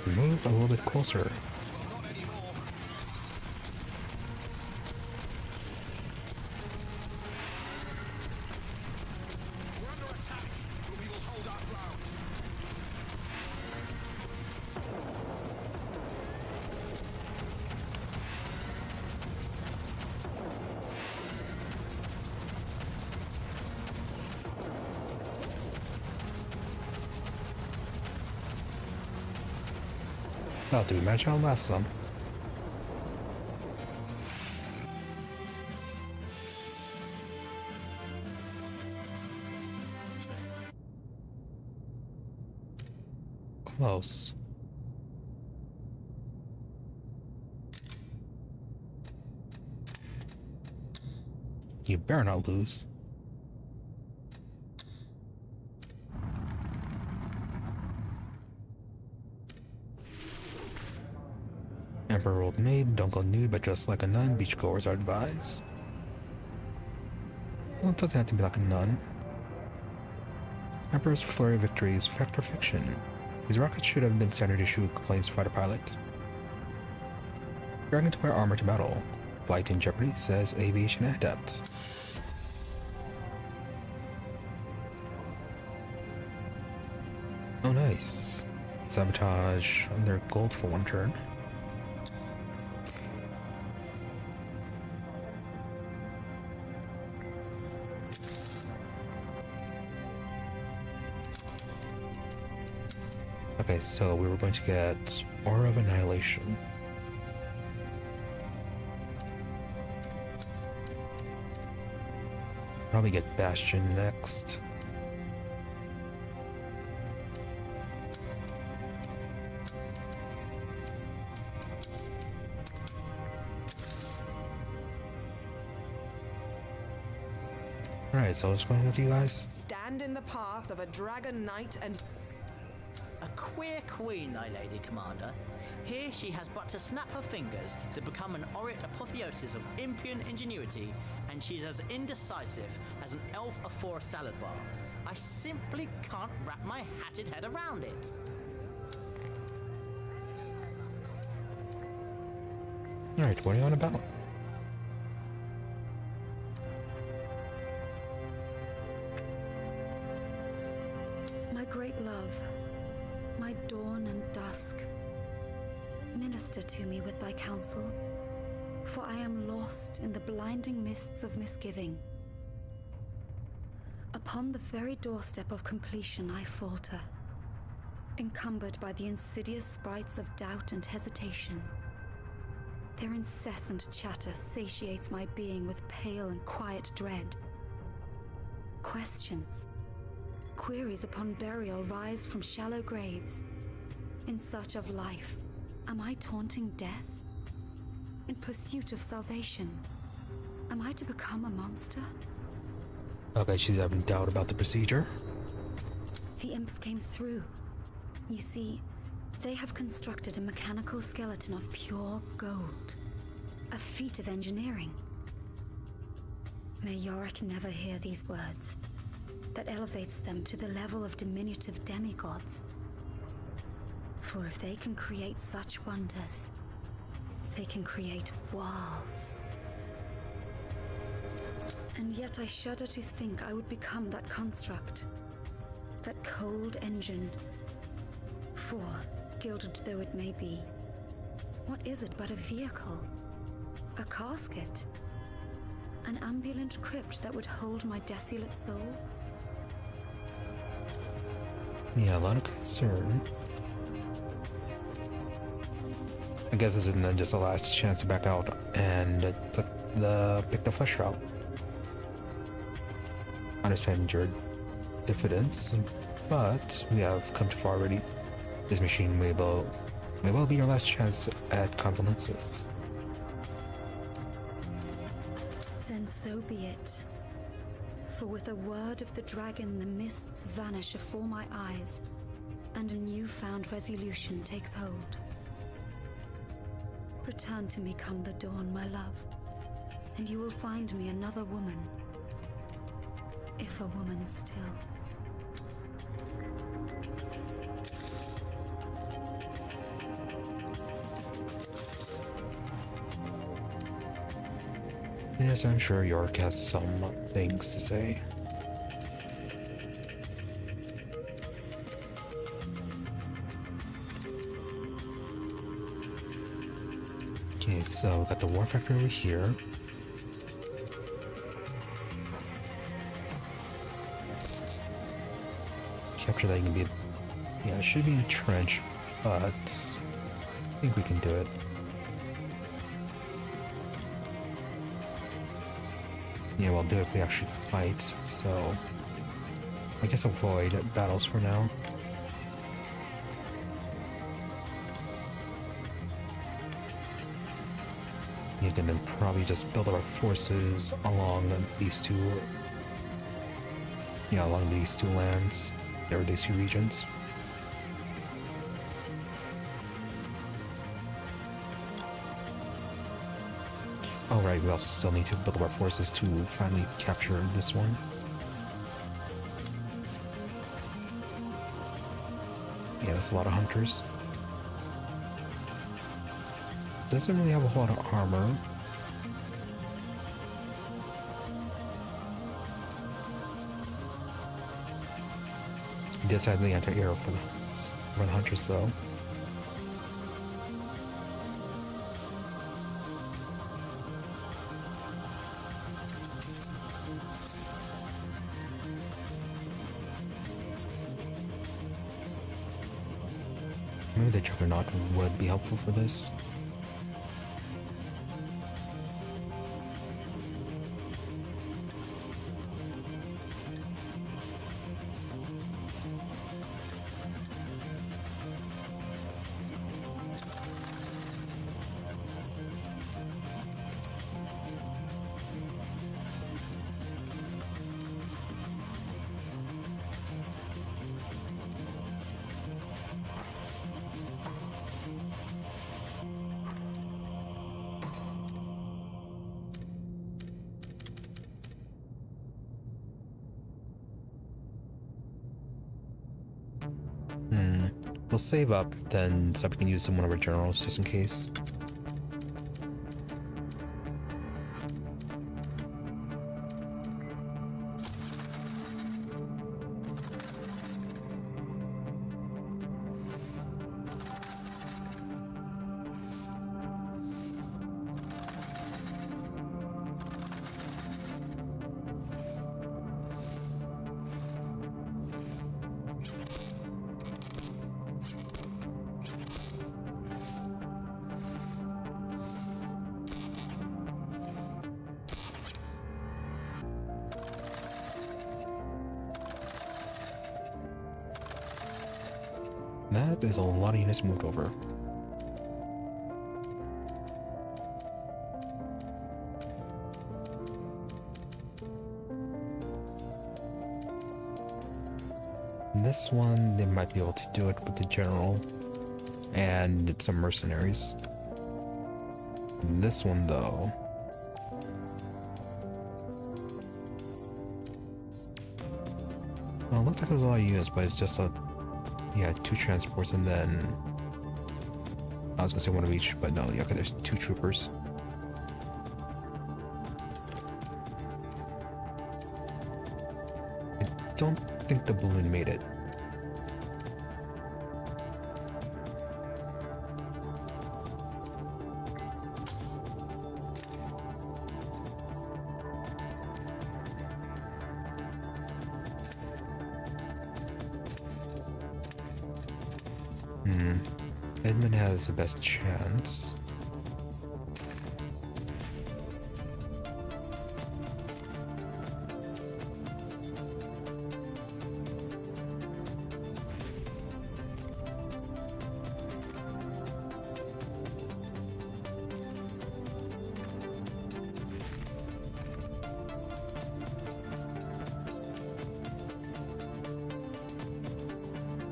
Move a little bit closer. Now, do we manage to outlast them? Close. You better not lose. Emperor Old Maid, don't go nude, but dress like a nun. Beachgoers are advised. Well, it doesn't have to be like a nun. Emperor's flurry of victories, fact or fiction? These rockets should have been standard issue, complains fighter pilot. Dragon to wear armor to battle. Flight in jeopardy, says aviation adept. Oh, nice. Sabotage on their gold for one turn. Okay, so we were going to get Aura of Annihilation. Probably get Bastion next. Alright, so what's going on with you guys? Stand in the path of a dragon knight and... A queer queen, thy lady commander. Here she has but to snap her fingers to become an aureate apotheosis of impian ingenuity, and she's as indecisive as an elf afore a salad bar. I simply can't wrap my hatted head around it. Alright, what are you on about? My great love, my dawn and dusk, minister to me with thy counsel, for I am lost in the blinding mists of misgiving. Upon the very doorstep of completion I falter, encumbered by the insidious sprites of doubt and hesitation. Their incessant chatter satiates my being with pale and quiet dread. Questions, queries upon burial rise from shallow graves. In search of life, am I taunting death? In pursuit of salvation, am I to become a monster? Okay, she's having doubt about the procedure. The imps came through. You see, they have constructed a mechanical skeleton of pure gold. A feat of engineering. May Yorick never hear these words. That elevates them to the level of diminutive demigods. For if they can create such wonders, they can create worlds. And yet I shudder to think I would become that construct. That cold engine. For, gilded though it may be, What is it but a vehicle? A casket? An ambulant crypt that would hold my desolate soul? Yeah, a lot of concern. I guess this isn't then just a last chance to back out and pick the flesh route. I understand your diffidence, but we have come too far already. This machine may well be your last chance at convalescence. Then so be it. For with a word of the dragon, the mists vanish afore my eyes, and a newfound resolution takes hold. Return to me come the dawn, my love, and you will find me another woman. If a woman still. Yes, I'm sure York has some things to say. Okay, so we got the war factory over here. Capture that, you can be, yeah, it should be entrenched, but I think we can do it. Yeah, we'll do it if we actually fight, so I guess avoid battles for now. You can then probably just build up our forces along these two, along these two lands, or these two regions. Oh right, we also still need to build up our forces to finally capture this one. Yeah, that's a lot of hunters. Doesn't really have a whole lot of armor. It does have the anti-air for the hunters though. Maybe the Juggernaut would be helpful for this. We'll save up then so we can use one of our generals just in case. That is a lot of units moved over. This one, they might be able to do it with the general and some mercenaries. This one, though, well, it looks like there's a lot of units, but it's just two transports and then I was gonna say one of each, but no, okay, there's two troopers. I don't think the balloon made it. Edmund has the best chance.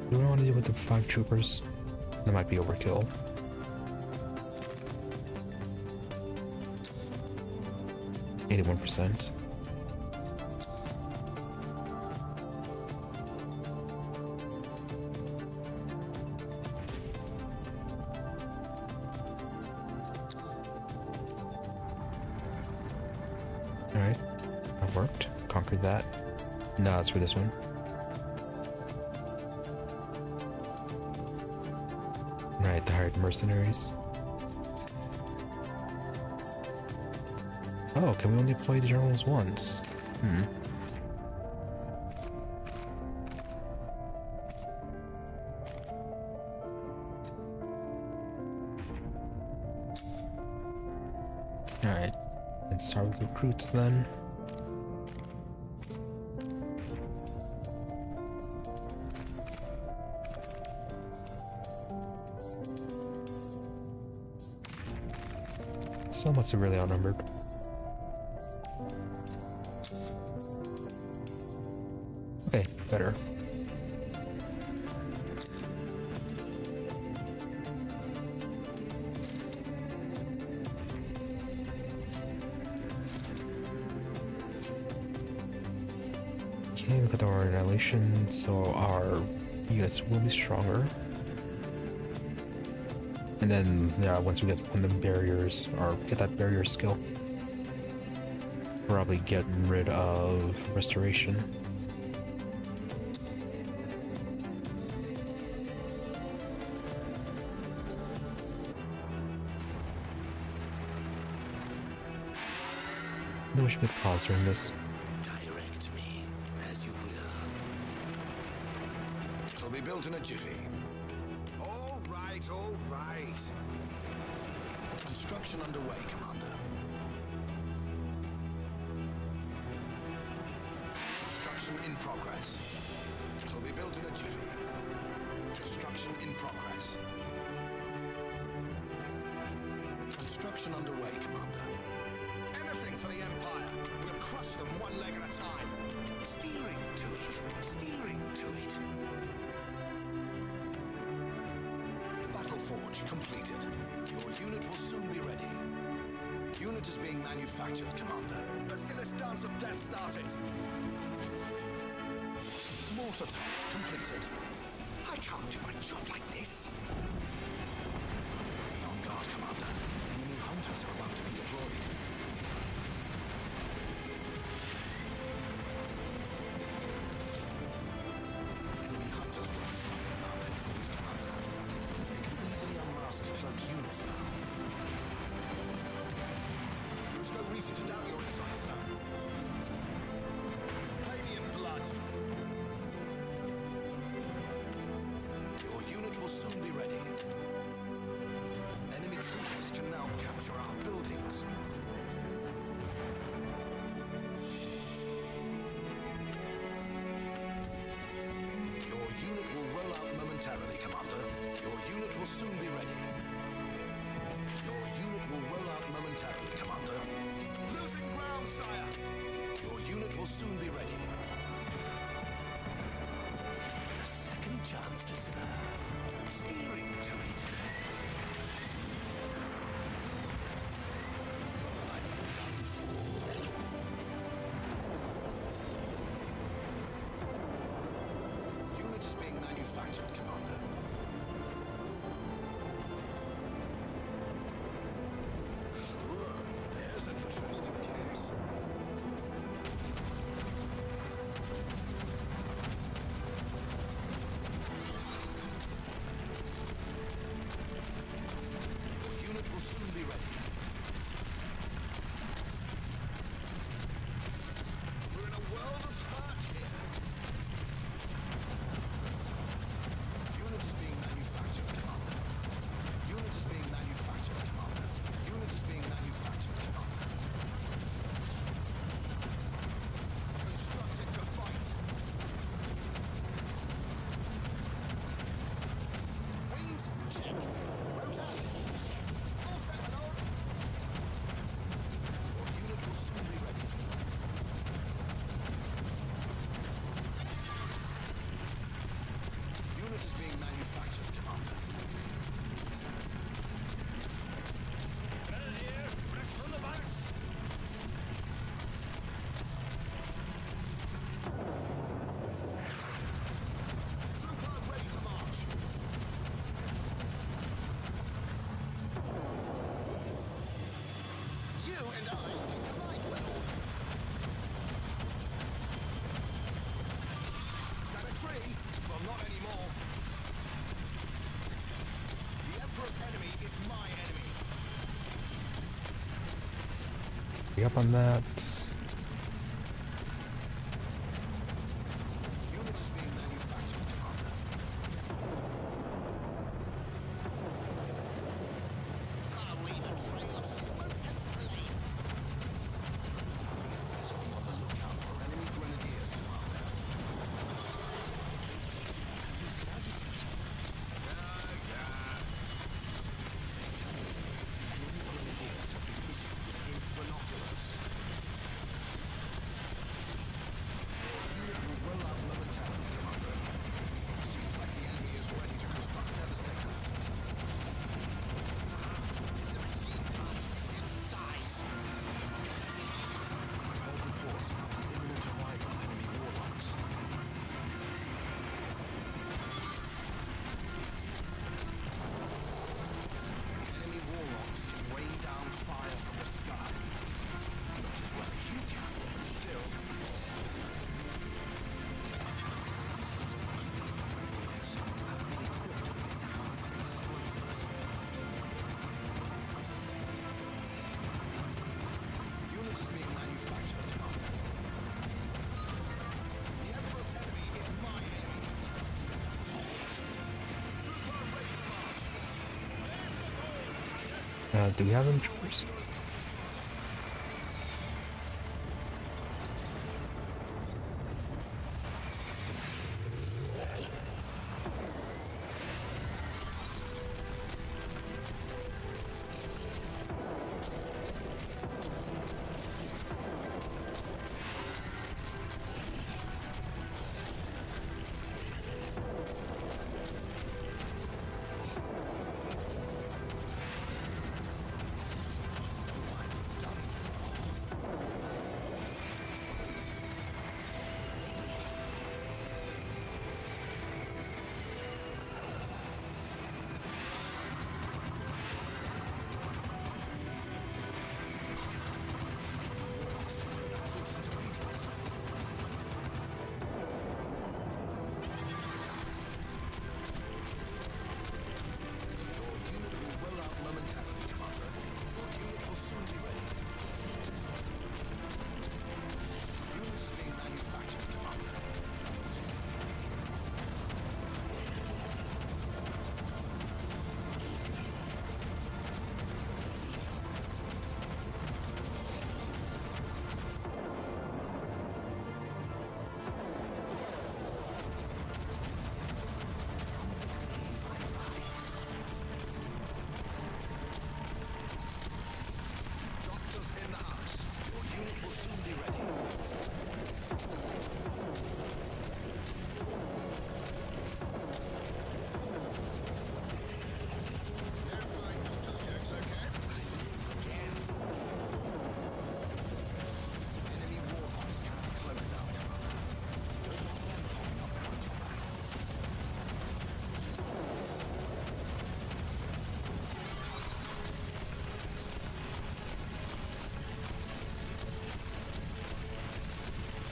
Do I want to deal with the 5 troopers? That might be overkill. %. Alright, that worked. Conquered that. Now it's for this one. Right, the hired mercenaries. Oh, can we only deploy the generals once? Alright, let's start with recruits then. Somewhat severely outnumbered. Okay, better. Okay, we got our annihilation, so our units will be stronger. And then, yeah, once we get one of the barriers, or get that barrier skill, probably get rid of restoration. Then we should get pause during this. Direct me as you will. It'll be built in a jiffy. All right, all right. Construction underway, Commander. Construction in progress. It'll be built in a jiffy. Construction in progress. Construction underway, Commander. Anything for the Empire. We'll crush them one leg at a time. Steering to it. Steering to it. Battle Forge completed. Your unit will soon be ready. Unit is being manufactured, Commander. Let's get this dance of death started. Mortar turret completed. I can't do my job like this. Be on guard, Commander. Enemy hunters are about to be deployed. Enemy hunters will stumble in our pitfalls, Commander. They can easily unmask cloaked units now. There's no reason to doubt your insight, sir. Pay me in blood. Your unit will soon be ready. Enemy troopers can now capture our buildings. Your unit will roll out momentarily, Commander. Your unit will soon be ready. Your unit will roll out momentarily, Commander. Losing ground, sire! Your unit will soon be ready. A second chance to serve. Steering to it. I'm done for. Unit is being manufactured, Commander. Sure, there's an interesting case. Be up on that. Do we have any troopers?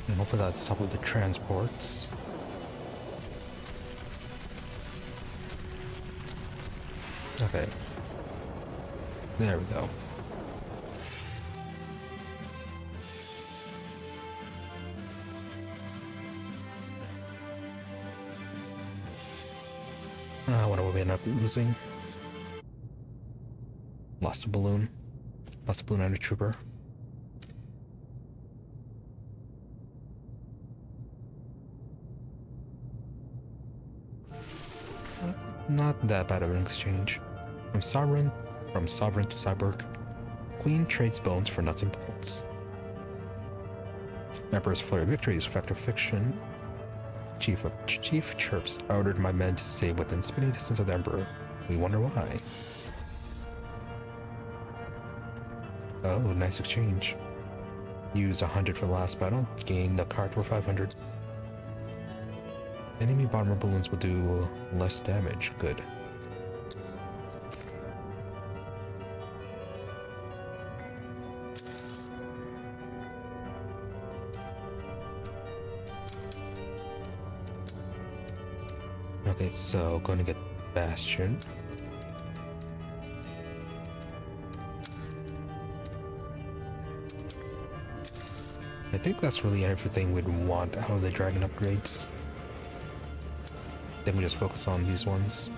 And hopefully that's up with the transports. Okay. There we go. What will we end up losing? Lost a balloon. Lost a balloon and a trooper. Not that bad of an exchange. From sovereign to cyborg, Queen trades bones for nuts and bolts. Emperor's flurry of victory is fact or fiction. Chief chirps. I ordered my men to stay within spitting distance of the Emperor. We wonder why. Oh, nice exchange. Use 100 for the last battle. Gain a card for 500. Enemy bomber balloons will do less damage. Good. Okay, so going to get Bastion. I think that's really everything we'd want out of the dragon upgrades. Then we just focus on these ones.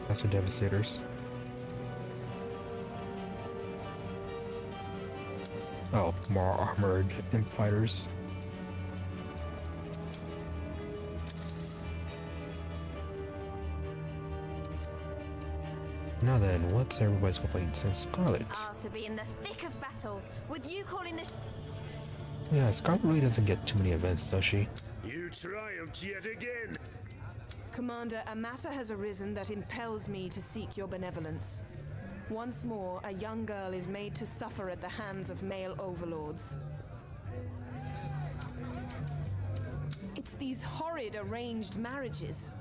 That's the Devastators. Oh, more armored imp fighters. Now then, what's everybody's complaints on Scarlet? To be in the thick of battle, with you calling the... Yeah, Scarlet really doesn't get too many events, does she? You triumphed yet again! Commander, a matter has arisen that impels me to seek your benevolence. Once more, a young girl is made to suffer at the hands of male overlords. It's these horrid arranged marriages.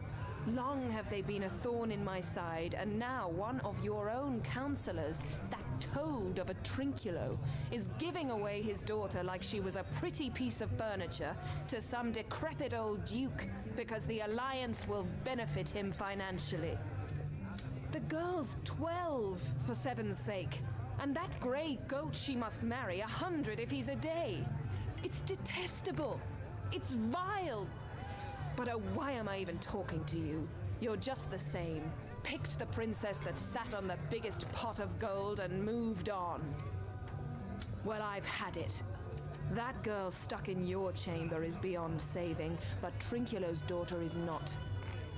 Long have they been a thorn in my side, and now one of your own counselors, that toad of a Trinculo, is giving away his daughter like she was a pretty piece of furniture to some decrepit old duke because the alliance will benefit him financially. The girl's 12, for 7's sake, and that grey goat she must marry 100 if he's a day. It's detestable. It's vile. But oh, why am I even talking to you? You're just the same. Picked the princess that sat on the biggest pot of gold and moved on. Well, I've had it. That girl stuck in your chamber is beyond saving, but Trinculo's daughter is not.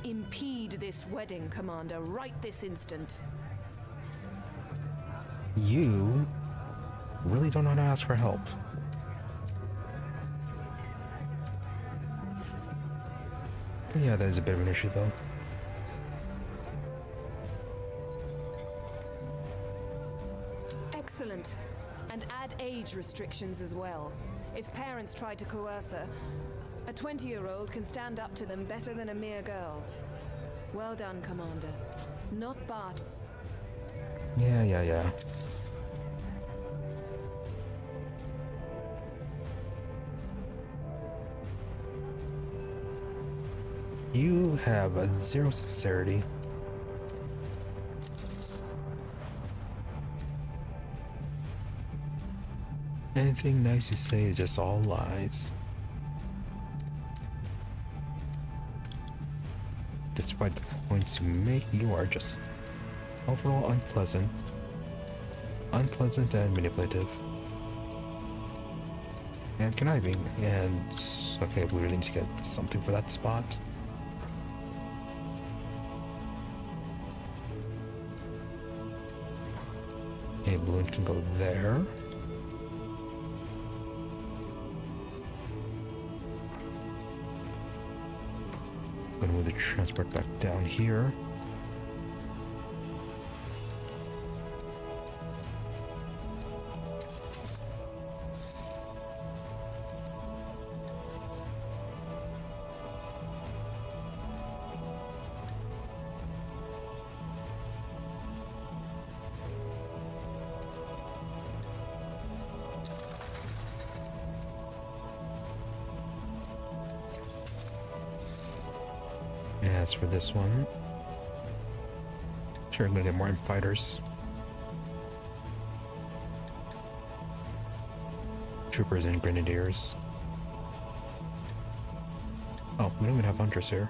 Impede this wedding, Commander, right this instant. You really don't know how to ask for help. Yeah, that is a bit of an issue, though. Excellent. And add age restrictions as well. If parents try to coerce her, a 20-year-old can stand up to them better than a mere girl. Well done, Commander. Not bad. Yeah. You have a zero sincerity. Anything nice you say is just all lies. Despite the points you make, you are just overall unpleasant and manipulative. And conniving, and okay, we really need to get something for that spot. Okay, balloon can go there. Gonna move the transport back down here. As for this one, sure, I'm gonna get more imp fighters. Troopers and grenadiers. Oh, we don't even have hunters here.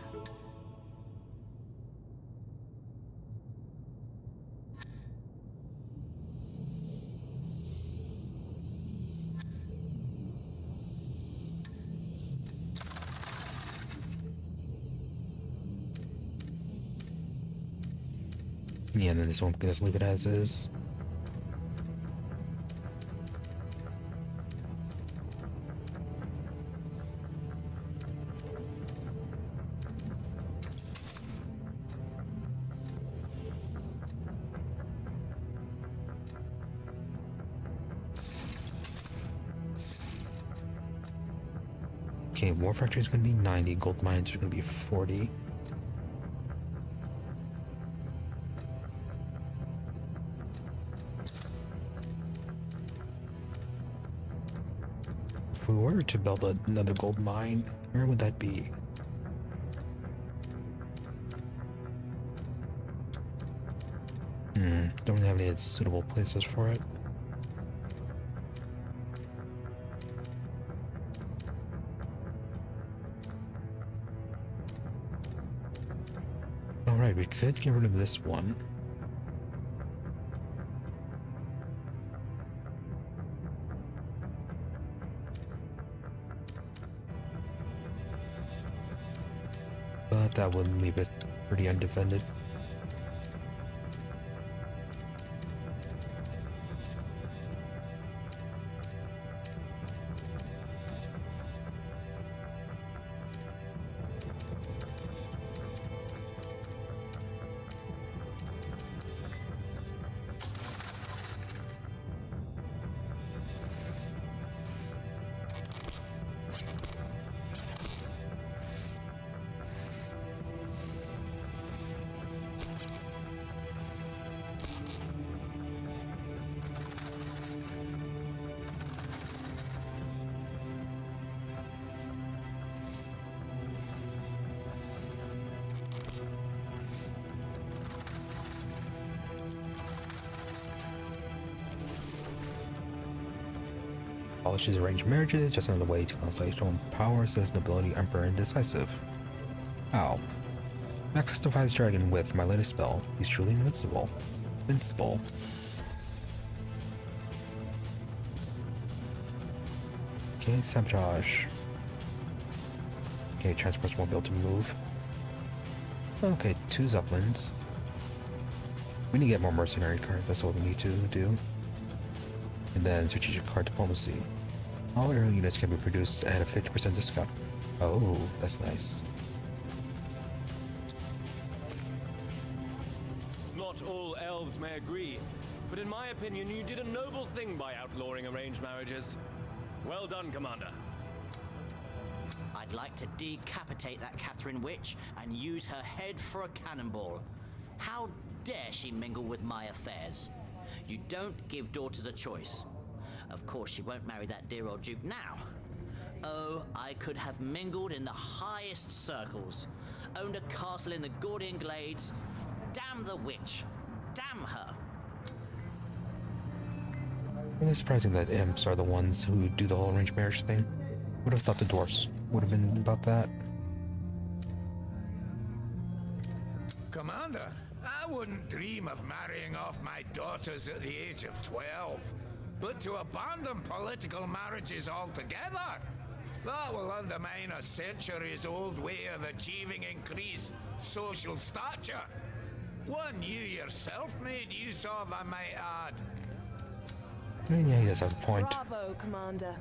Yeah, and then this one, we can just leave it as is. Okay, War Factory is going to be 90, gold mines are going to be 40. If we were to build another gold mine, where would that be? Don't really have any suitable places for it. Alright, we could get rid of this one. But that would leave it pretty undefended. Abolishes arranged marriages, just another way to consolidate your own power, says nobility, emperor, and decisive. Ow. Max defies dragon with my latest spell. He's truly invincible. Invincible. Okay, sabotage. Okay, transports won't be able to move. Okay, 2 zeppelins. We need to get more mercenary cards, that's what we need to do. And then strategic card diplomacy. All aerial units can be produced at a 50% discount. Oh, that's nice. Not all elves may agree, but in my opinion, you did a noble thing by outlawing arranged marriages. Well done, Commander. I'd like to decapitate that Catherine witch and use her head for a cannonball. How dare she mingle with my affairs? You don't give daughters a choice. Of course, she won't marry that dear old Duke now. Oh, I could have mingled in the highest circles. Owned a castle in the Gordian Glades. Damn the witch. Damn her. Really surprising that imps are the ones who do the whole arranged marriage thing. Would have thought the dwarfs would have been about that. Commander, I wouldn't dream of marrying off my daughters at the age of 12. But to abandon political marriages altogether, that will undermine a centuries-old way of achieving increased social stature. One you yourself made use of, I might add. I mean, yeah, he does have a point. Bravo, Commander.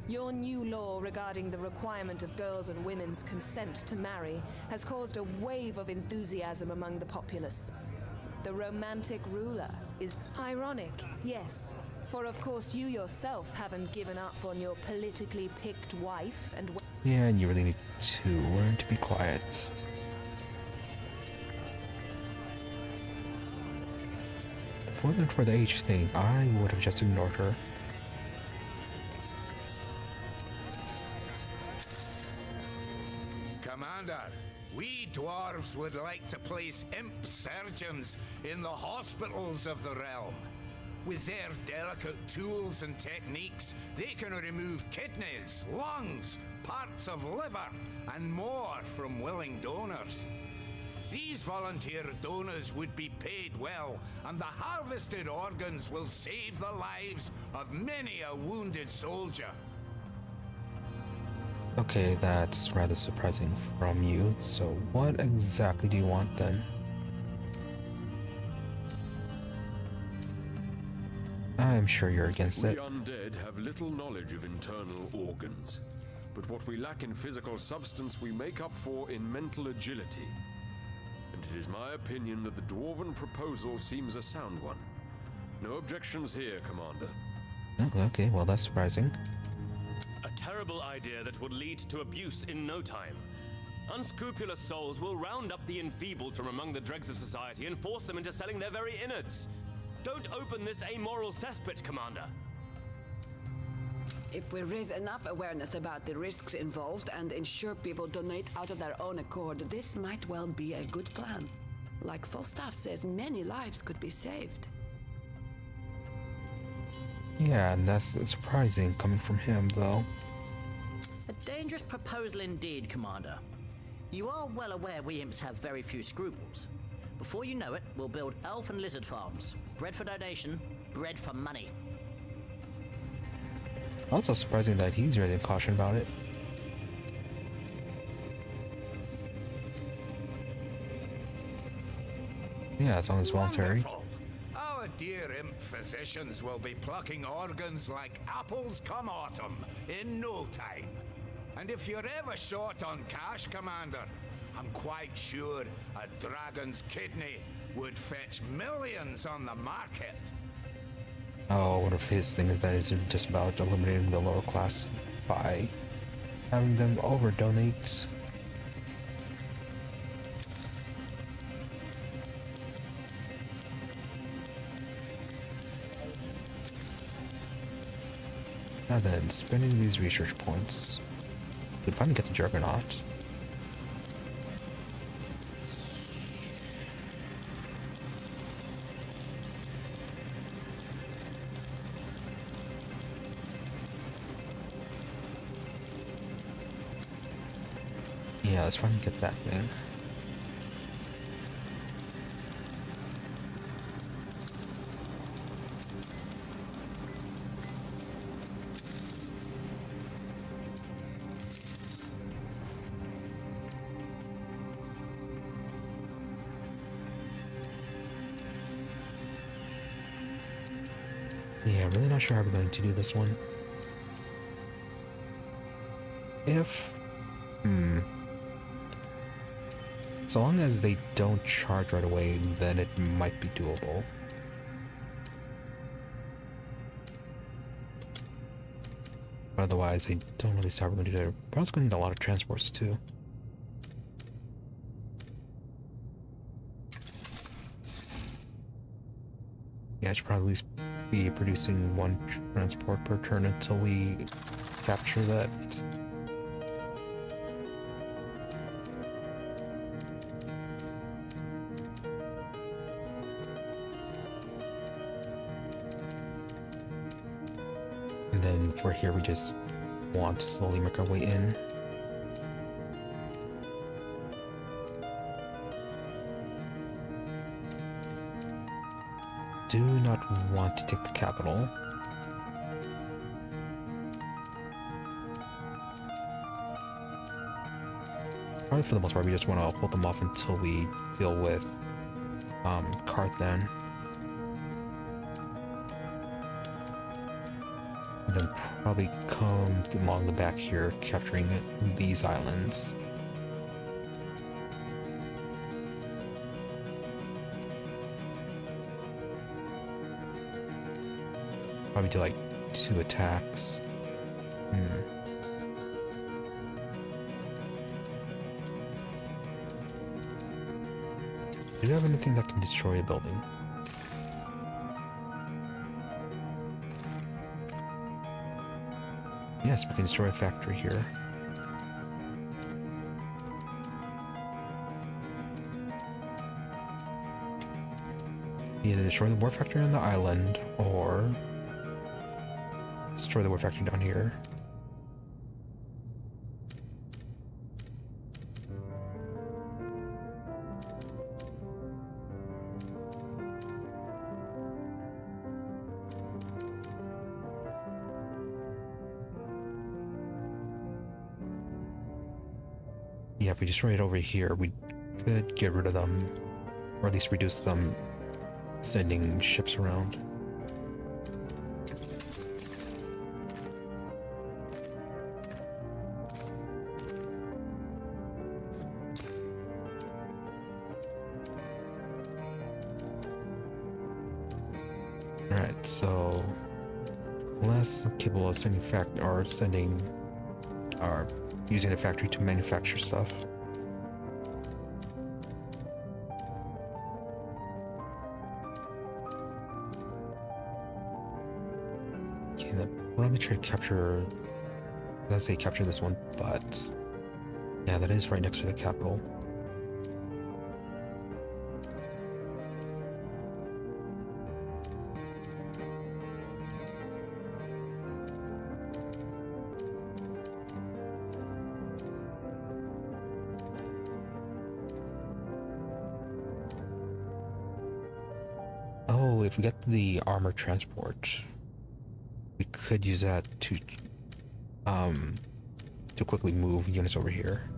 Your new law regarding the requirement of girls' and women's consent to marry has caused a wave of enthusiasm among the populace. The romantic ruler is ironic, yes. For of course you yourself haven't given up on your politically picked wife and... Yeah, and you really need to learn to be quiet. If it wasn't for the age thing, I would have just ignored her. Commander, we dwarves would like to place imp surgeons in the hospitals of the realm. With their delicate tools and techniques, they can remove kidneys, lungs, parts of liver, and more from willing donors. These volunteer donors would be paid well, and the harvested organs will save the lives of many a wounded soldier. Okay, that's rather surprising from you. So what exactly do you want then? I'm sure you're against it. We undead have little knowledge of internal organs, but what we lack in physical substance we make up for in mental agility. And it is my opinion that the dwarven proposal seems a sound one. No objections here, Commander. Oh, okay, well that's surprising. A terrible idea that would lead to abuse in no time. Unscrupulous souls will round up the enfeebled from among the dregs of society and force them into selling their very innards. Don't open this amoral cesspit, Commander. If we raise enough awareness about the risks involved and ensure people donate out of their own accord, this might well be a good plan. Like Falstaff says, many lives could be saved. Yeah, and that's surprising coming from him, though. A dangerous proposal indeed, Commander. You are well aware we imps have very few scruples. Before you know it, we'll build elf and lizard farms. Bread for donation, bread for money. Also surprising that he's raising caution about it. Yeah, as long as it's voluntary. Wonderful. Our dear imp physicians will be plucking organs like apples come autumn in no time. And if you're ever short on cash, Commander, I'm quite sure a dragon's kidney would fetch millions on the market. Oh, one of his things that is just about eliminating the lower class by having them over donate. Now then, spending these research points, we'd finally get the Juggernaut. Yeah, let's finally get that thing. Yeah, really not sure how we're going to do this one. So long as they don't charge right away, then it might be doable. But otherwise, I don't really see how we're going to do it. We're also going to need a lot of transports too. Yeah, I should probably at least be producing one transport per turn until we capture that. And then for here, we just want to slowly make our way in. Do not want to take the capital. Probably for the most part, we just want to hold them off until we deal with Heartlands. And then probably come along the back here, capturing these islands. Probably do like 2 attacks. Do you have anything that can destroy a building? Yes, we can destroy a factory here. Either destroy the war factory on the island, or destroy the war factory down here. Yeah, if we destroy it over here, we could get rid of them, or at least reduce them sending ships around. Alright, so less capable of sending sending are using the factory to manufacture stuff. Okay, we're gonna try to capture. I was gonna say capture this one, but yeah, that is right next to the capital. Oh, if we get the armor transport, we could use that to quickly move units over here.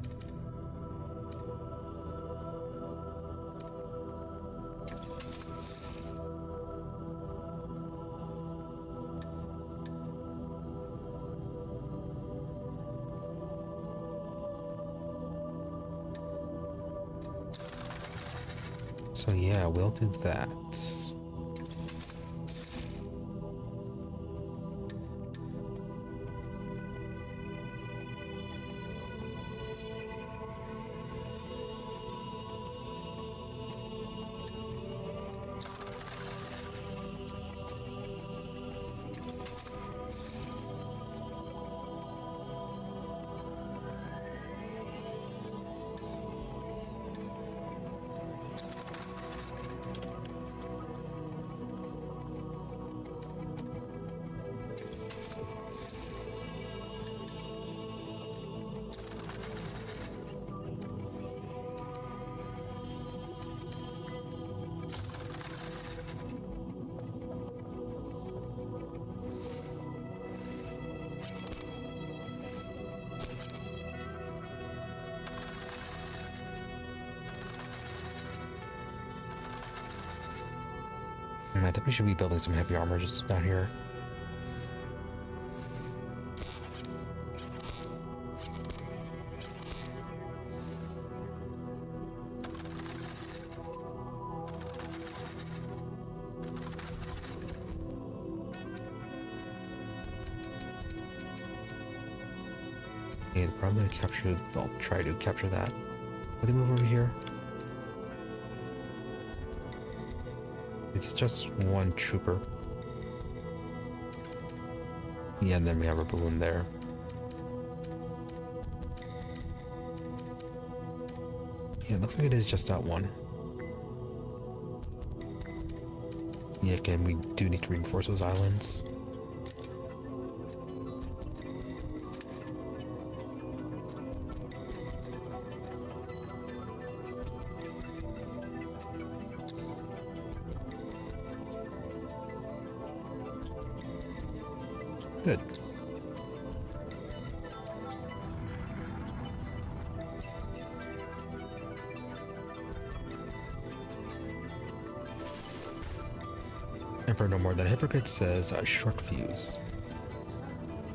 So yeah, we'll do that. I think we should be building some heavy armor just down here. Okay, they're probably gonna capture. I'll try to capture that. Will they move over here? It's just one trooper. Yeah, and then we have a balloon there. Yeah, it looks like it is just that one. Yeah, again, we do need to reinforce those islands. Good. Emperor no more than a hypocrite says a short fuse.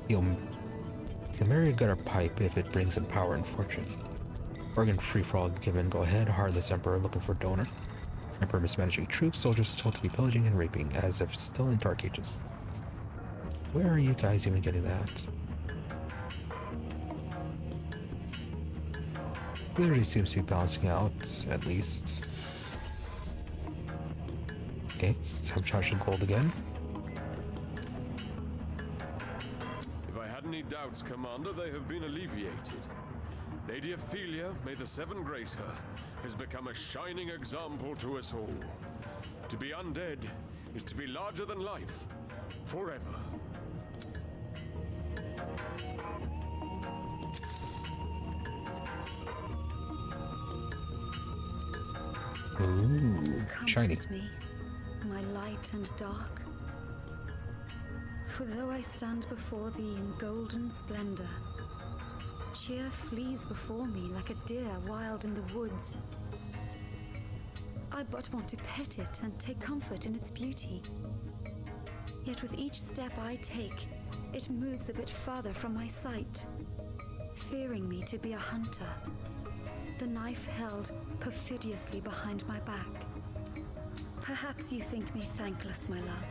He'll marry a gutter pipe if it brings him power and fortune. Organ free for all given, go ahead. Heartless Emperor looking for donor. Emperor mismanaging troops, soldiers told to be pillaging and raping as if still in Dark Ages. Where are you guys even getting that? Literally seems to be balancing out, at least. Okay, let's have charge of gold again. If I had any doubts, Commander, they have been alleviated. Lady Ophelia, may the Seven grace her, has become a shining example to us all. To be undead is to be larger than life, forever. Ooh, shiny. Comfort me, my light and dark. For though I stand before thee in golden splendor, cheer flees before me like a deer wild in the woods. I but want to pet it and take comfort in its beauty. Yet with each step I take, it moves a bit farther from my sight, fearing me to be a hunter, the knife held perfidiously behind my back. Perhaps you think me thankless, my love.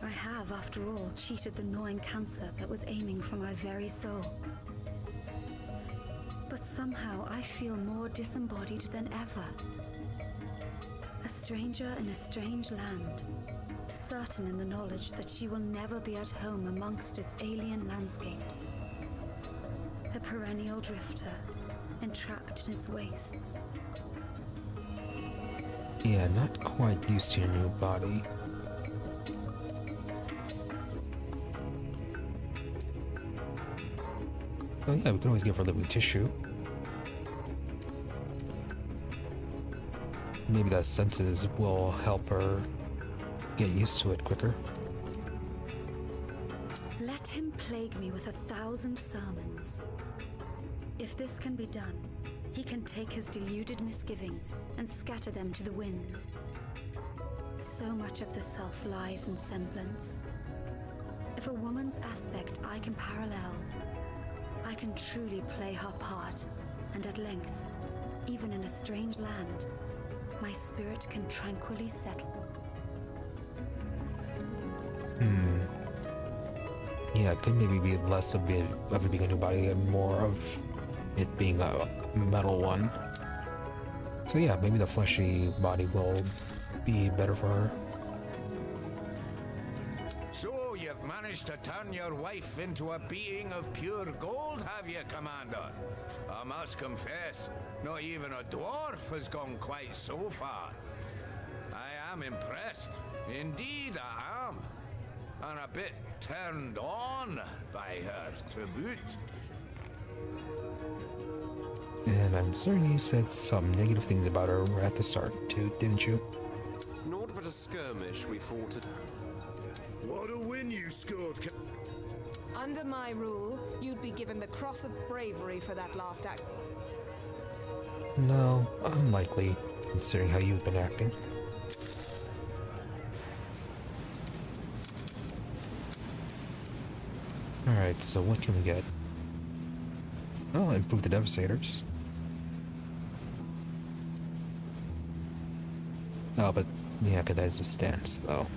I have, after all, cheated the gnawing cancer that was aiming for my very soul. But somehow I feel more disembodied than ever. A stranger in a strange land, certain in the knowledge that she will never be at home amongst its alien landscapes. A perennial drifter, entrapped in its wastes. Yeah, not quite used to your new body. Oh yeah, we can always give her living tissue. Maybe that senses will help her get used to it quicker. Let him plague me with 1,000 sermons. If this can be done, he can take his deluded misgivings and scatter them to the winds. So much of the self lies in semblance. If a woman's aspect I can parallel, I can truly play her part, and at length, even in a strange land, my spirit can tranquilly settle. Yeah, it could maybe be less of it being a new body and more of it being a metal one. So yeah, maybe the fleshy body will be better for her. So you've managed to turn your wife into a being of pure gold, have you, Commander? I must confess, not even a dwarf has gone quite so far. I am impressed. Indeed, I am. And a bit turned on by her, to boot. And I'm certain you said some negative things about her right at the start too, didn't you? Naught but a skirmish we fought at. What a win you scored, Under my rule, you'd be given the Cross of Bravery for that last act. No, unlikely, considering how you've been acting. Alright, so what can we get? Oh, improve the Devastators. Oh, but yeah, okay, that is a stance, though.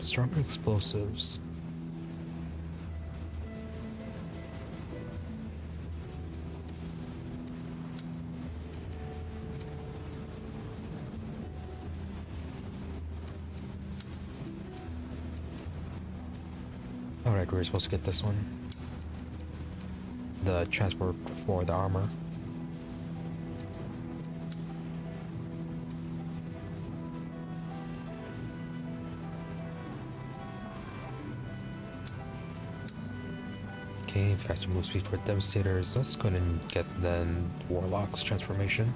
Stronger explosives. Alright, we're supposed to get this one. The transport for the armor. Okay, faster move speed for Devastators. Let's go ahead and get then Warlock's transformation.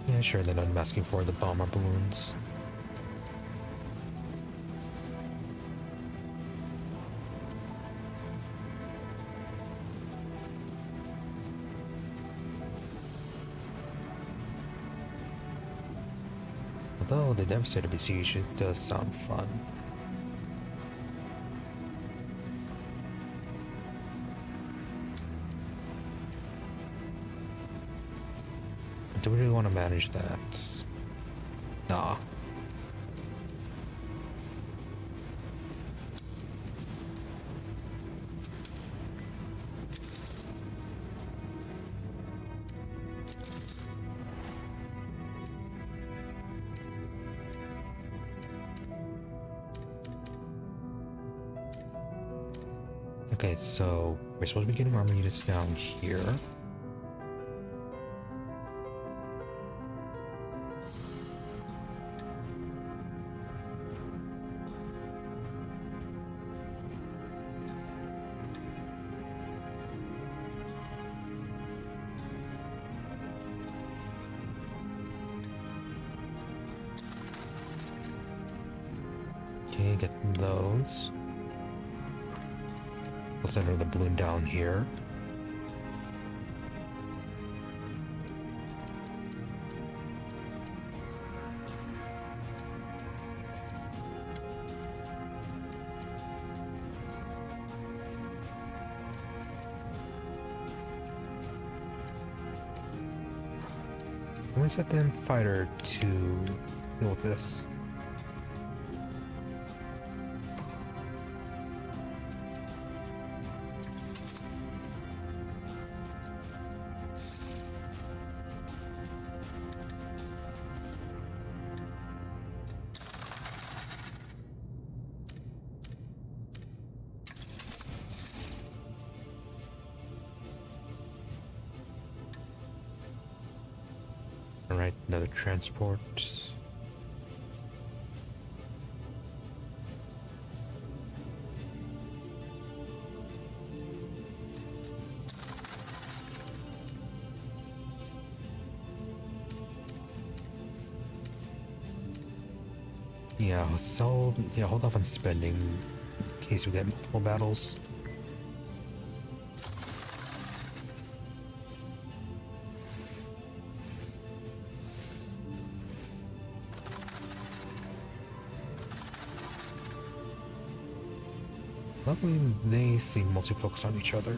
Yeah, sure, then unmasking for the bomber balloons. Although the Devastator Besiege, it does sound fun. Do we really want to manage that? Nah. Okay, so we're supposed to be getting armor units down here. Okay, get those. We'll send another balloon down here. I'm gonna set the fighter to deal with this. Alright, another transport. Yeah, so yeah, hold off on spending in case we get multiple battles. Luckily, they seem mostly focused on each other.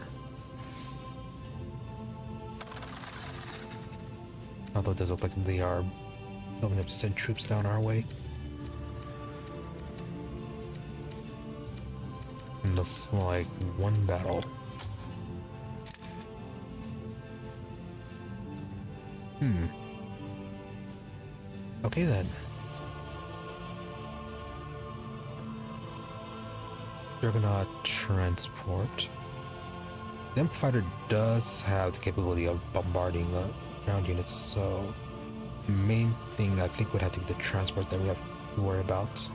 Although it does look like they are building up to send troops down our way. And looks like one battle. Okay then. Juggernaut transport. The Imp fighter does have the capability of bombarding ground units, so the main thing I think would have to be the transport that we have to worry about.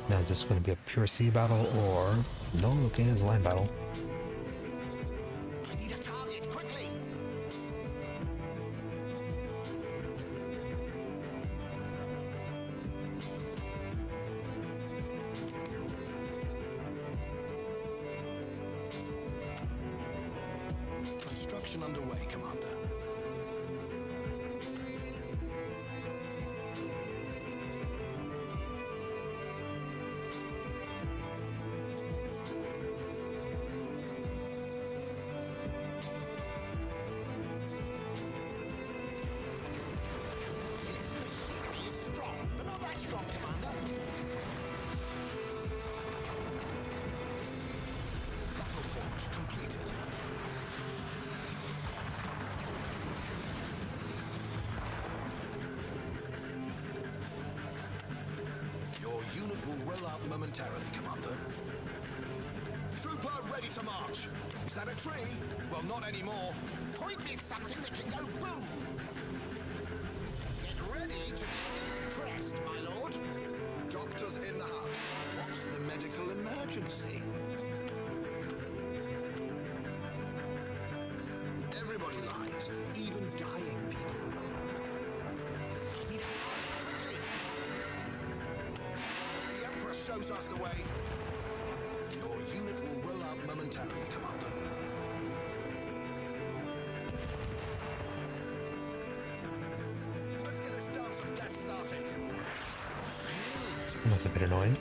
Now, is this going to be a pure sea battle or no? Okay, it's a land battle. I need a target, quickly! Construction underway, Commander. Strong, Commander. Battle forge completed. Your unit will roll out momentarily, Commander. Trooper ready to march. Is that a tree? Well, not anymore. Point me at something that can go boom. Get ready to be impressed, my lord. Doctors in the house. What's the medical emergency? Everybody lies, even dying people. I need a target, quickly. The Emperor shows us the way. Your unit will roll out momentarily, Commander. Let's get this dance of death started. That's a bit annoying.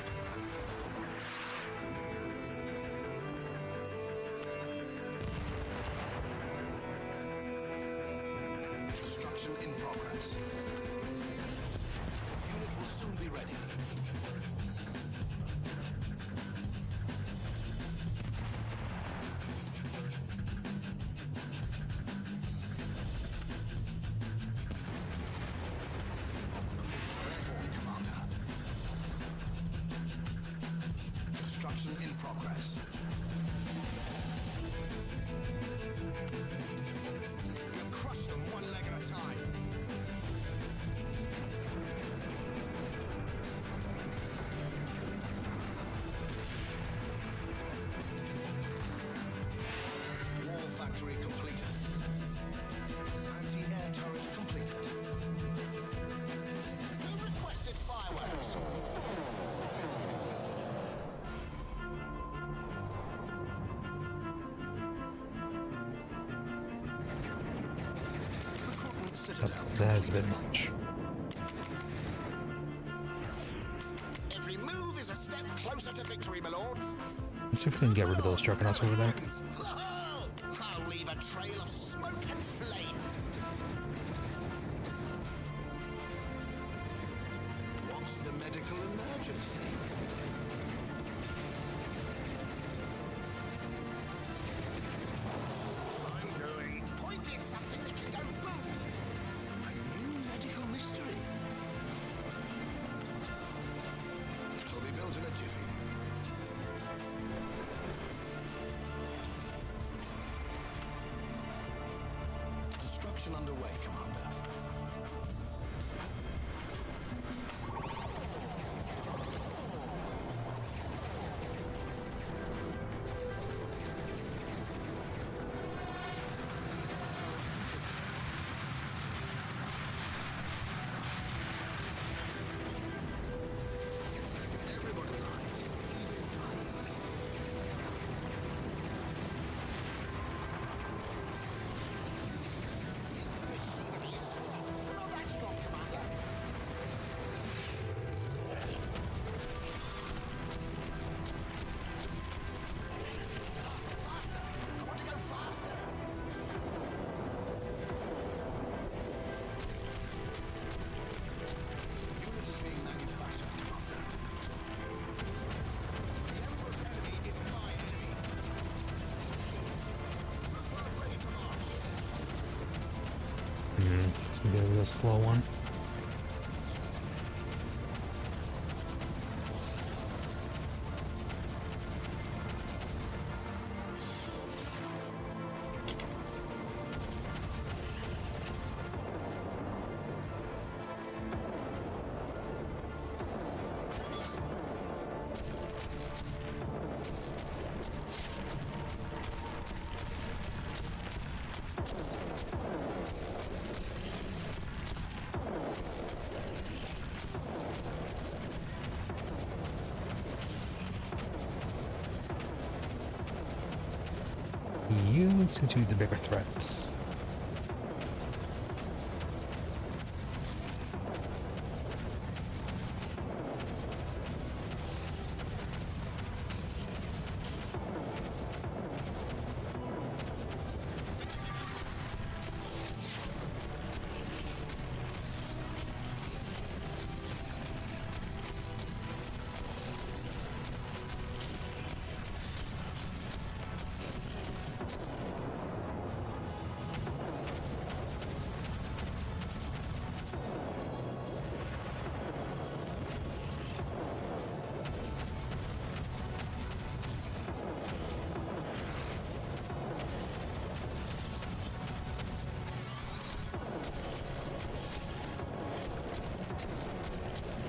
Construction in progress. Unit will soon be ready. Construction in progress. citadel. That is a bit much. Every move is a step closer to victory, my lord. Let's see if we can get rid of those juggernauts over there. I'll leave a trail of smoke and flame. What's the medical emergency? I'm going. Point me at something that can go boom. A new medical mystery. Will be built in a jiffy. Construction underway, Commander. Everybody lies, even tiny people. Machinery is strong, but not that strong, Commander. Faster, faster! I want to go faster! Unit is being manufactured, Commander. The Emperor's enemy is my enemy. Trooper ready to march. It's gonna be a real slow one. You seem to be the bigger threats.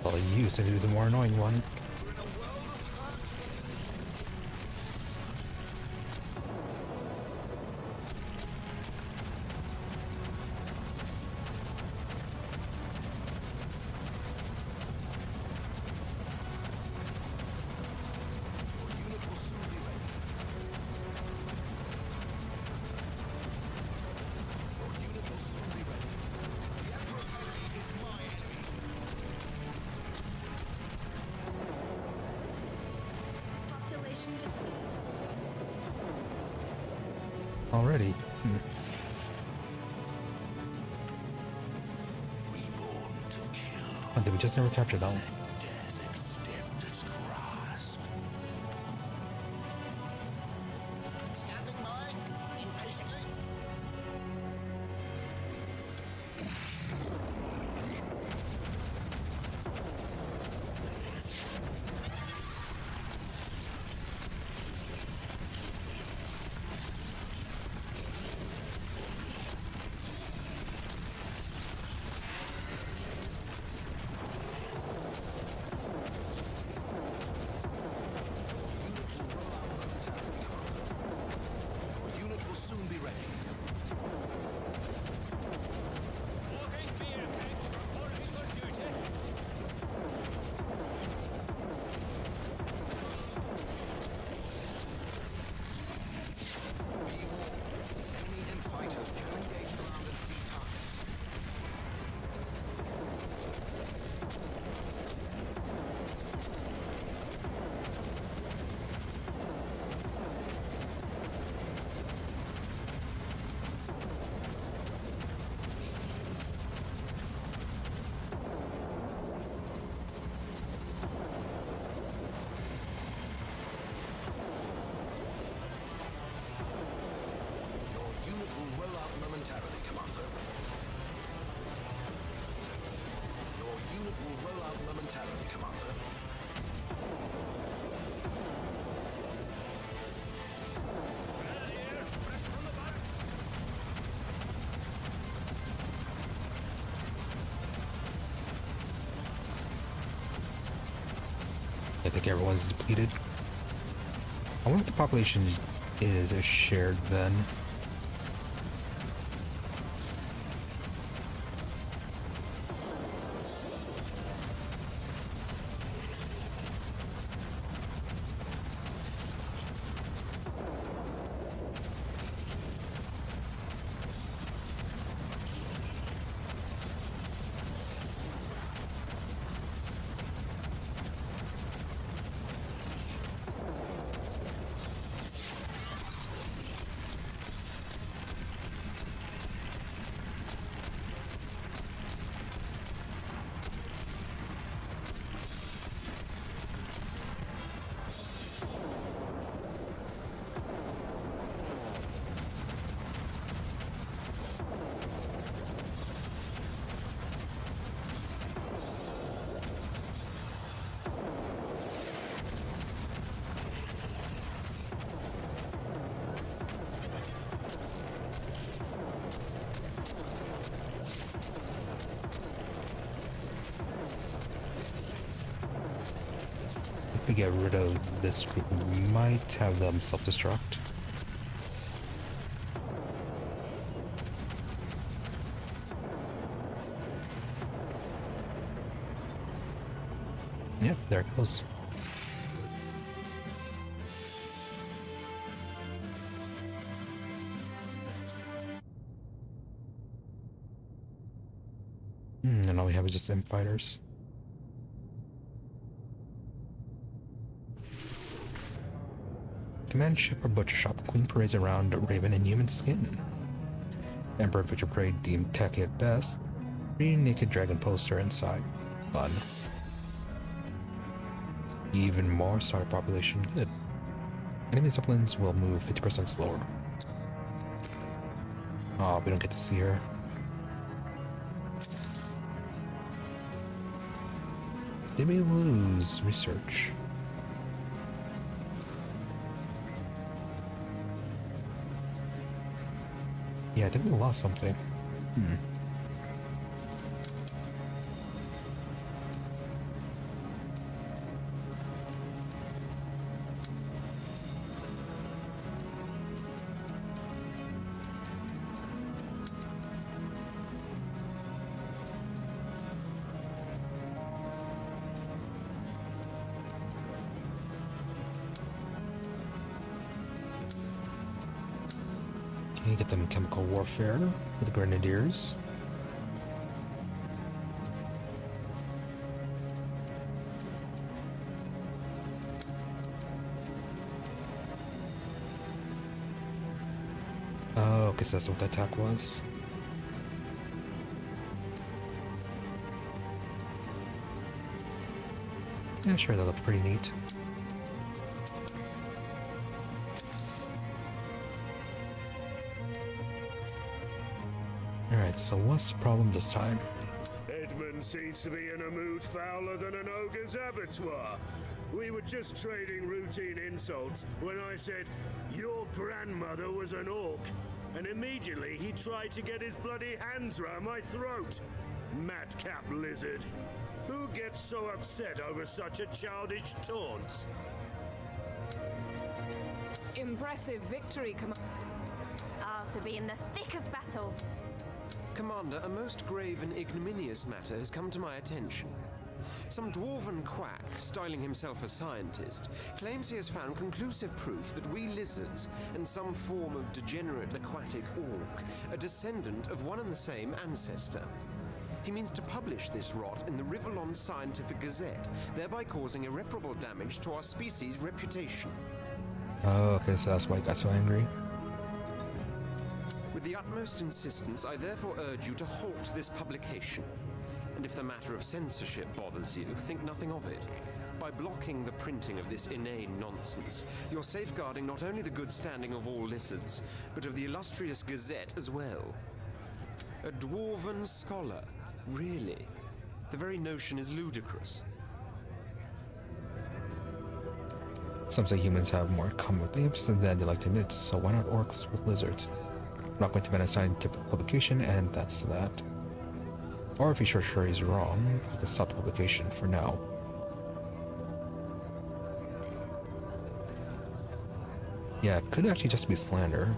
Well, you seem to be the more annoying one. Already. Oh, did we just never capture that one? Standing by, impatiently. Tell them, Commander. I think everyone's depleted. I wonder if the population is shared then. We get rid of this group, we might have them self-destruct. Yep, there it goes. And all we have is just imp fighters. Command ship or butcher shop. Queen parades around raven in human skin. Emperor Victor Parade deemed tacky at best. Green naked dragon poster inside. Fun. Even more star population. Good. Enemy zeppelins will move 50% slower. Oh, we don't get to see her. Did we lose research? Yeah, I think we lost something. Okay, get them chemical warfare with the grenadiers. Oh, guess that's what that attack was. Yeah, sure, that looked pretty neat. Alright, so what's the problem this time? Edmund seems to be in a mood fouler than an ogre's abattoir. We were just trading routine insults when I said, "Your grandmother was an orc," and immediately he tried to get his bloody hands round my throat. Madcap lizard. Who gets so upset over such a childish taunt? Impressive victory, Commander. To be in the thick of battle. Commander, a most grave and ignominious matter has come to my attention. Some dwarven quack, styling himself a scientist, claims he has found conclusive proof that we lizards and some form of degenerate aquatic orc are descendant of one and the same ancestor. He means to publish this rot in the Rivellon Scientific Gazette, thereby causing irreparable damage to our species' reputation. Oh, okay, so that's why he got so angry. With the utmost insistence, I therefore urge you to halt this publication. And if the matter of censorship bothers you, think nothing of it. By blocking the printing of this inane nonsense, you're safeguarding not only the good standing of all lizards, but of the illustrious Gazette as well. A dwarven scholar? Really? The very notion is ludicrous. Some say humans have more in common with apes than they like to admit, so why not orcs with lizards? I'm not going to ban a scientific publication, and that's that. Or if you're sure he's wrong, you can stop the publication for now. Yeah, it could actually just be slander.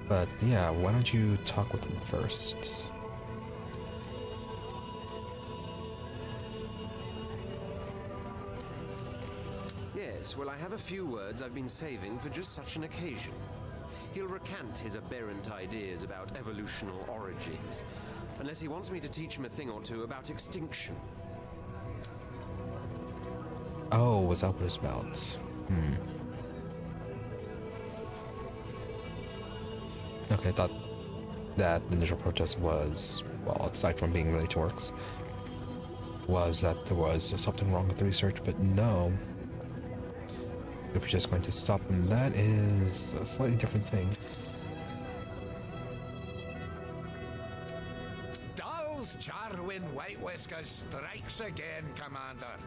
But yeah, why don't you talk with him first? Yes, well, I have a few words I've been saving for just such an occasion. He'll recant his aberrant ideas about evolutional origins, unless he wants me to teach him a thing or two about extinction. Oh, was that what it's about? Okay, I thought that the initial protest was, well, aside from being related to orcs, was that there was something wrong with the research, but no. If you're just going to stop them, that is a slightly different thing. Dall's Jarwin White Whiskers strikes again, Commander.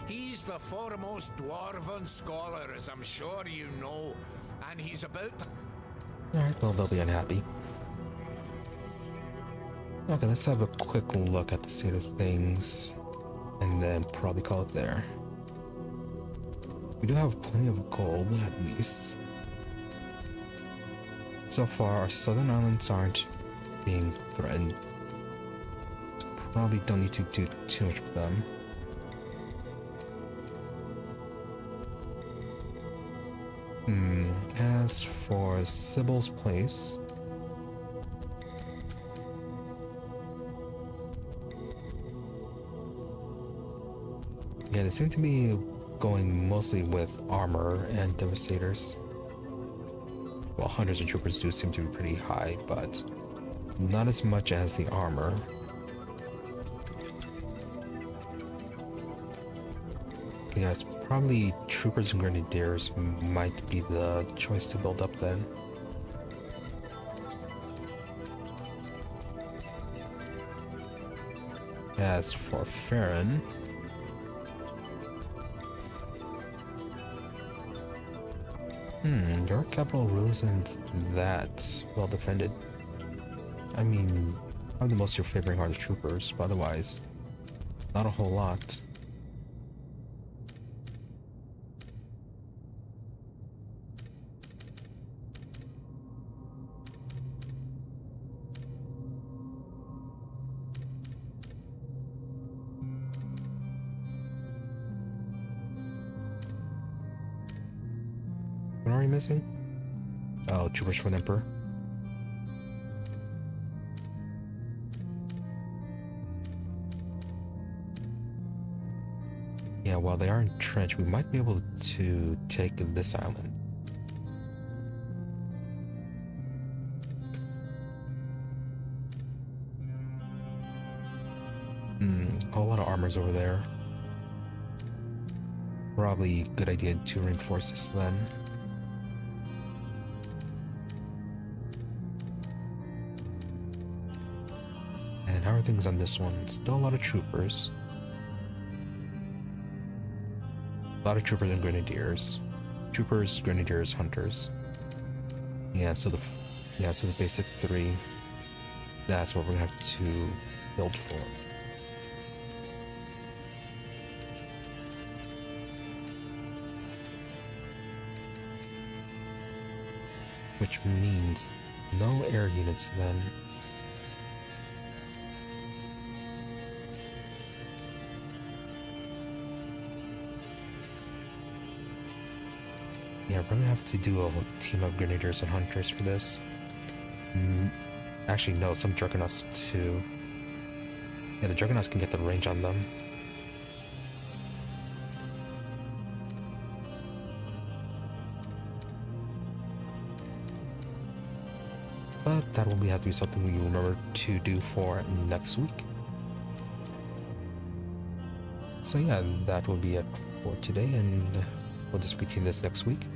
He's the foremost dwarven scholar, as I'm sure you know, and he's about to... Alright, well, they'll be unhappy. Okay, let's have a quick look at the state of things, and then probably call it there. We do have plenty of gold, at least. So far, our southern islands aren't being threatened. Probably don't need to do too much with them. As for Sybil's place, yeah, they seem to be going mostly with armor and devastators. Well, hunters and troopers do seem to be pretty high, but not as much as the armor. Yes, probably troopers and grenadiers might be the choice to build up then. As for Farron, your capital really isn't that well defended. I mean, probably the most you're favoring are the troopers, but otherwise, not a whole lot. What are you missing? Oh, troopers for the Emperor. Yeah, while they are entrenched, we might be able to take this island. A whole lot of armors over there. Probably a good idea to reinforce this then. And how are things on this one? Still a lot of troopers. A lot of troopers and grenadiers. Troopers, grenadiers, hunters. Yeah, so the basic three. That's what we're gonna have to build for. Which means no air units then. Yeah, we're gonna have to do a whole team of grenadiers and hunters for this. Actually, no, some juggernauts too. Yeah, the juggernauts can get the range on them. But that will have to be something we remember to do for next week. So yeah, that will be it for today, and we'll just be continuing this next week.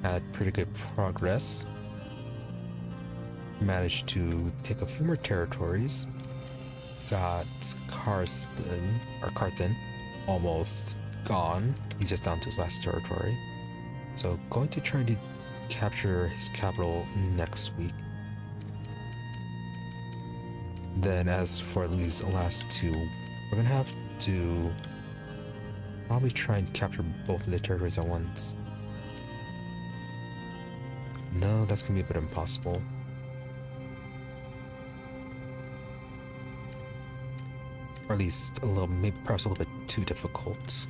Had pretty good progress. Managed to take a few more territories. got Carthen almost gone. He's just down to his last territory. So going to try to capture his capital next week. Then as for these last two, we're gonna have to probably try and capture both of the territories at once. No, that's gonna be a bit impossible. Or at least a little, maybe perhaps a little bit too difficult.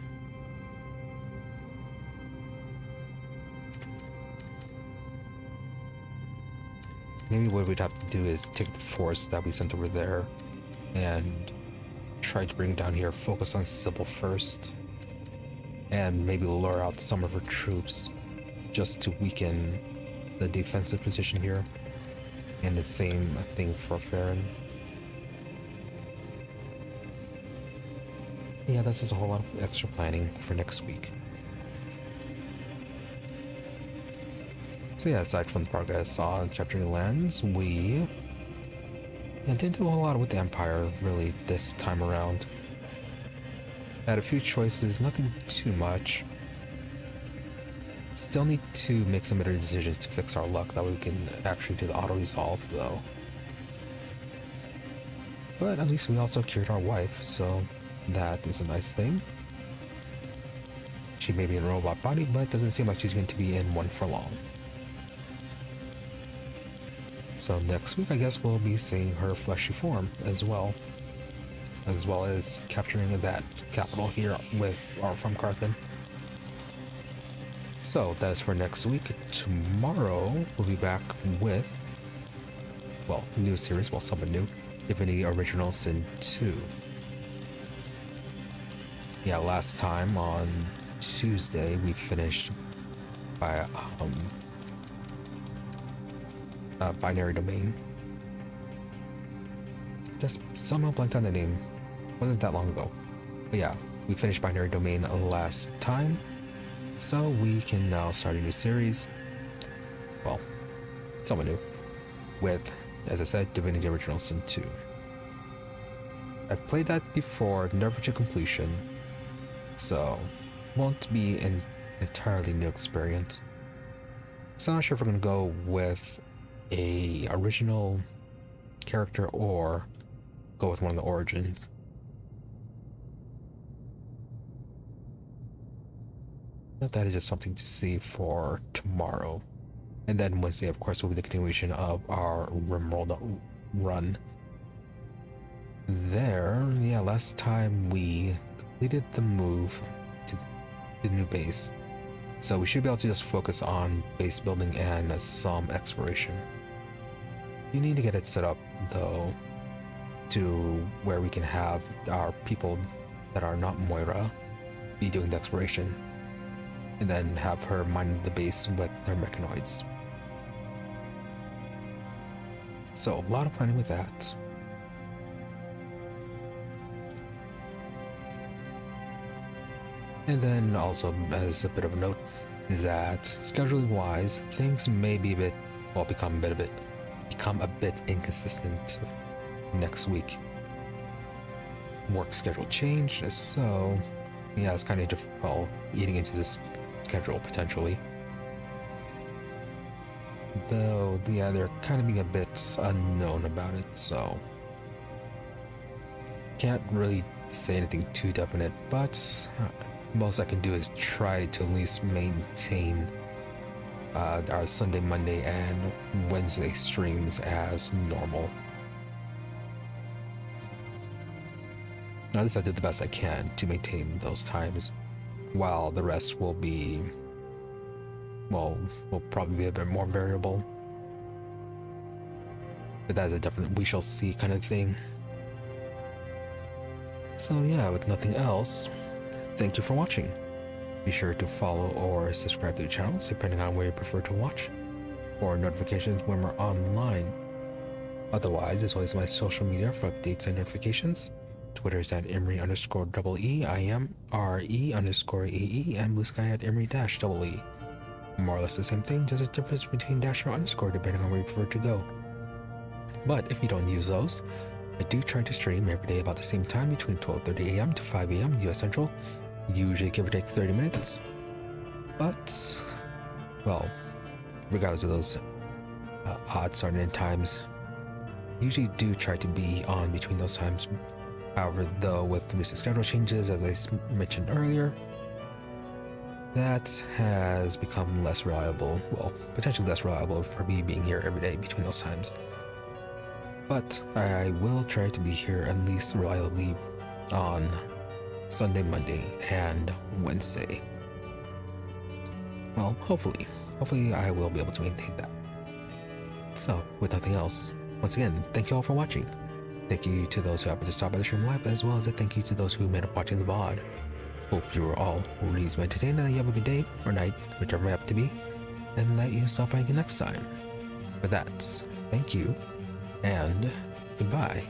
Maybe what we'd have to do is take the force that we sent over there and try to bring it down here, focus on Sybil first, and maybe lure out some of her troops just to weaken the defensive position here. And the same thing for Farron. Yeah, that's just a whole lot of extra planning for next week. So yeah, aside from the progress on capturing lands, we didn't do a whole lot with the Empire really this time around. Had a few choices, nothing too much. Still need to make some better decisions to fix our luck, that way we can actually do the auto-resolve though. But at least we also cured our wife, so that is a nice thing. She may be in a robot body, but doesn't seem like she's going to be in one for long. So next week, I guess we'll be seeing her fleshy form as well as capturing that capital here from Carthen. So that is for next week. Tomorrow we'll be back with, well, new series, well, somewhat new, Divinity Original Sin 2. Yeah, last time on Tuesday we finished by Binary Domain. Just somehow blanked on the name. Wasn't that long ago. But yeah, we finished Binary Domain last time. So we can now start a new series. Well, somewhat new. With, as I said, Divinity Original Sin 2. I've played that before, never to completion. So, won't be an entirely new experience. So I'm not sure if we're going to go with a original character or go with one of the origins. But that is just something to see for tomorrow. And then Wednesday, of course, will be the continuation of our RimWorld run. There, yeah, last time we completed the move to the new base. So we should be able to just focus on base building and some exploration. You need to get it set up though to where we can have our people that are not Moira be doing the exploration, and then have her mine the base with their mechanoids. So a lot of planning with that. And then also, as a bit of a note, is that scheduling wise, things may be become a bit inconsistent next week. Work schedule changed, so yeah, it's kind of eating into this schedule potentially. Though, yeah, they're kind of being a bit unknown about it, so can't really say anything too definite, but most I can do is try to at least maintain our Sunday, Monday, and Wednesday streams as normal. Now, this I did the best I can to maintain those times, while the rest will be, will probably be a bit more variable. But that's a definite we shall see kind of thing. So yeah, with nothing else, thank you for watching. Be sure to follow or subscribe to the channels depending on where you prefer to watch, for notifications when we're online. Otherwise, as always, my social media for updates and notifications. Twitter is at Emery_EE, I am RE_AE, and Blue Sky at Emery-EE. More or less the same thing, just a difference between dash or underscore depending on where you prefer to go. But if you don't use those, I do try to stream every day about the same time between 12:30 a.m. to 5 a.m. US Central, usually give or take 30 minutes. But, well, regardless of those odd starting end times, usually do try to be on between those times. However, though, with the recent schedule changes, as I mentioned earlier, that has become less reliable, well, potentially less reliable for me being here every day between those times. But I will try to be here at least reliably on Sunday, Monday, and Wednesday. Well, hopefully I will be able to maintain that. So, with nothing else, once again, thank you all for watching. Thank you to those who happened to stop by the stream live, as well as a thank you to those who made up watching the VOD. Hope you were all reasonably entertained and that you have a good day or night, whichever may happen to be, and that you stop by again next time. With that, thank you, and goodbye.